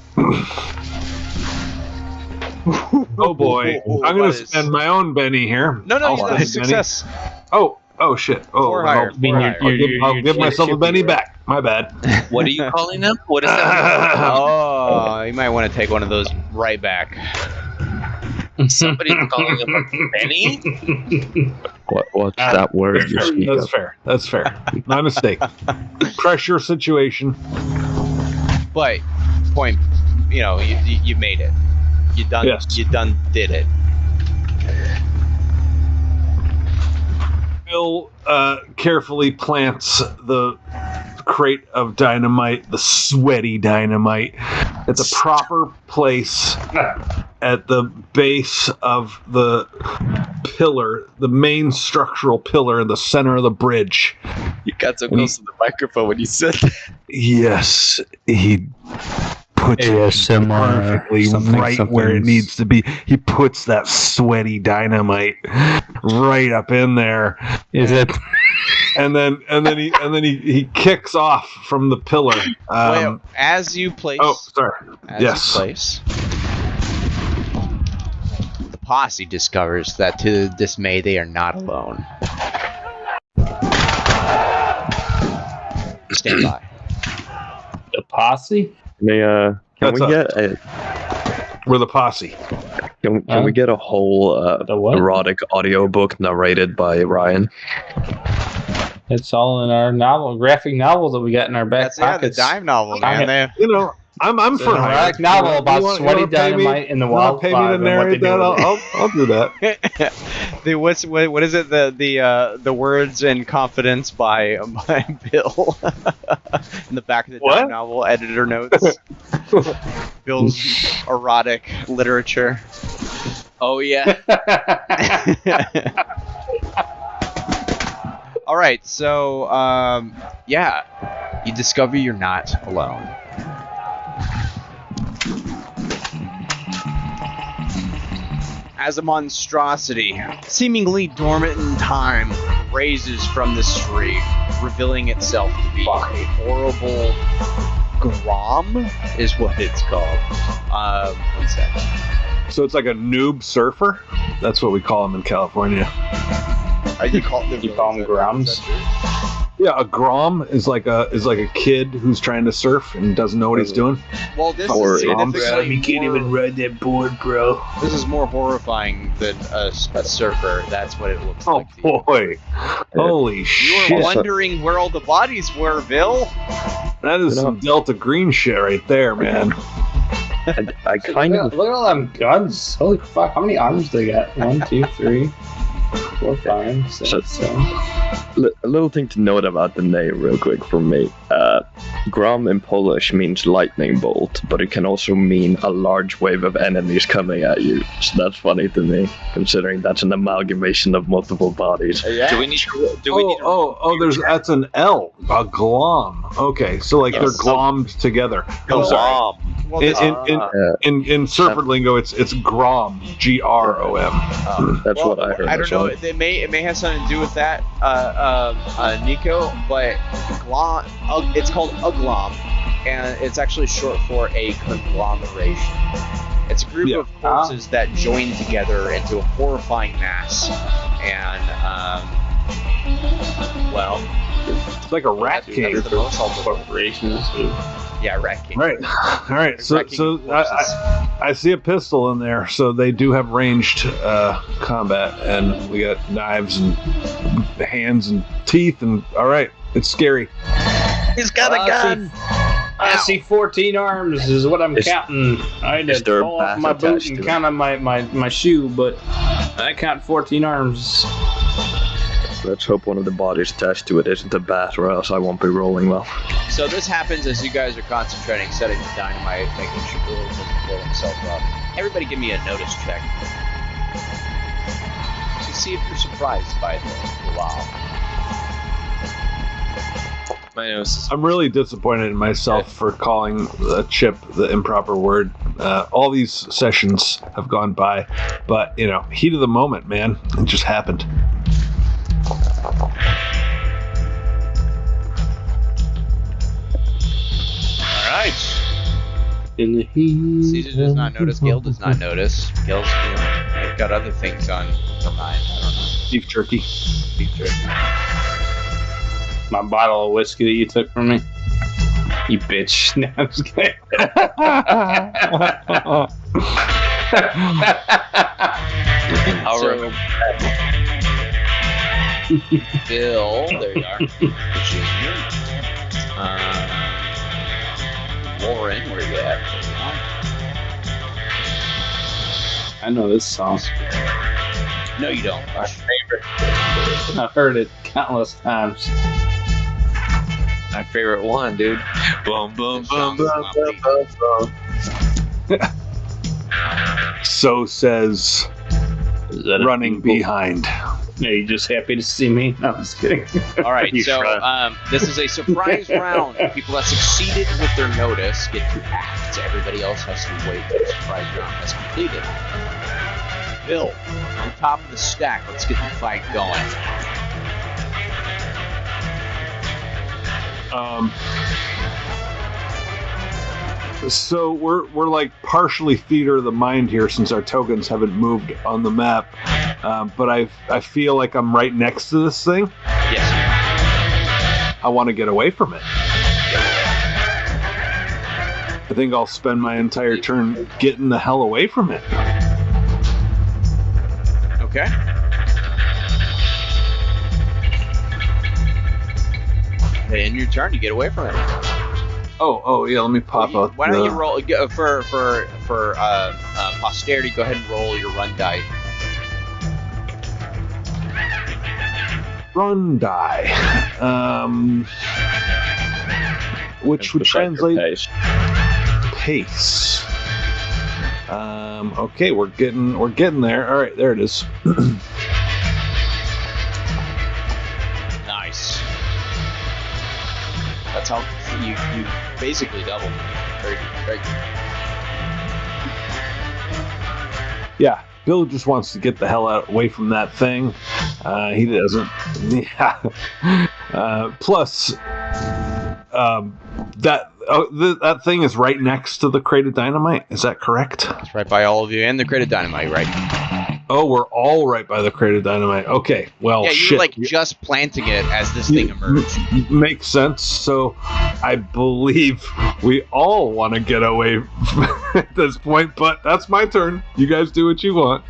Oh boy, I'm gonna spend my own Benny here. No, I'll you spend did success. Benny. Oh shit. Oh, Four well, higher, four higher. I'll give myself a Benny back. My bad. What are you calling them? What is that? Oh, you might want to take one of those right back. Somebody's calling him a Benny? What's that word you speak That's of? fair. That's fair. My mistake. Pressure situation. But point, you made it. You done. Yes. You done did it. Bill carefully plants the crate of dynamite, the sweaty dynamite, at the proper place at the base of the pillar, the main structural pillar in the center of the bridge. You got so close to the microphone when you said that. Yes, he puts it ASMR, perfectly something, right where it something's- needs to be. He puts that sweaty dynamite right up in there. Is it? And then he kicks off from the pillar. Wait, as you place. Oh, sorry. As Yes. you place. The posse discovers that, to their dismay, they are not alone. Stand by. The posse? Can That's we up. get We're the posse. can we get a whole The what? erotic audiobook narrated by Ryan? It's all in our graphic novel that we got in our back That's the pockets. dime novel, Okay. man. I'm It's for an hire. erotic novel about You sweaty wanna pay me- dynamite in the you wanna pay me wildfire to and what they narrate do that? with it. I'll do that. What is it? The words and confidence by Bill in the back of the What? dime novel editor notes. Bill's erotic literature. Oh, yeah. All right, so yeah, you discover you're not alone. as a monstrosity, seemingly dormant in time, raises from the street, revealing itself to be a horrible Grom, is what it's called. One second. So it's like a noob surfer? That's what we call them in California. You call them Groms? Yeah, a Grom is like a kid who's trying to surf and doesn't know what he's doing. Well, this is significantly You can't even ride that board, bro. This is more horrifying than a surfer. That's what it looks Oh like. To you. boy! Holy You shit! were wondering where all the bodies were, Bill. That is some Delta Green shit right there, man. I kind of. Look at all them guns. Holy fuck, how many arms they got? 1, 2, 3, 4, 5, 6, 7. A little thing to note about the name, real quick, for me. Grom in Polish means lightning bolt, but it can also mean a large wave of enemies coming at you. So that's funny to me, considering that's an amalgamation of multiple bodies. Yeah. Do we need to? That's an L, a glom. Okay, so like they're glommed together. I'm sorry. Well, In surfer lingo, it's Grom, Grom. That's what I heard. I don't know. It may have something to do with that, Nico. But glom, it's called a glom, and it's actually short for a conglomeration. It's a group of corpses that join together into a horrifying mass, and It's like a rat cave. Corporations. Yeah, rat cave. Right. All right. So I see a pistol in there. So they do have ranged combat, and we got knives and hands and teeth, and all right, it's scary. He's got a gun. I see 14 arms is what I'm counting. I had to pull off my boot and count on my shoe, but I count 14 arms. Let's hope one of the bodies attached to it isn't a bat, or else I won't be rolling well. So this happens as you guys are concentrating, setting the dynamite, making sure Bill doesn't blow himself up. Everybody give me a notice check. To see if you're surprised by the wow. My nose. I'm really disappointed in myself for calling chip the improper word. All these sessions have gone by, but heat of the moment, man. It just happened. Alright. In the heat. Caesar does not notice, Gil does not notice. Gil's they've got other things on their mind. I don't know. Beef jerky. Beef jerky. My bottle of whiskey that you took from me. You bitch. No, I'm just kidding. So, Bill, there you are. Lauren, where you at? I know this song. No, you don't. My favorite. I've heard it countless times. My favorite one, dude. Boom, boom, boom, boom, boom, boom, boom. So says running behind. Are you just happy to see me? No, I'm just kidding. All right, so this is a surprise round. People that succeeded with their notice get to act. Everybody else has to wait for the surprise round has completed. Bill, on top of the stack, let's get the fight going. So we're like partially theater of the mind here since our tokens haven't moved on the map, but I feel like I'm right next to this thing. Yes. I want to get away from it. I think I'll spend my entire turn getting the hell away from it. Okay. In your turn, you get away from it. Oh yeah. Let me pop out. Why don't you roll for posterity? Go ahead and roll your run die. Run die. Which would translate pace. Okay, we're getting there. All right, there it is. Nice. That's how you basically double. Very good. Yeah, Bill just wants to get the hell away from that thing. He doesn't. Yeah. Plus, that thing is right next to the crate of dynamite. Is that correct? It's right by all of you and the crate of dynamite, right? Oh, we're all right by the crate of dynamite. Okay, well, yeah, you shit. were like just planting it as this thing emerged. Makes sense. So, I believe we all want to get away at this point, but that's my turn. You guys do what you want.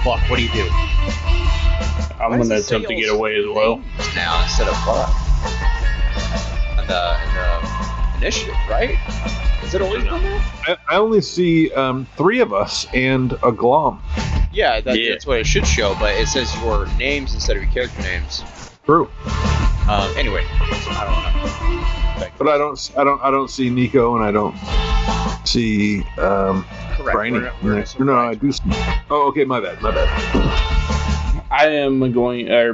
Buck, what do you do? I'm going to attempt to get away as well. Now instead of Buck. In the initiative, right? Is it always been that? I only see 3 of us and a glom. Yeah, that's what it should show, but it says your names instead of your character names. True. Anyway, I don't know. But I don't see Nico, and I don't see BRINEY. No, I do see. Oh, okay, my bad. I am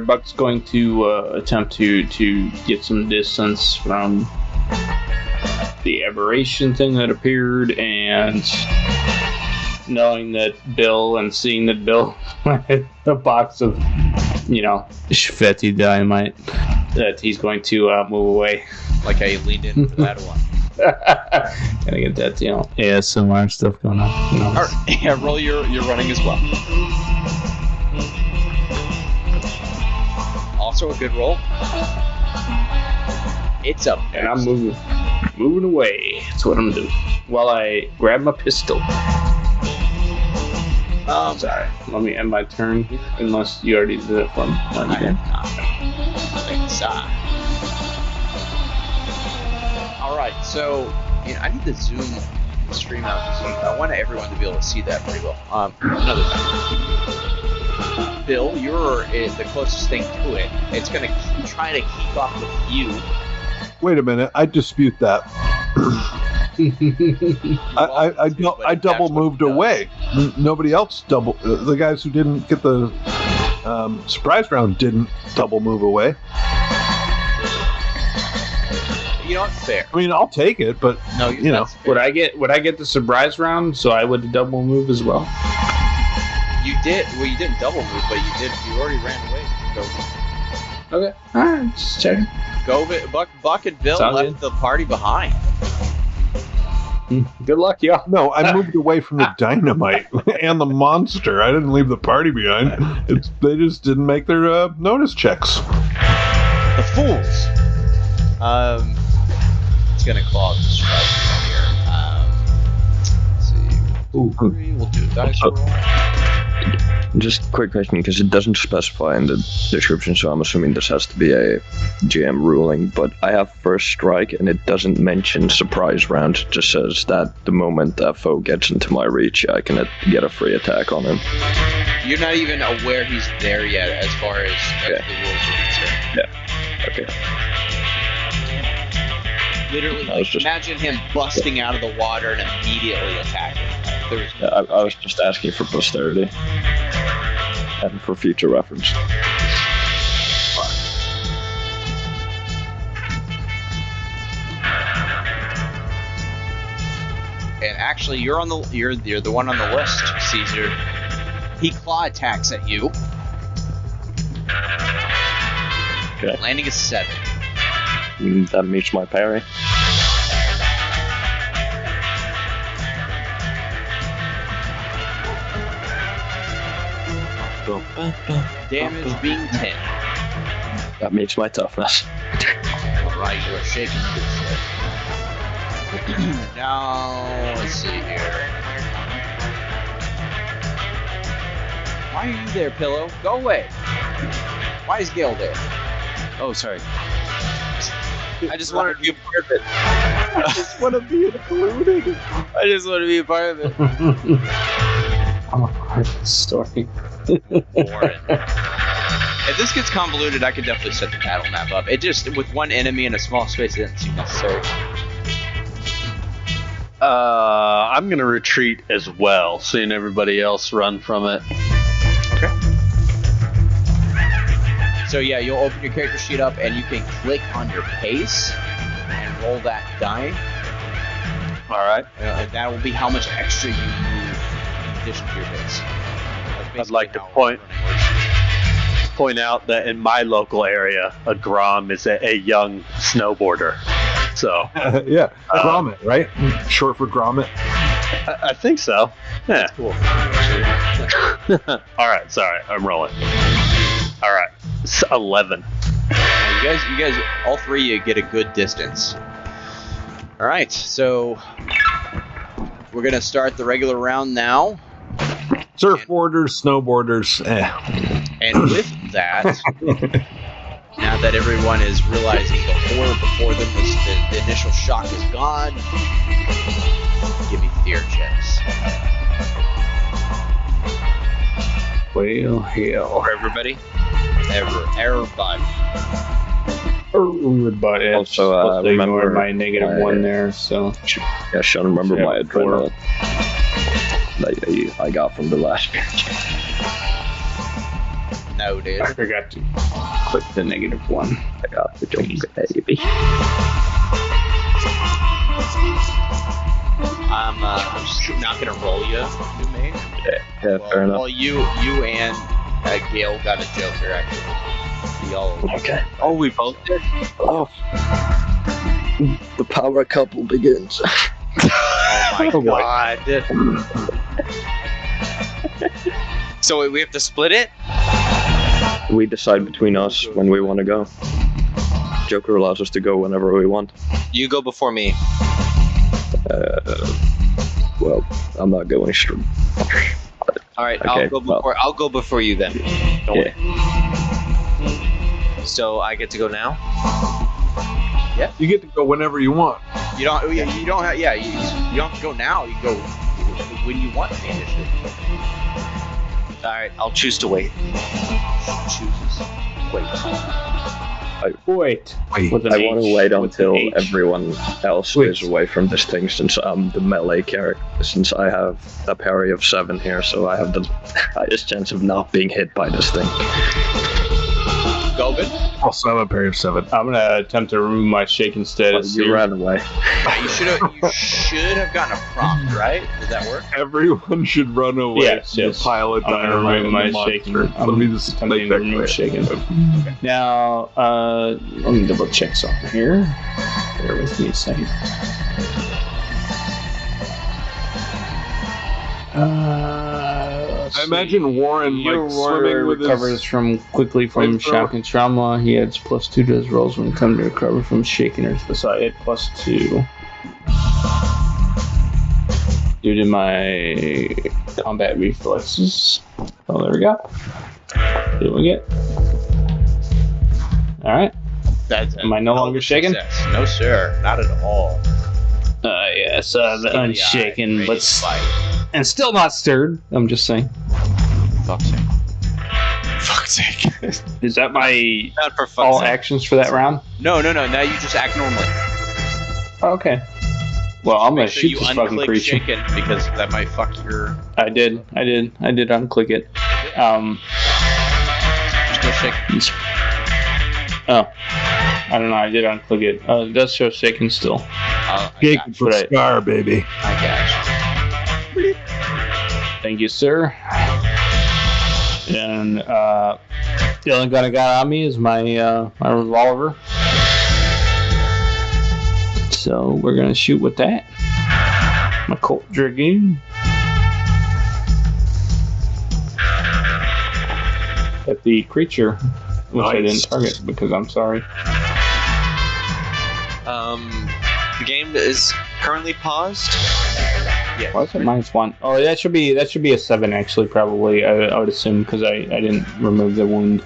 Buck's going to attempt to get some distance from the aberration thing that appeared, and knowing that Bill and seeing that Bill had a box of, Shveti dynamite, that he's going to move away. Like how you leaned in for that one. Gotta get that, ASMR stuff going on. All right, yeah, roll your running as well. Also a good roll. It's up there. And I'm moving away. That's what I'm doing. While I grab my pistol. Sorry. Let me end my turn. Unless you already did it for me. Alright, so I need to zoom the stream out. I want everyone to be able to see that pretty well. Another thing. Bill, you're the closest thing to it. It's going to try to keep up with you. Wait a minute, I dispute that. I double moved away. Nobody else double. The guys who didn't get the surprise round didn't double move away. You know what's fair? I mean, I'll take it, but no, would I get the surprise round? So I would double move as well. You did. Well, you didn't double move, but you did. You already ran away. Okay. All right. Just checking. Buck and Bill left the party behind. Good luck, y'all. No, I moved away from the dynamite and the monster. I didn't leave the party behind. They just didn't make their notice checks. The fools. It's gonna clog the strike here. Let's see. We'll do dice roll. Just a quick question, because it doesn't specify in the description, so I'm assuming this has to be a GM ruling, but I have first strike, and it doesn't mention surprise round. It just says that the moment that foe gets into my reach, I can get a free attack on him. You're not even aware he's there yet, as far as the rules are concerned. Yeah. Okay. Literally, imagine him busting out of the water and immediately attacking. I was just asking for posterity and for future reference. And actually, you're the one on the list, Caesar. He claw attacks at you. Okay. Landing is 7. That meets my parry. Damage being 10. That meets my toughness. Alright, you are shaking this shit. Now, let's see here. Why are you there, Pillow? Go away. Why is Gale there? Oh, sorry. I just wanted to be a part of it. I just want to be included. I just want to be a part of it. I'm a part of the story. Boring. If this gets convoluted, I could definitely set the battle map up. It just, with one enemy in a small space, it didn't seem necessary. I'm going to retreat as well, seeing everybody else run from it. Okay. So yeah, you'll open your character sheet up and you can click on your pace and roll that die. All right. That will be how much extra you move in addition to your base. I'd like to point out that in my local area, a Grom is a young snowboarder. So yeah, grommet, right? Short for grommet. I think so. Yeah. Cool. All right. Sorry, I'm rolling. All right. It's 11. You guys, all three of you get a good distance. All right, so we're gonna start the regular round now. Surfboarders, snowboarders. And with that, now that everyone is realizing the horror before them, the initial shock is gone, give me fear checks. Well, hell. For everybody? Everybody. Everybody. Also, Let's ignore remember my -1 there, so. Yeah, Sean, remember Yeah, my adrenaline that I got from the last match. Noted. I forgot to click the -1. I got the joke, baby. I'm just not gonna roll you, new main. Yeah, fair enough. Well, you and Gale got a Joker, actually. Y'all. Okay. Oh, we both did? Oh. The power couple begins. Oh my god. So we have to split it? We decide between us when we want to go. Joker allows us to go whenever we want. You go before me. Well, I'm not going straight. All right, Okay, I'll go before you then. Don't Yeah. worry. So I get to go now? You get to go whenever you want. You don't have you don't have to go now. You go when you want the initiative. All right, I'll choose to wait. Chooses. Wait. Wait. Wait. I want to wait until H. everyone else is away from this thing, since I'm the melee character, since I have a parry of 7 here, so I have the highest chance of not being hit by this thing. Gobin? Also, I'm a pair of 7. I'm gonna attempt to remove my shaken status. You here. ran away. Yeah, you should have gotten a prompt, right? Does that work? Everyone should run away. Yes, yes. The pile of I'm gonna dynamite remove and my the monster. shaken. Let me just attempting make to that remove clear. shaken. Now, let me double check something here. Bear with me a second. I imagine Warren Your swimming with recovers his... quickly from flamethrower. shock and trauma. He adds +2 to his rolls when come to recover from shaken, so I add +2. Due to my combat reflexes. Oh, there we go. Doing it. Alright. Am I no longer shaken? Success. No, sir. Not at all. Yes, the unshaken, Ready but to fight. and still not stirred. I'm just saying. Fuck's sake. Fuck's sake. Is that my Not for all fuck's sake. actions for that round? No. Now you just act normally. Okay. Well, I'm gonna Make sure shoot you this fucking unclick creature. shaken because that might fuck your. I did unclick it. Still shaken. Oh, I don't know. I did unclick it. It does show shaken still. I Shaken got for Right. Scar, baby. you. Thank you, sir. And the only gun I got on me is my my revolver. So we're gonna shoot with that. My Colt Dragoon. At the creature, which I didn't target because I'm sorry. The game is currently paused. Yeah. Why is it -1? Oh, that should be a 7 actually, probably. I would assume because I didn't remove the wound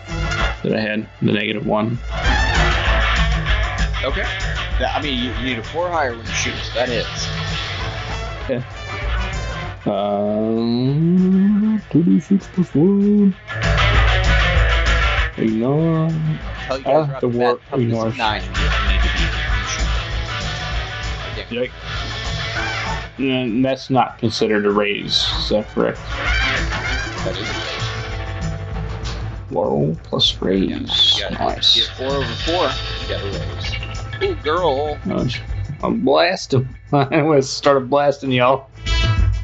that I had, the -1. Okay. I mean, you need a 4 higher when you shoot, so that hits. Okay. 2d6 + 1. Ignore. Tell you guys right the off war bat, toughness ignores. of 9 you need to be when you shoot. Yikes. And that's not considered a raise. Is that correct? That is a Whoa, plus raise. raise. You Nice. get 4 over 4, you got a raise. Ooh, girl. Oh, I'll blast him. I started blasting y'all.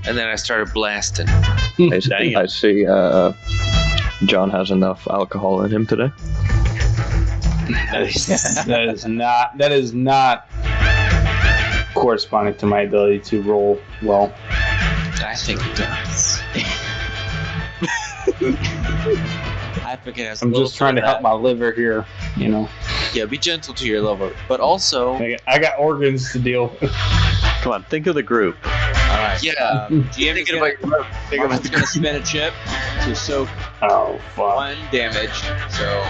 And then I started blasting. I see John has enough alcohol in him today. That is not corresponding to my ability to roll well. I think it does. I think it has. I'm just trying to help my liver here, you know. Yeah, be gentle to your liver, but also I got organs to deal with. Come on, think of the group. Alright. yeah. GM is gonna spin a chip to soak 1 damage. So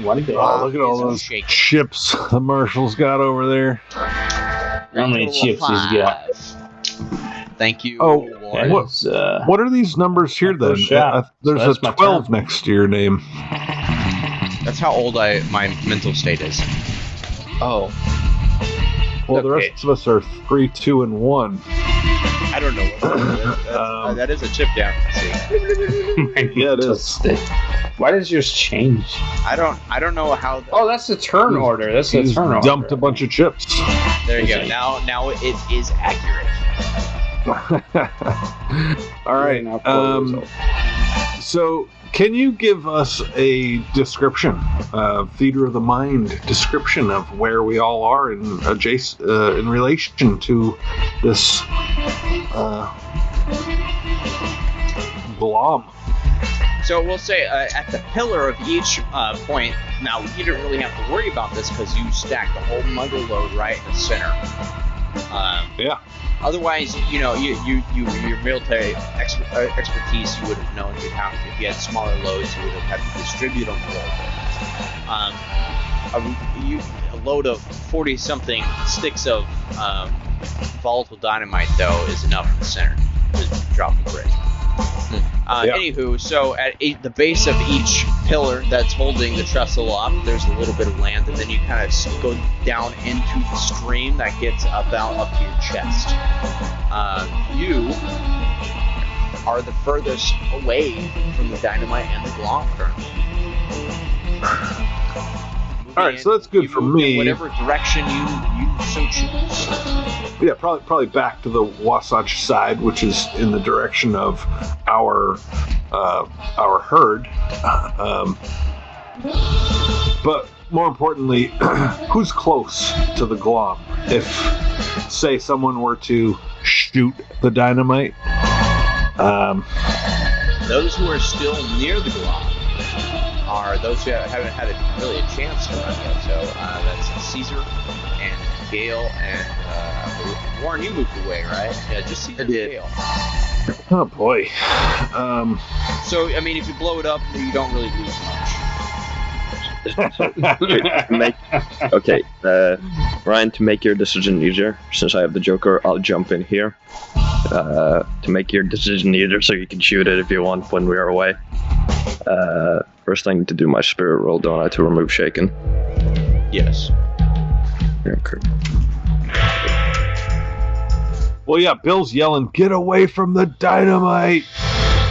1 damage. Oh, look at all those shaken. chips the Marshall's got over there. How many chips he's got? Thank you. Oh, Warren. what are these numbers here then? shot. There's So that's a my 12 turn. next to your name. That's how old my mental state is. Oh, Well, the Okay. rest of us are 3, 2, and 1. I don't know what that is a chip down. See, Yeah, it is. Why does yours change? I don't know how. Oh, that's the turn order. That's the He's turn order. dumped a bunch of chips. There you go. Now it is accurate. All right. Now four years old. So, can you give us a description, theater of the mind description of where we all are in relation to this glom? So we'll say at the pillar of each point. Now you didn't really have to worry about this because you stacked the whole muggle load right in the center. Yeah. Otherwise, you know, your military expertise, you would have known you'd have if you had smaller loads, you would have had to distribute them a little bit. A load of 40-something sticks of volatile dynamite, though, is enough in the center to drop the bridge. Anywho, so at the base of each pillar that's holding the trestle up, there's a little bit of land, and then you kind of go down into the stream that gets about up to your chest. You are the furthest away from the dynamite and the glom currently. All right, so that's good for me. In whatever direction you so choose. Yeah, probably back to the Wasatch side, which is in the direction of our herd. But more importantly, who's close to the glom? If, say, someone were to shoot the dynamite, those who are still near the glom are those who haven't had really a chance to run yet. So that's Caesar and Gale and Warren. You moved away, right? Yeah, just Caesar and Gale. oh boy. So I mean, if you blow it up, you don't really lose much. Ryan, to make your decision easier, since I have the Joker, I'll jump in here to make your decision easier, so you can shoot it if you want when we are away. First, I need to do my spirit roll, don't I, to remove shaken? Yes. Okay. Well, yeah, Bill's yelling, "Get away from the dynamite!"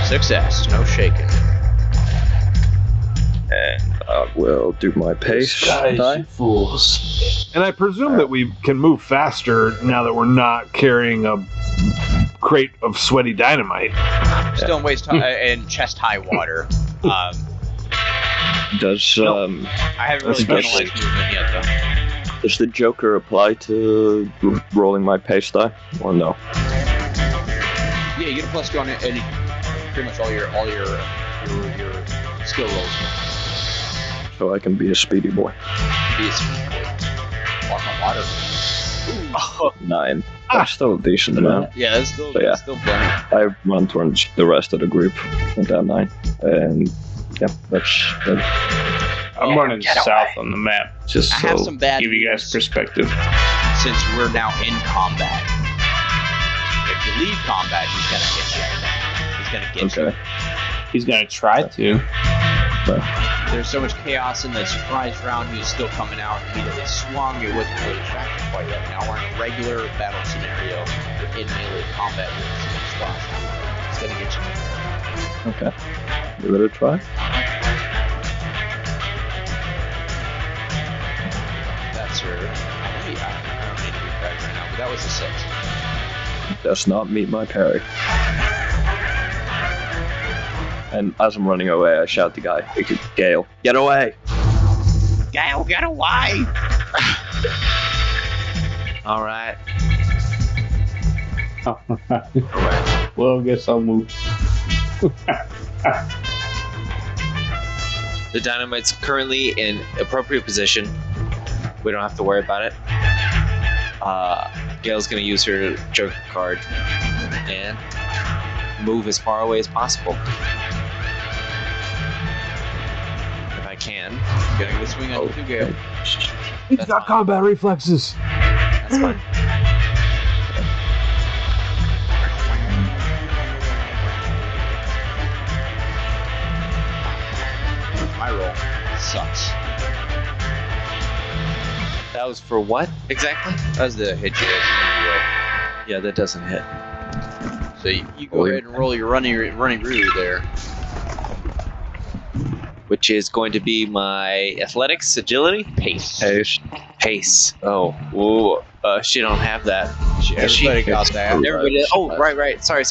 Success. No shaking. And I will do my pace die. Fools. And I presume that we can move faster now that we're not carrying a crate of sweaty dynamite. Still in waist and chest high water. Does I haven't really Especially- penalized movement yet, though. does the Joker apply to rolling my pace die, or no? Yeah, you get a +2 on any pretty much all your skill rolls. So I can be a speedy boy. Be a speed boy. Walk on water. Ooh. 9. That's still a decent amount. Yeah, that's still So, yeah. still plenty. I run towards the rest of the group with that 9. And yeah, that's good. I'm running south on the map, just I have so some bad give you guys news. perspective. Since we're now in combat. If you leave combat, he's gonna hit you. He's gonna get you. Okay. He's gonna try to. There's so much chaos in the surprise round. He's still coming out immediately swung. It wasn't really attractive quite yet. Now we're in a regular battle scenario in melee combat with some squash. It's gonna get you. Okay. Give it a try. That's your. I don't need to be right now, but that was a 6. Does not meet my parry. And as I'm running away, I shout to the guy, Gale, get away! Gale, get away! All right. Well, I guess I'll move. The dynamite's currently in appropriate position. We don't have to worry about it. Gail's gonna use her Joker card and move as far away as possible. If I can. Getting the swing on you, Gale. He's got combat reflexes. That's fine. My roll sucks. That was for what exactly? That was the hit you anyway. Yeah, that doesn't hit. So you go ahead and roll your running roo there. Which is going to be my athletics, agility, Pace. pace. Oh, whoa. She don't have that. Everybody got that. Everybody did. Oh, right. Sorry.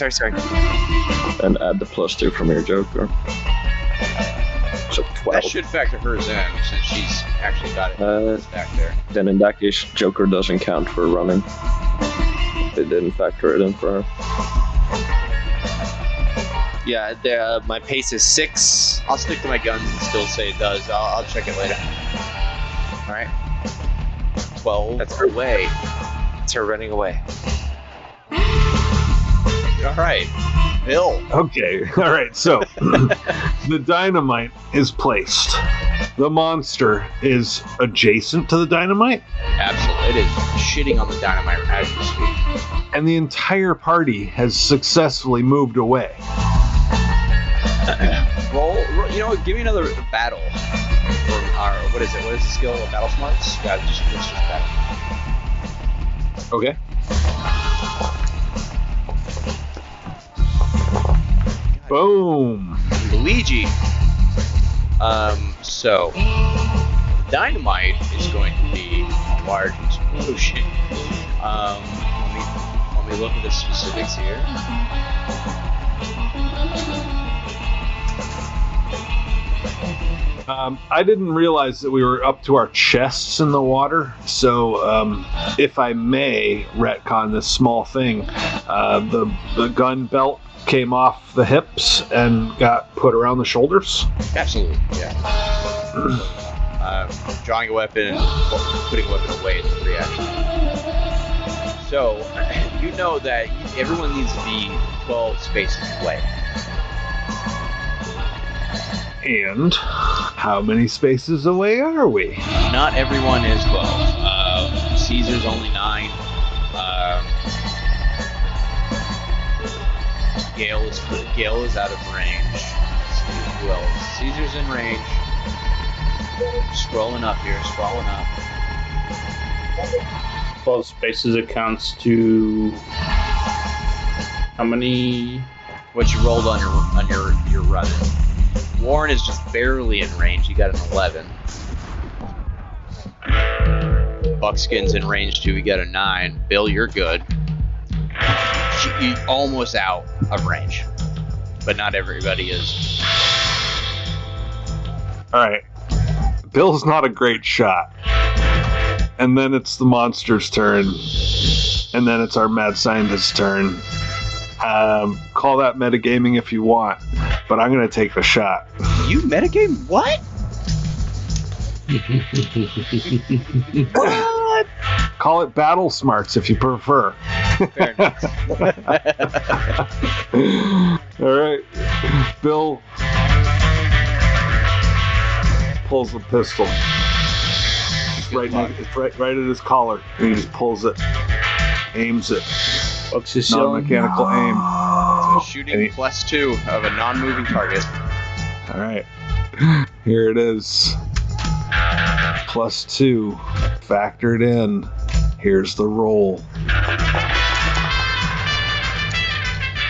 And add the +2 from your Joker. So 12. That should factor hers in since she's actually got it back there. Then in that case, Joker doesn't count for running. It didn't factor it in for her. Yeah, my pace is 6. I'll stick to my guns and still say it does. I'll check it later. All right. 12. That's her way. It's her running away. All right. Bill. Okay, all right, so the dynamite is placed. The monster is adjacent to the dynamite. Absolutely. It is shitting on the dynamite as we speak. And the entire party has successfully moved away. Roll, you know what, give me another battle. For our, what is it? What is the skill of battle smarts? Yeah, let's just battle. Okay. Boom. Luigi. So dynamite is going to be a large explosion. Let me look at the specifics here. I didn't realize that we were up to our chests in the water, so if I may retcon this small thing, the gun belt came off the hips and got put around the shoulders. Absolutely, yeah. Drawing a weapon and putting a weapon away is a free action. So, you know that everyone needs to be 12 spaces away. And how many spaces away are we? Not everyone is 12. Caesar's only 9. Gale is out of range. Let's see who else. Caesar's in range. Scrolling up here. 12 spaces accounts to how many? What you rolled on your run. Warren is just barely in range. He got an 11. Buckskin's in range too. He got a 9. Bill, you're good. You're almost out of range, but not everybody is. All right. Bill's not a great shot. And then it's the monster's turn. And then it's our mad scientist's turn. Call that metagaming if you want, but I'm going to take the shot. You metagame what? What? Call it battle smarts if you prefer. Fair enough. All right. Bill pulls the pistol. Right at his collar. And he just pulls it. Aims it. Non-mechanical aim. So shooting +2 of a non-moving target. All right. Here it is. +2. Factored in. Here's the roll.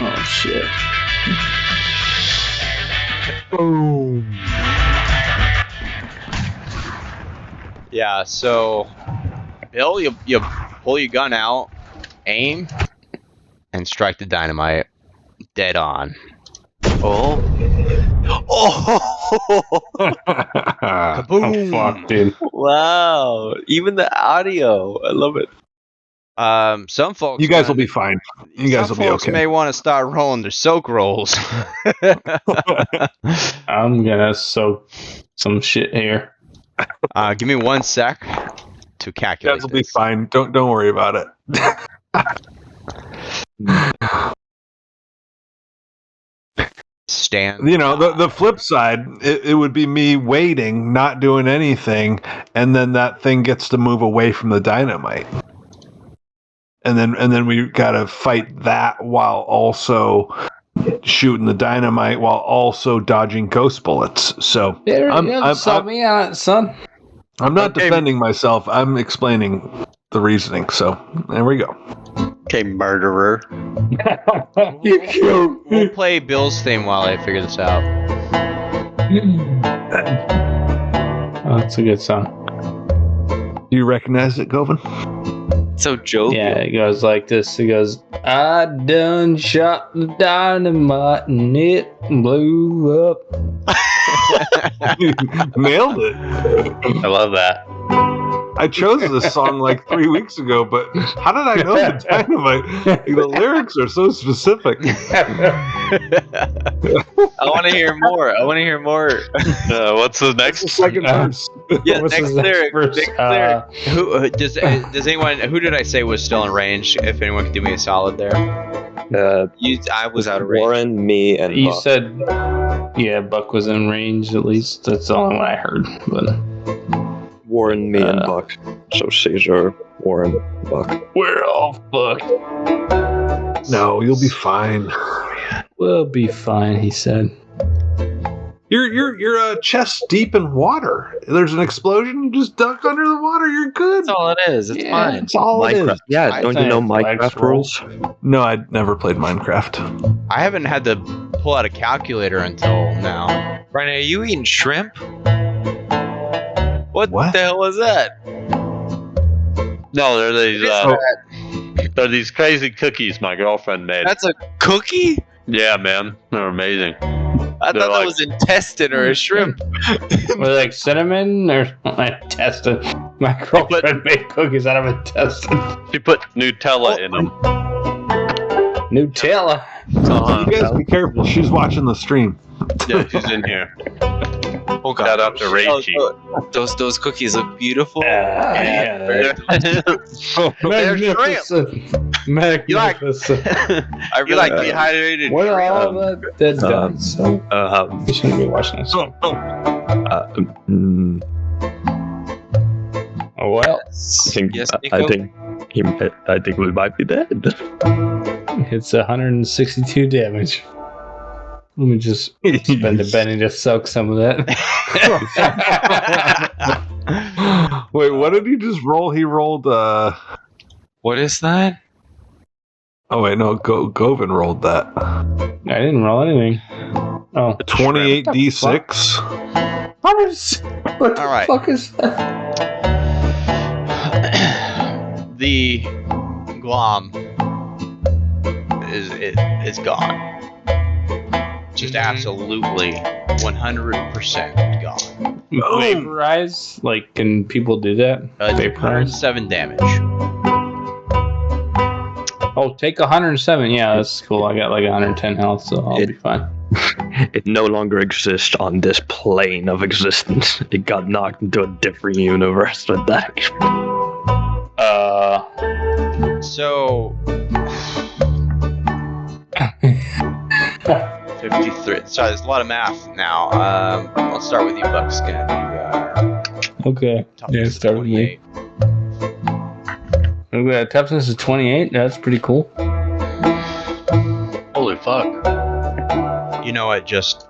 Oh shit. Boom. Yeah, so Bill, you pull your gun out, aim, and strike the dynamite dead on. Oh. Kaboom! Fuck, dude. Wow. Even the audio. I love it. Some folks. You guys will be fine. You guys will Some be folks okay. may want to start rolling their soak rolls. I'm gonna soak some shit here. Give me 1 sec to You calculate. guys will be this. fine. Don't worry about it. Stand. You know, the flip side, it would be me waiting, not doing anything, and then that thing gets to move away from the dynamite. And then we gotta fight that while also shooting the dynamite while also dodging ghost bullets. So Sell me on it, son. I'm not defending myself. I'm explaining the reasoning. So there we go. Okay, murderer. We'll play Bill's theme while I figure this out. Oh, that's a good song. Do you recognize it, Govan? So jovial. Yeah, it goes like this. It goes, I done shot the dynamite and it blew up. Nailed it. I love that. I chose this song like 3 weeks ago, but how did I know the dynamite? The lyrics are so specific. I want to hear more. What's the next? Second verse. Yeah, What's next his lyric. verse? Next lyric. Who does anyone? Who did I say was still in range? If anyone could do me a solid there. I was out of range. Warren, me, and You Buck. said, yeah, Buck was in range at least. That's the only one I heard. But Warren, me, and Buck. So Caesar, Warren, Buck. we're all fucked. No, you'll be fine. We'll be fine, he said. You're chest deep in water. There's an explosion. You just duck under the water. You're good. That's all it is. It's fine. That's all it is. Minecraft. Yeah, I don't you think know flags Minecraft roll. rules? No, I'd never played Minecraft. I haven't had to pull out a calculator until now. BRINEY, are you eating shrimp? What What? the hell was that? No, they're these crazy cookies my girlfriend made. That's a cookie? Yeah, man, they're amazing. I thought that was intestine or a shrimp. Was it like cinnamon or intestine? My girlfriend made cookies out of intestine. She put Nutella in them. Nutella. Uh-huh. You guys be careful. She's watching the stream. Yeah, she's in here. Oh god. Shout out to Rachie. Those cookies look beautiful. Yeah, they're magnificent. Magnificent. I really like dehydrated What are shrimp. all that done? So you shouldn't be watching this. Oh well, Yes, I Nico? think we might be dead. it's 162 damage. Let me just spend a penny to soak some of that. Wait, what did he just roll? He rolled. What is that? Oh wait, no, Govan rolled that. I didn't roll anything. Oh, 28 d6. What the All right. fuck is that? The glom is gone. Just absolutely 100% gone. Vaporize? Like, can people do that? Vaporize? 107 damage. Oh, take 107. Yeah, that's cool. I got like 110 health, so I'll be fine. It no longer exists on this plane of existence. It got knocked into a different universe with that. So 53. Sorry, there's a lot of math now. Let's start with you, Buckskin. Okay. Yeah, start with me. Toughness is 28. That's pretty cool. Holy fuck. You know what? Just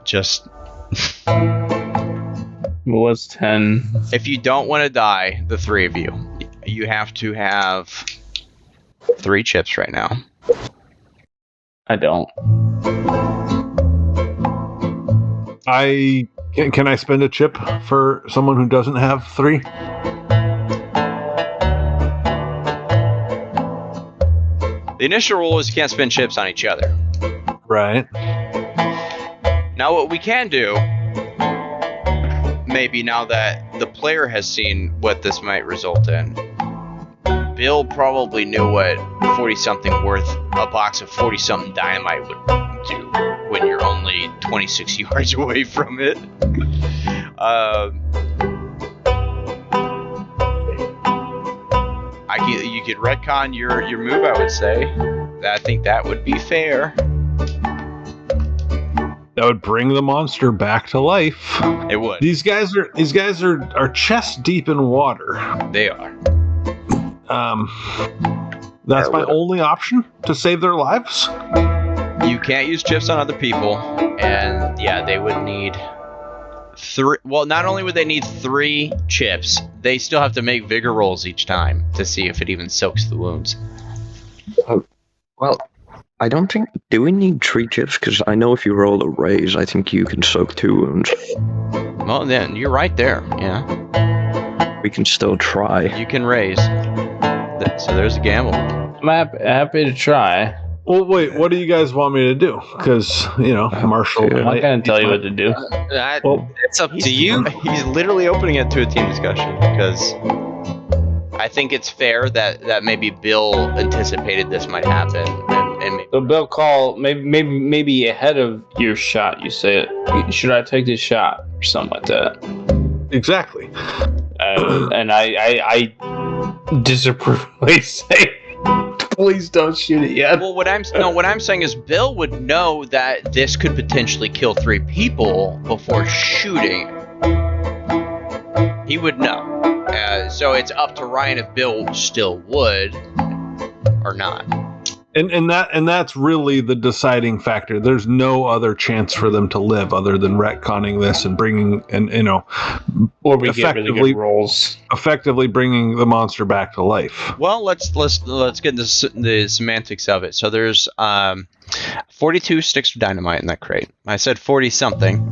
What was 10? if you don't want to die, the three of you, you have to have 3 chips right now. I don't. Can I spend a chip for someone who doesn't have 3? The initial rule is you can't spend chips on each other. Right. Now what we can do, maybe now that the player has seen what this might result in, Bill probably knew what 40-something worth a box of 40-something dynamite would do when you're only 26 yards away from it. You could retcon your move, I would say. I think that would be fair. That would bring the monster back to life. It would. These guys are chest deep in water. They are. That's my only option to save their lives. You can't use chips on other people, and yeah, they would need 3. Well, not only would they need 3 chips, they still have to make vigor rolls each time to see if it even soaks the wounds. Well, I don't think... Do we need 3 chips? Because I know if you roll a raise, I think you can soak 2 wounds. Well, then, you're right there, yeah. We can still try. You can raise. So there's a gamble. I'm happy to try. Well, wait, what do you guys want me to do? Because, Marshall... I'm not going to tell you what to do. It's up to you. He's literally opening it to a team discussion, because I think it's fair that maybe Bill anticipated this might happen. And maybe... So Bill call, maybe ahead of your shot, you say, should I take this shot? Or something like that. Exactly. And I disapprovingly say, please don't shoot it yet. Well, what I'm saying is Bill would know that this could potentially kill 3 people before shooting. He would know. So it's up to Ryan if Bill still would or not. And that's really the deciding factor. There's no other chance for them to live other than retconning this and bringing or we get really good rolls, effectively bringing the monster back to life. Well, let's get into the semantics of it. So there's 42 sticks of dynamite in that crate. I said 40 something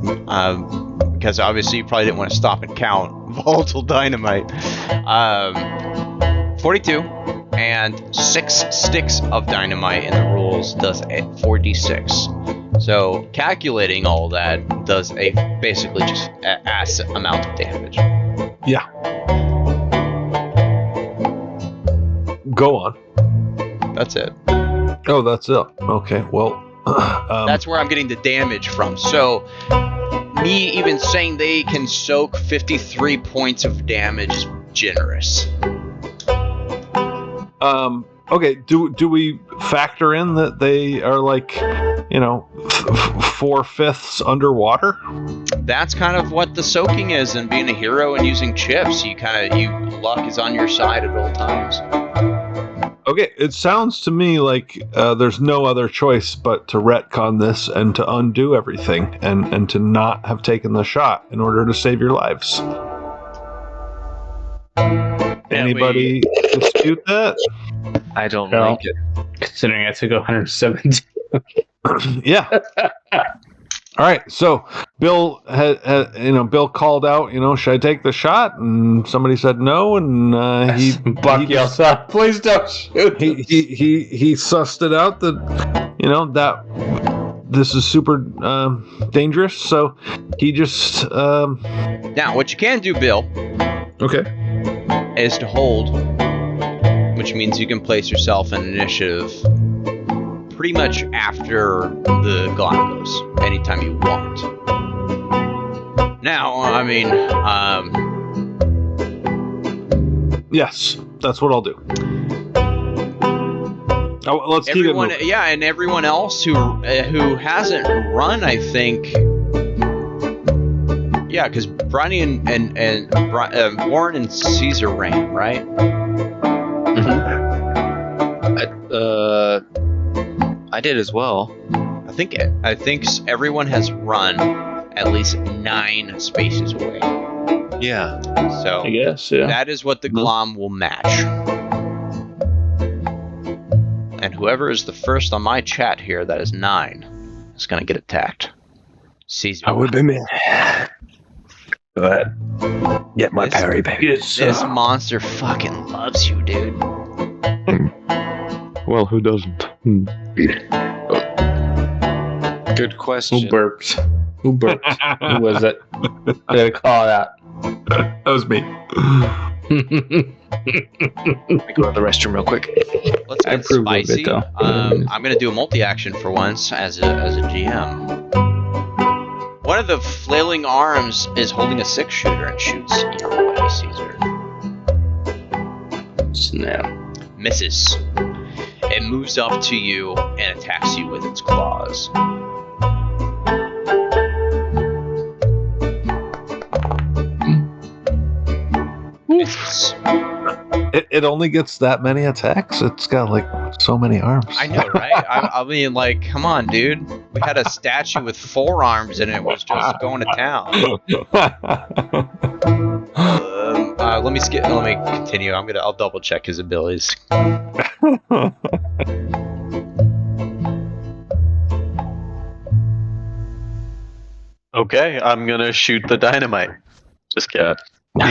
because obviously you probably didn't want to stop and count volatile dynamite. 42. And 6 sticks of dynamite in the rules does 4d6. So calculating all that does basically just an ass amount of damage. Yeah. Go on. That's it. Oh, that's it. Okay, well... that's where I'm getting the damage from. So me even saying they can soak 53 points of damage is generous. Okay, do we factor in that they are 4/5 underwater? That's kind of what the soaking is, and being a hero and using chips, luck is on your side at all times. Okay, it sounds to me like there's no other choice but to retcon this and to undo everything and to not have taken the shot in order to save your lives. Anybody dispute that? I don't like it. Considering I took 117. Yeah. All right. So Bill Bill called out, should I take the shot? And somebody said no, and Buck yells out, "Please don't shoot!" He sussed it out that that this is super dangerous. So he just Now what you can do, Bill. Okay. Is to hold, which means you can place yourself in initiative pretty much after the glom goes, anytime you want. Now, yes, that's what I'll do. Let's keep it moving. Yeah, and everyone else who hasn't run, I think. Yeah, because BRINEY and Warren and Caesar ran, right? I did as well. I think everyone has run at least 9 spaces away. Yeah. So I guess, yeah. That is what the glom will match. And whoever is the first on my chat here, that is 9, is going to get attacked. Caesar. I would be me. Go ahead. Get my parry, baby. This monster fucking loves you, dude. Well, who doesn't? Good question. Who burped? Who was it? I gotta call it out. That was me. Let me go to the restroom real quick. Let's I get improved a spicy. bit, though. I'm gonna do a multi-action for once as a GM. One of the flailing arms is holding a 6-shooter and shoots your way, Caesar. Snap. Misses. It moves up to you and attacks you with its claws. Misses. It only gets that many attacks. It's got like so many arms. I know, right? I mean, like, come on, dude. We had a statue with 4 arms and it was just going to town. Let me continue. I'll double check his abilities. Okay, I'm gonna shoot the dynamite. Just kidding. You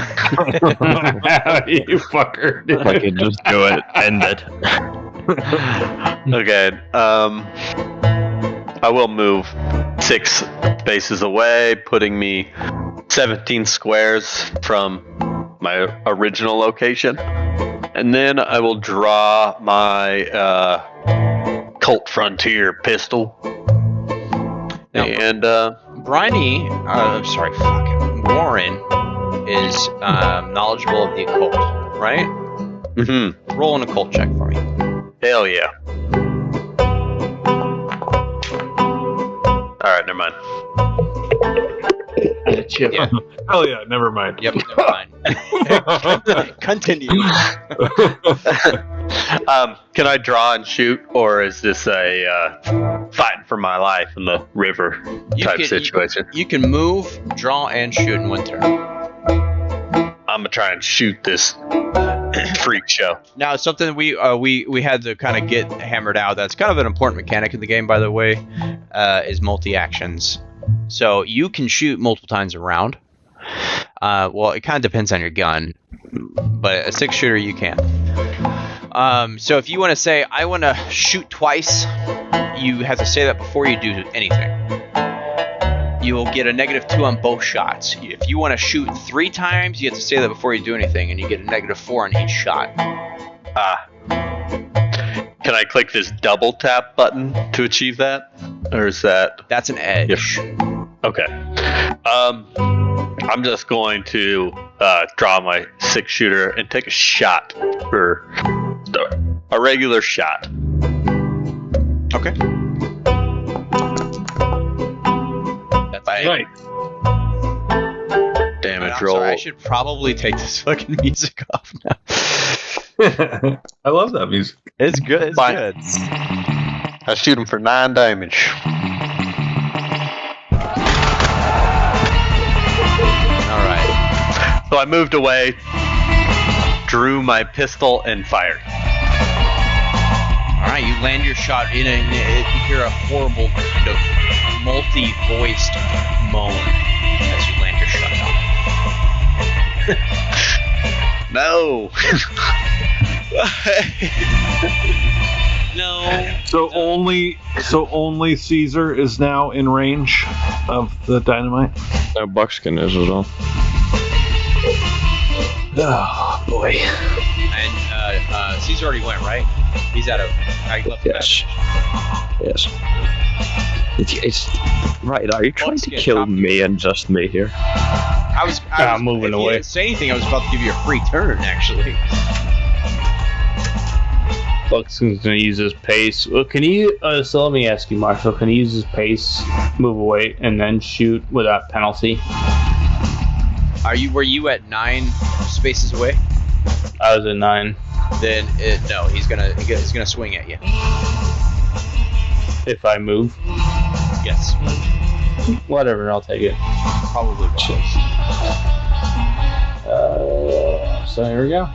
fucker. If I could just do it, end it. Okay, I will move 6 spaces away, putting me 17 squares from my original location. And then I will draw my Colt Frontier pistol. Now, and BRINEY, Warren is knowledgeable of the occult, right? Mm-hmm. Roll an occult check for me. Hell yeah. Alright, never mind. Yeah. Hell yeah, never mind. Yep, never mind. Continue. Can I draw and shoot, or is this a fighting for my life in the river type situation? You can move, draw, and shoot in one turn. I'm gonna try and shoot this freak show. Now, something we had to kind of get hammered out. That's kind of an important mechanic in the game, by the way, is multi-actions. So you can shoot multiple times around. Well, it kind of depends on your gun, but a 6-shooter you can. So if you want to say, I want to shoot twice, you have to say that before you do anything. You will get a -2 on both shots. If you want to shoot 3 times, you have to say that before you do anything, and you get a -4 on each shot. Can I click this double tap button to achieve that? Or is that... That's an edge. Okay. I'm just going to draw my 6-shooter and take a shot for a regular shot. Okay. That's Right. Damage roll. Sorry, I should probably take this fucking music off now. I love that music. It's good. It's Fine. good. I shoot him for 9 damage. All right. So I moved away, drew my pistol, and fired. All right. You land your shot in, and you hear a horrible, multi-voiced moan as you land your shot. No. No. So only Caesar is now in range of the dynamite. No, Buckskin is as well. Oh boy. And Caesar already went, right? He's out of. I left him Yes. Yes. It's right. Are you trying to Buckskin, kill copy. me and just me here? I was moving if you away. didn't say anything, I was about to give you a free turn, actually. Buckskin's gonna use his pace. Well, can he? So let me ask you, Marshall. Can he use his pace, move away, and then shoot without penalty? Were you at 9 spaces away? I was at 9. Then no, he's gonna swing at you. If I move, Yes, whatever, I'll take it. probably was. So here we go.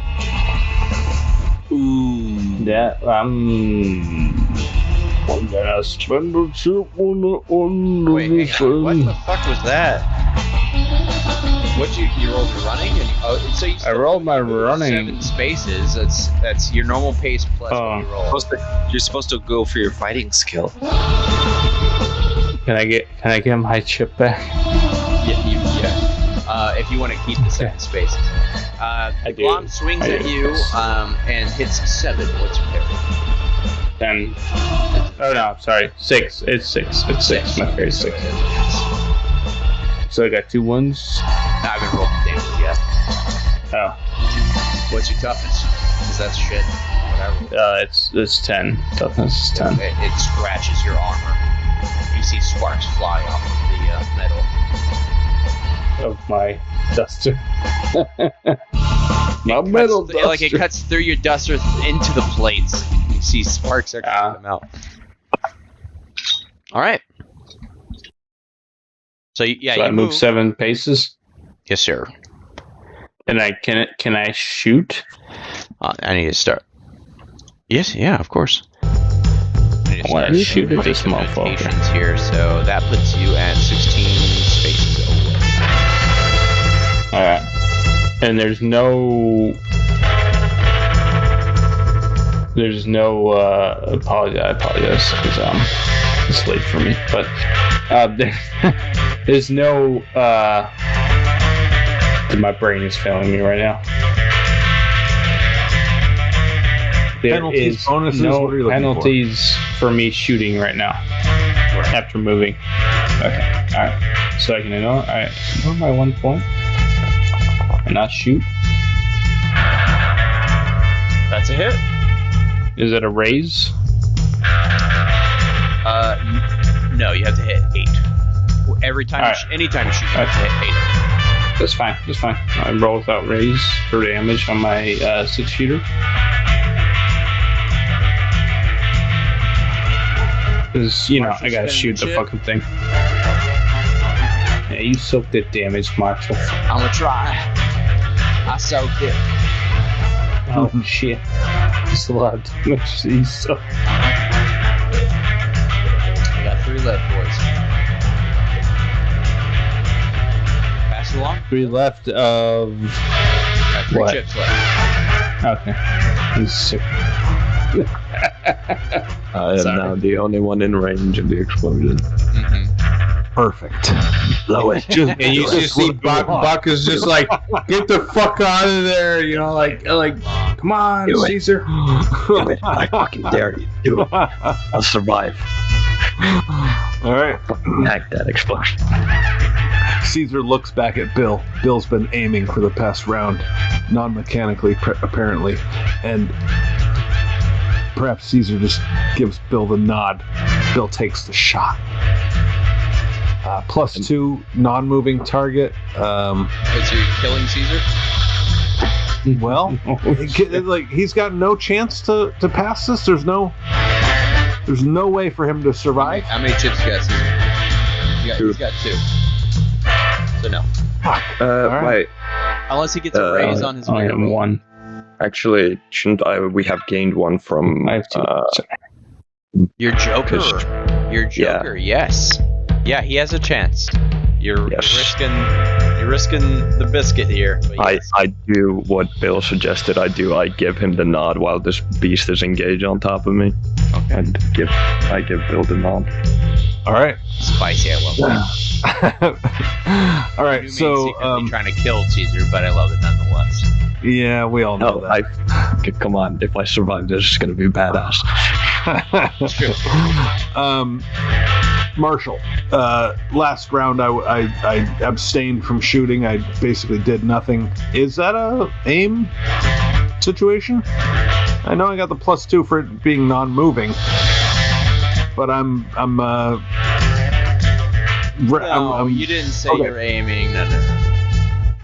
Ooh. Yeah, I'm gonna spend a chip on the Wait, hang on. What the fuck was that? What you rolled running and Oh, so you I rolled my running. 7 spaces. That's your normal pace plus what you roll. You're supposed to go for your fighting skill. Can I get my chip back? Yeah. If you want to keep the 7 spaces. The Glom swings at you and hits 7. What's your parry? 10. Oh no, sorry. 6. It's 6. It's 6. My parry's 6. So I got 2 ones. I haven't rolled the damage yet. Oh. What's your toughness? Because that's shit. Whatever. It's 10. Toughness is 10. It scratches your armor. You see sparks fly off of the metal. Of my duster. My metal duster. Like it cuts through your duster into the plates. You see sparks are coming out. All right. So yeah, so you I move 7 paces. Yes, sir. And can I shoot? I need to start. Yes, yeah, of course. I want to shoot at this motherfucker here, so that puts you at 16 spaces away. All right, and there's no. I apologize because it's late for me, but there's no. My brain is failing me right now. There Penalties, is bonuses, no what are you looking penalties for me shooting right now after moving. Okay, all right. So I can ignore. All right, ignore my 1 point and not shoot. That's a hit. Is it a raise? No, you have to hit 8. Every time, anytime you shoot, you have to hit 8. That's fine. That's fine. I roll without raise for damage on my 6-shooter. Because, you know, I gotta shoot the fucking thing. Yeah, you soaked it damage, Marshall. I'm gonna try. I soaked it. Oh, shit. It's a lot of damage. You soaked. We got 3 left, boys. Pass it along. 3 left of... Got 3 chips left. Okay. He's sick. I am now the only one in range of the explosion. Mm-hmm. Perfect. Blow it. And you just see Buck is just like, get the fuck out of there, you know, like, come on, Do it. Caesar. Do it. I fucking dare you. Do it. I'll survive. All right. Hack that explosion. Caesar looks back at Bill. Bill's been aiming for the past round, non-mechanically, apparently, and perhaps Caesar just gives Bill the nod. Bill takes the shot. +2 non-moving target. Is you killing Caesar? Well, he's got no chance to pass this. There's no way for him to survive. How many chips you got, Caesar? He's got 2. So no. Wait. Unless he gets a raise on his I have 1. Actually, shouldn't I? We have gained 1 from. I have 2. Your Joker. Your Joker, yes. Yeah, he has a chance. You're risking the biscuit here. I do what Bill suggested I do. I give him the nod while this beast is engaged on top of me. Okay. And I give Bill the nod. All right. Spicy, I love that. All right, so trying to kill Caesar, but I love it nonetheless. Yeah, we all know that. Come on, if I survive this, it's gonna be badass. True. Marshall, last round I abstained from shooting. I basically did nothing. Is that a aim situation? I know I got the +2 for it being non-moving, but I'm you didn't say you're aiming. No.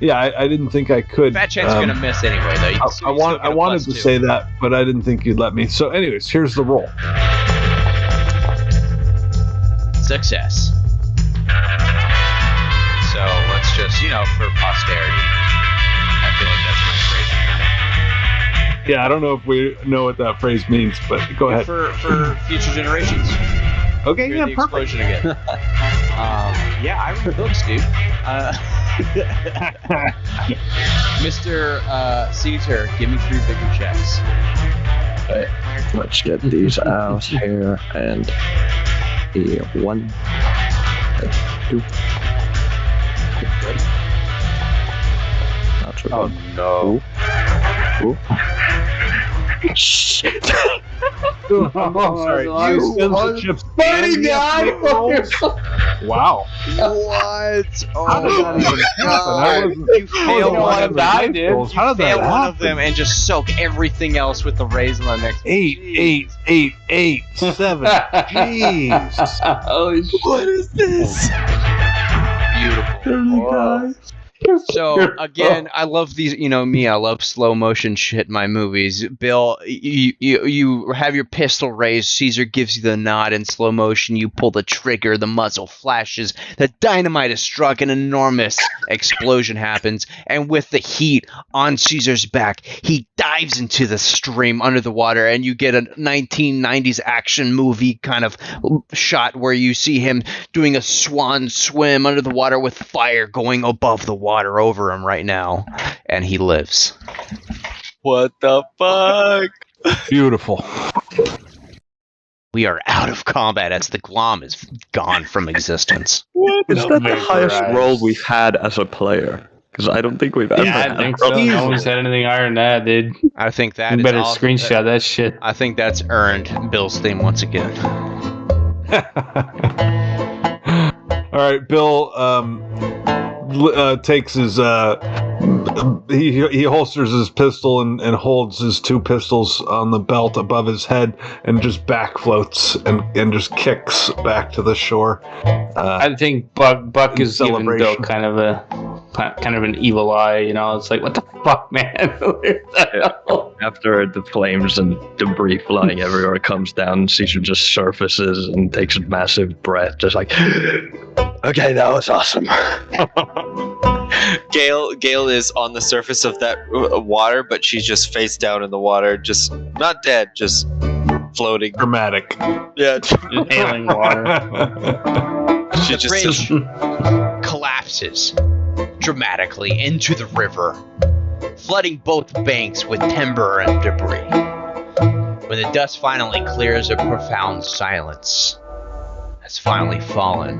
Yeah, I didn't think I could. Fat Chat's gonna miss anyway, though. I wanted to say that, but I didn't think you'd let me. So, anyways, here's the roll. Success. So let's just, for posterity. I feel like that's my phrase. Yeah, I don't know if we know what that phrase means, but go ahead. For future generations. Okay, Hear yeah, the perfect. explosion again. Yeah, I read books, dude. Mr. Caesar, give me 3 vigor checks. Let's get these out here, and a 1, and 2. Not sure. Oh no. Ooh. Shit. I'm sorry. Wow. What? How did that even happen? You fail one of them. You How did that Fail one of happen? them and just soak everything else with the raise on the next. 8, 7. Jeez. Holy shit. What is this? Beautiful. So again, I love these. You know me, I love slow motion shit in my movies. Bill, you have your pistol raised. Caesar gives you the nod in slow motion. You pull the trigger. The muzzle flashes. The dynamite is struck. An enormous explosion happens, and with the heat on Caesar's back, he dives into the stream under the water, and you get a 1990s action movie kind of shot where you see him doing a swan swim under the water with fire going above the water over him right now, and he lives. What the fuck? Beautiful. We are out of combat as the glom is gone from existence. Is that the highest roll we've had as a player? Because I don't think we've ever I think so. No one's had anything higher than that, dude. I think that You better is screenshot that shit. I think that's earned Bill's theme once again. All right, Bill takes his he holsters his pistol and holds his 2 pistols on the belt above his head and just back floats and just kicks back to the shore. I think Buck is giving Bill celebration. kind of an evil eye, you know. It's like, what the fuck, man? After the flames and debris flying everywhere comes down, Caesar just surfaces and takes a massive breath, just like, okay, that was awesome. Gale is on the surface of that water, but she's just face down in the water, just not dead, just floating. Dramatic. Yeah. Inhaling water. She The just bridge collapses dramatically into the river, flooding both banks with timber and debris. When the dust finally clears, a profound silence has finally fallen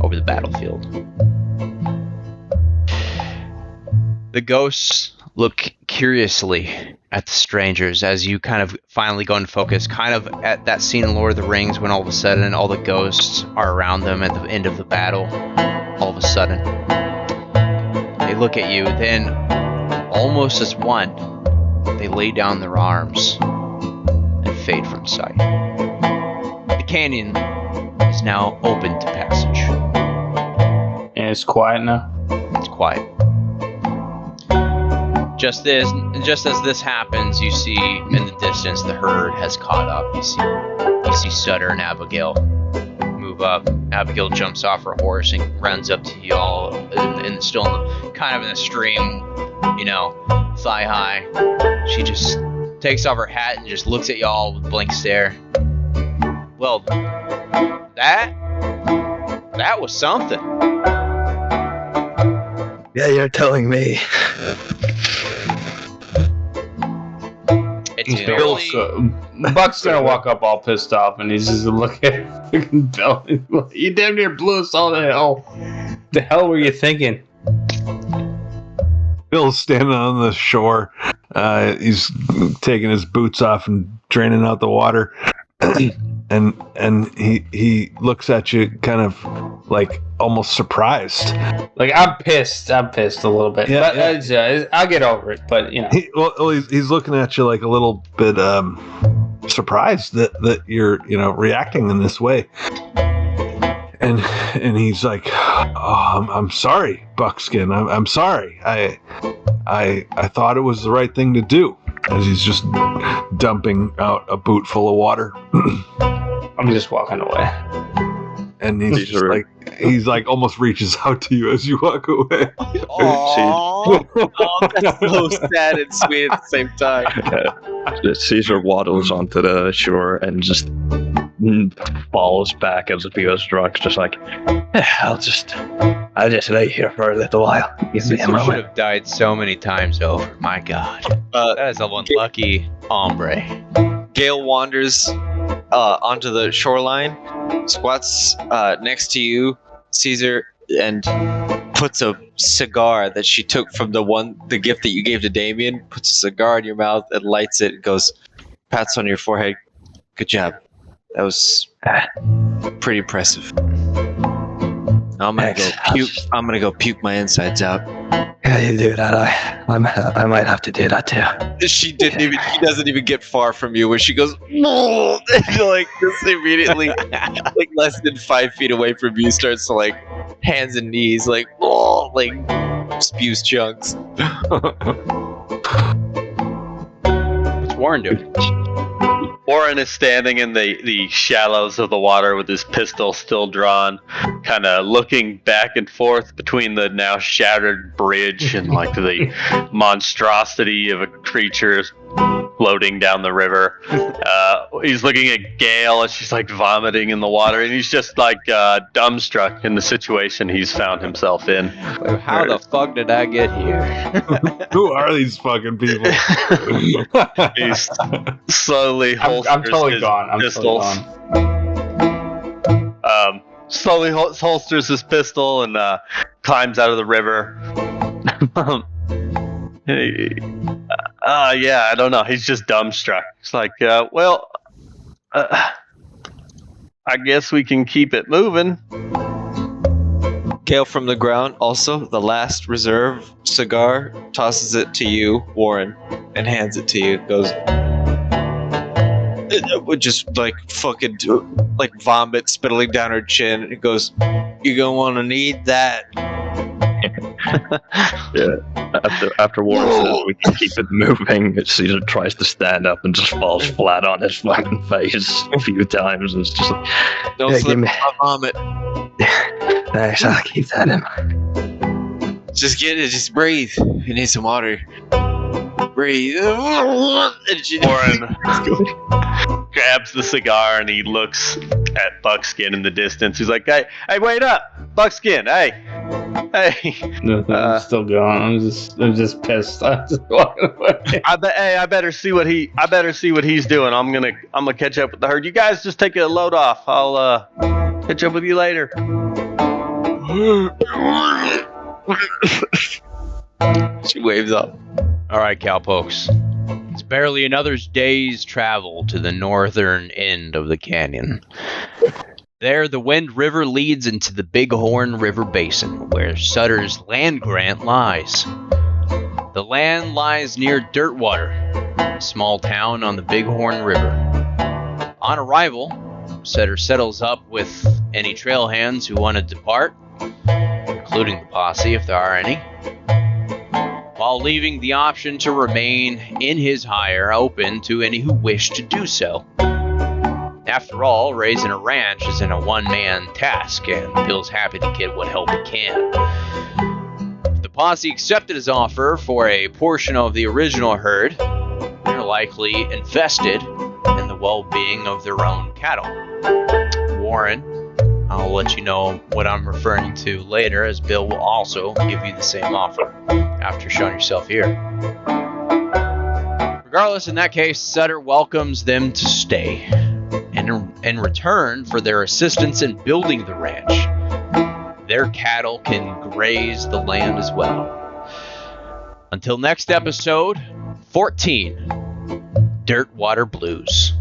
over the battlefield. The ghosts look curiously at the strangers as you kind of finally go and focus kind of at that scene in Lord of the Rings when all of a sudden all the ghosts are around them at the end of the battle. All of a sudden they look at you, then almost as one they lay down their arms and fade from sight. The canyon is now open to passage. And it's quiet now. It's quiet. Just as this happens, you see in the distance the herd has caught up. You see Sutter and Abigail move up. Abigail jumps off her horse and runs up to y'all, and still kind of in the stream, you know, thigh high. She just takes off her hat and just looks at y'all with a blank stare. Well, that was something. Yeah, you're telling me. Buck's gonna walk up all pissed off, and he's just looking at fucking Bill. You damn near blew us all to hell. The hell were you thinking? Bill's standing on the shore. He's taking his boots off and draining out the water. and he looks at you kind of like almost surprised. Like, I'm pissed a little bit. Yeah, but I'll get over it. But you know, he's looking at you like a little bit surprised that you're reacting in this way. And he's like, "Oh, I'm sorry, Buckskin. I'm sorry. I thought it was the right thing to do." As he's just dumping out a boot full of water. I'm just walking away. And he's just like almost reaches out to you as you walk away. Oh, that's so sad and sweet at the same time. Caesar waddles onto the shore and just falls back as if he was drunk, just like, I'll I'll just lay here for a little while. Give me a Caesar should moment. have died so many times over. My God, that is a unlucky hombre. Gale wanders onto the shoreline, squats next to you, Caesar, and puts a cigar that she took from the gift that you gave to Damien, puts a cigar in your mouth and lights it and goes, pats on your forehead. Good job. That was pretty impressive. I'm gonna go puke my insides out. Yeah, you do that. I might have to do that too. She doesn't even get far from you when she goes, "No!" Like just immediately, like less than 5 feet away from you, starts to like hands and knees, like spews chunks. What's Warren doing? Warren is standing in the shallows of the water with his pistol still drawn, kind of looking back and forth between the now shattered bridge and like the monstrosity of a creature floating down the river. He's looking at Gale as she's like vomiting in the water, and he's just like dumbstruck in the situation he's found himself in. How the fuck did I get here? Who are these fucking people? He's slowly holsters I'm totally his gone. I'm pistols. totally gone. Slowly holsters his pistol and climbs out of the river. Yeah, I don't know. He's just dumbstruck. It's like, I guess we can keep it moving. Gale from the ground, also the last reserve cigar, tosses it to you, Warren, and hands it to you. Goes, it would just like fucking like vomit spittling down her chin. It goes, "You gonna want to need that." Yeah. After Warren says we can keep it moving, Caesar tries to stand up and just falls flat on his fucking face a few times. And it's just like, Don't Yeah, slip give me- my vomit. Thanks, I'll keep that in mind. Just get it. Just breathe. You need some water. Breathe. And she Warren grabs the cigar and he looks at Buckskin in the distance. He's like, hey, wait up, Buckskin, hey. Nothing. I'm still going. I'm just pissed. I'm just walking away. I better see what he's doing. I'm gonna catch up with the herd. You guys just take a load off. I'll catch up with you later. She waves up. All right, cowpokes. It's barely another day's travel to the northern end of the canyon. There, the Wind River leads into the Bighorn River Basin, where Sutter's land grant lies. The land lies near Dirtwater, a small town on the Bighorn River. On arrival, Sutter settles up with any trailhands who want to depart, including the posse if there are any, while leaving the option to remain in his hire open to any who wish to do so. After all, raising a ranch isn't a one-man task, and Bill's happy to get what help he can. The posse accepted his offer for a portion of the original herd. They're likely invested in the well-being of their own cattle. Warren, I'll let you know what I'm referring to later, as Bill will also give you the same offer after showing yourself here. Regardless, in that case, Sutter welcomes them to stay, and in return for their assistance in building the ranch, their cattle can graze the land as well. Until next episode, 14, Dirtwater Blues.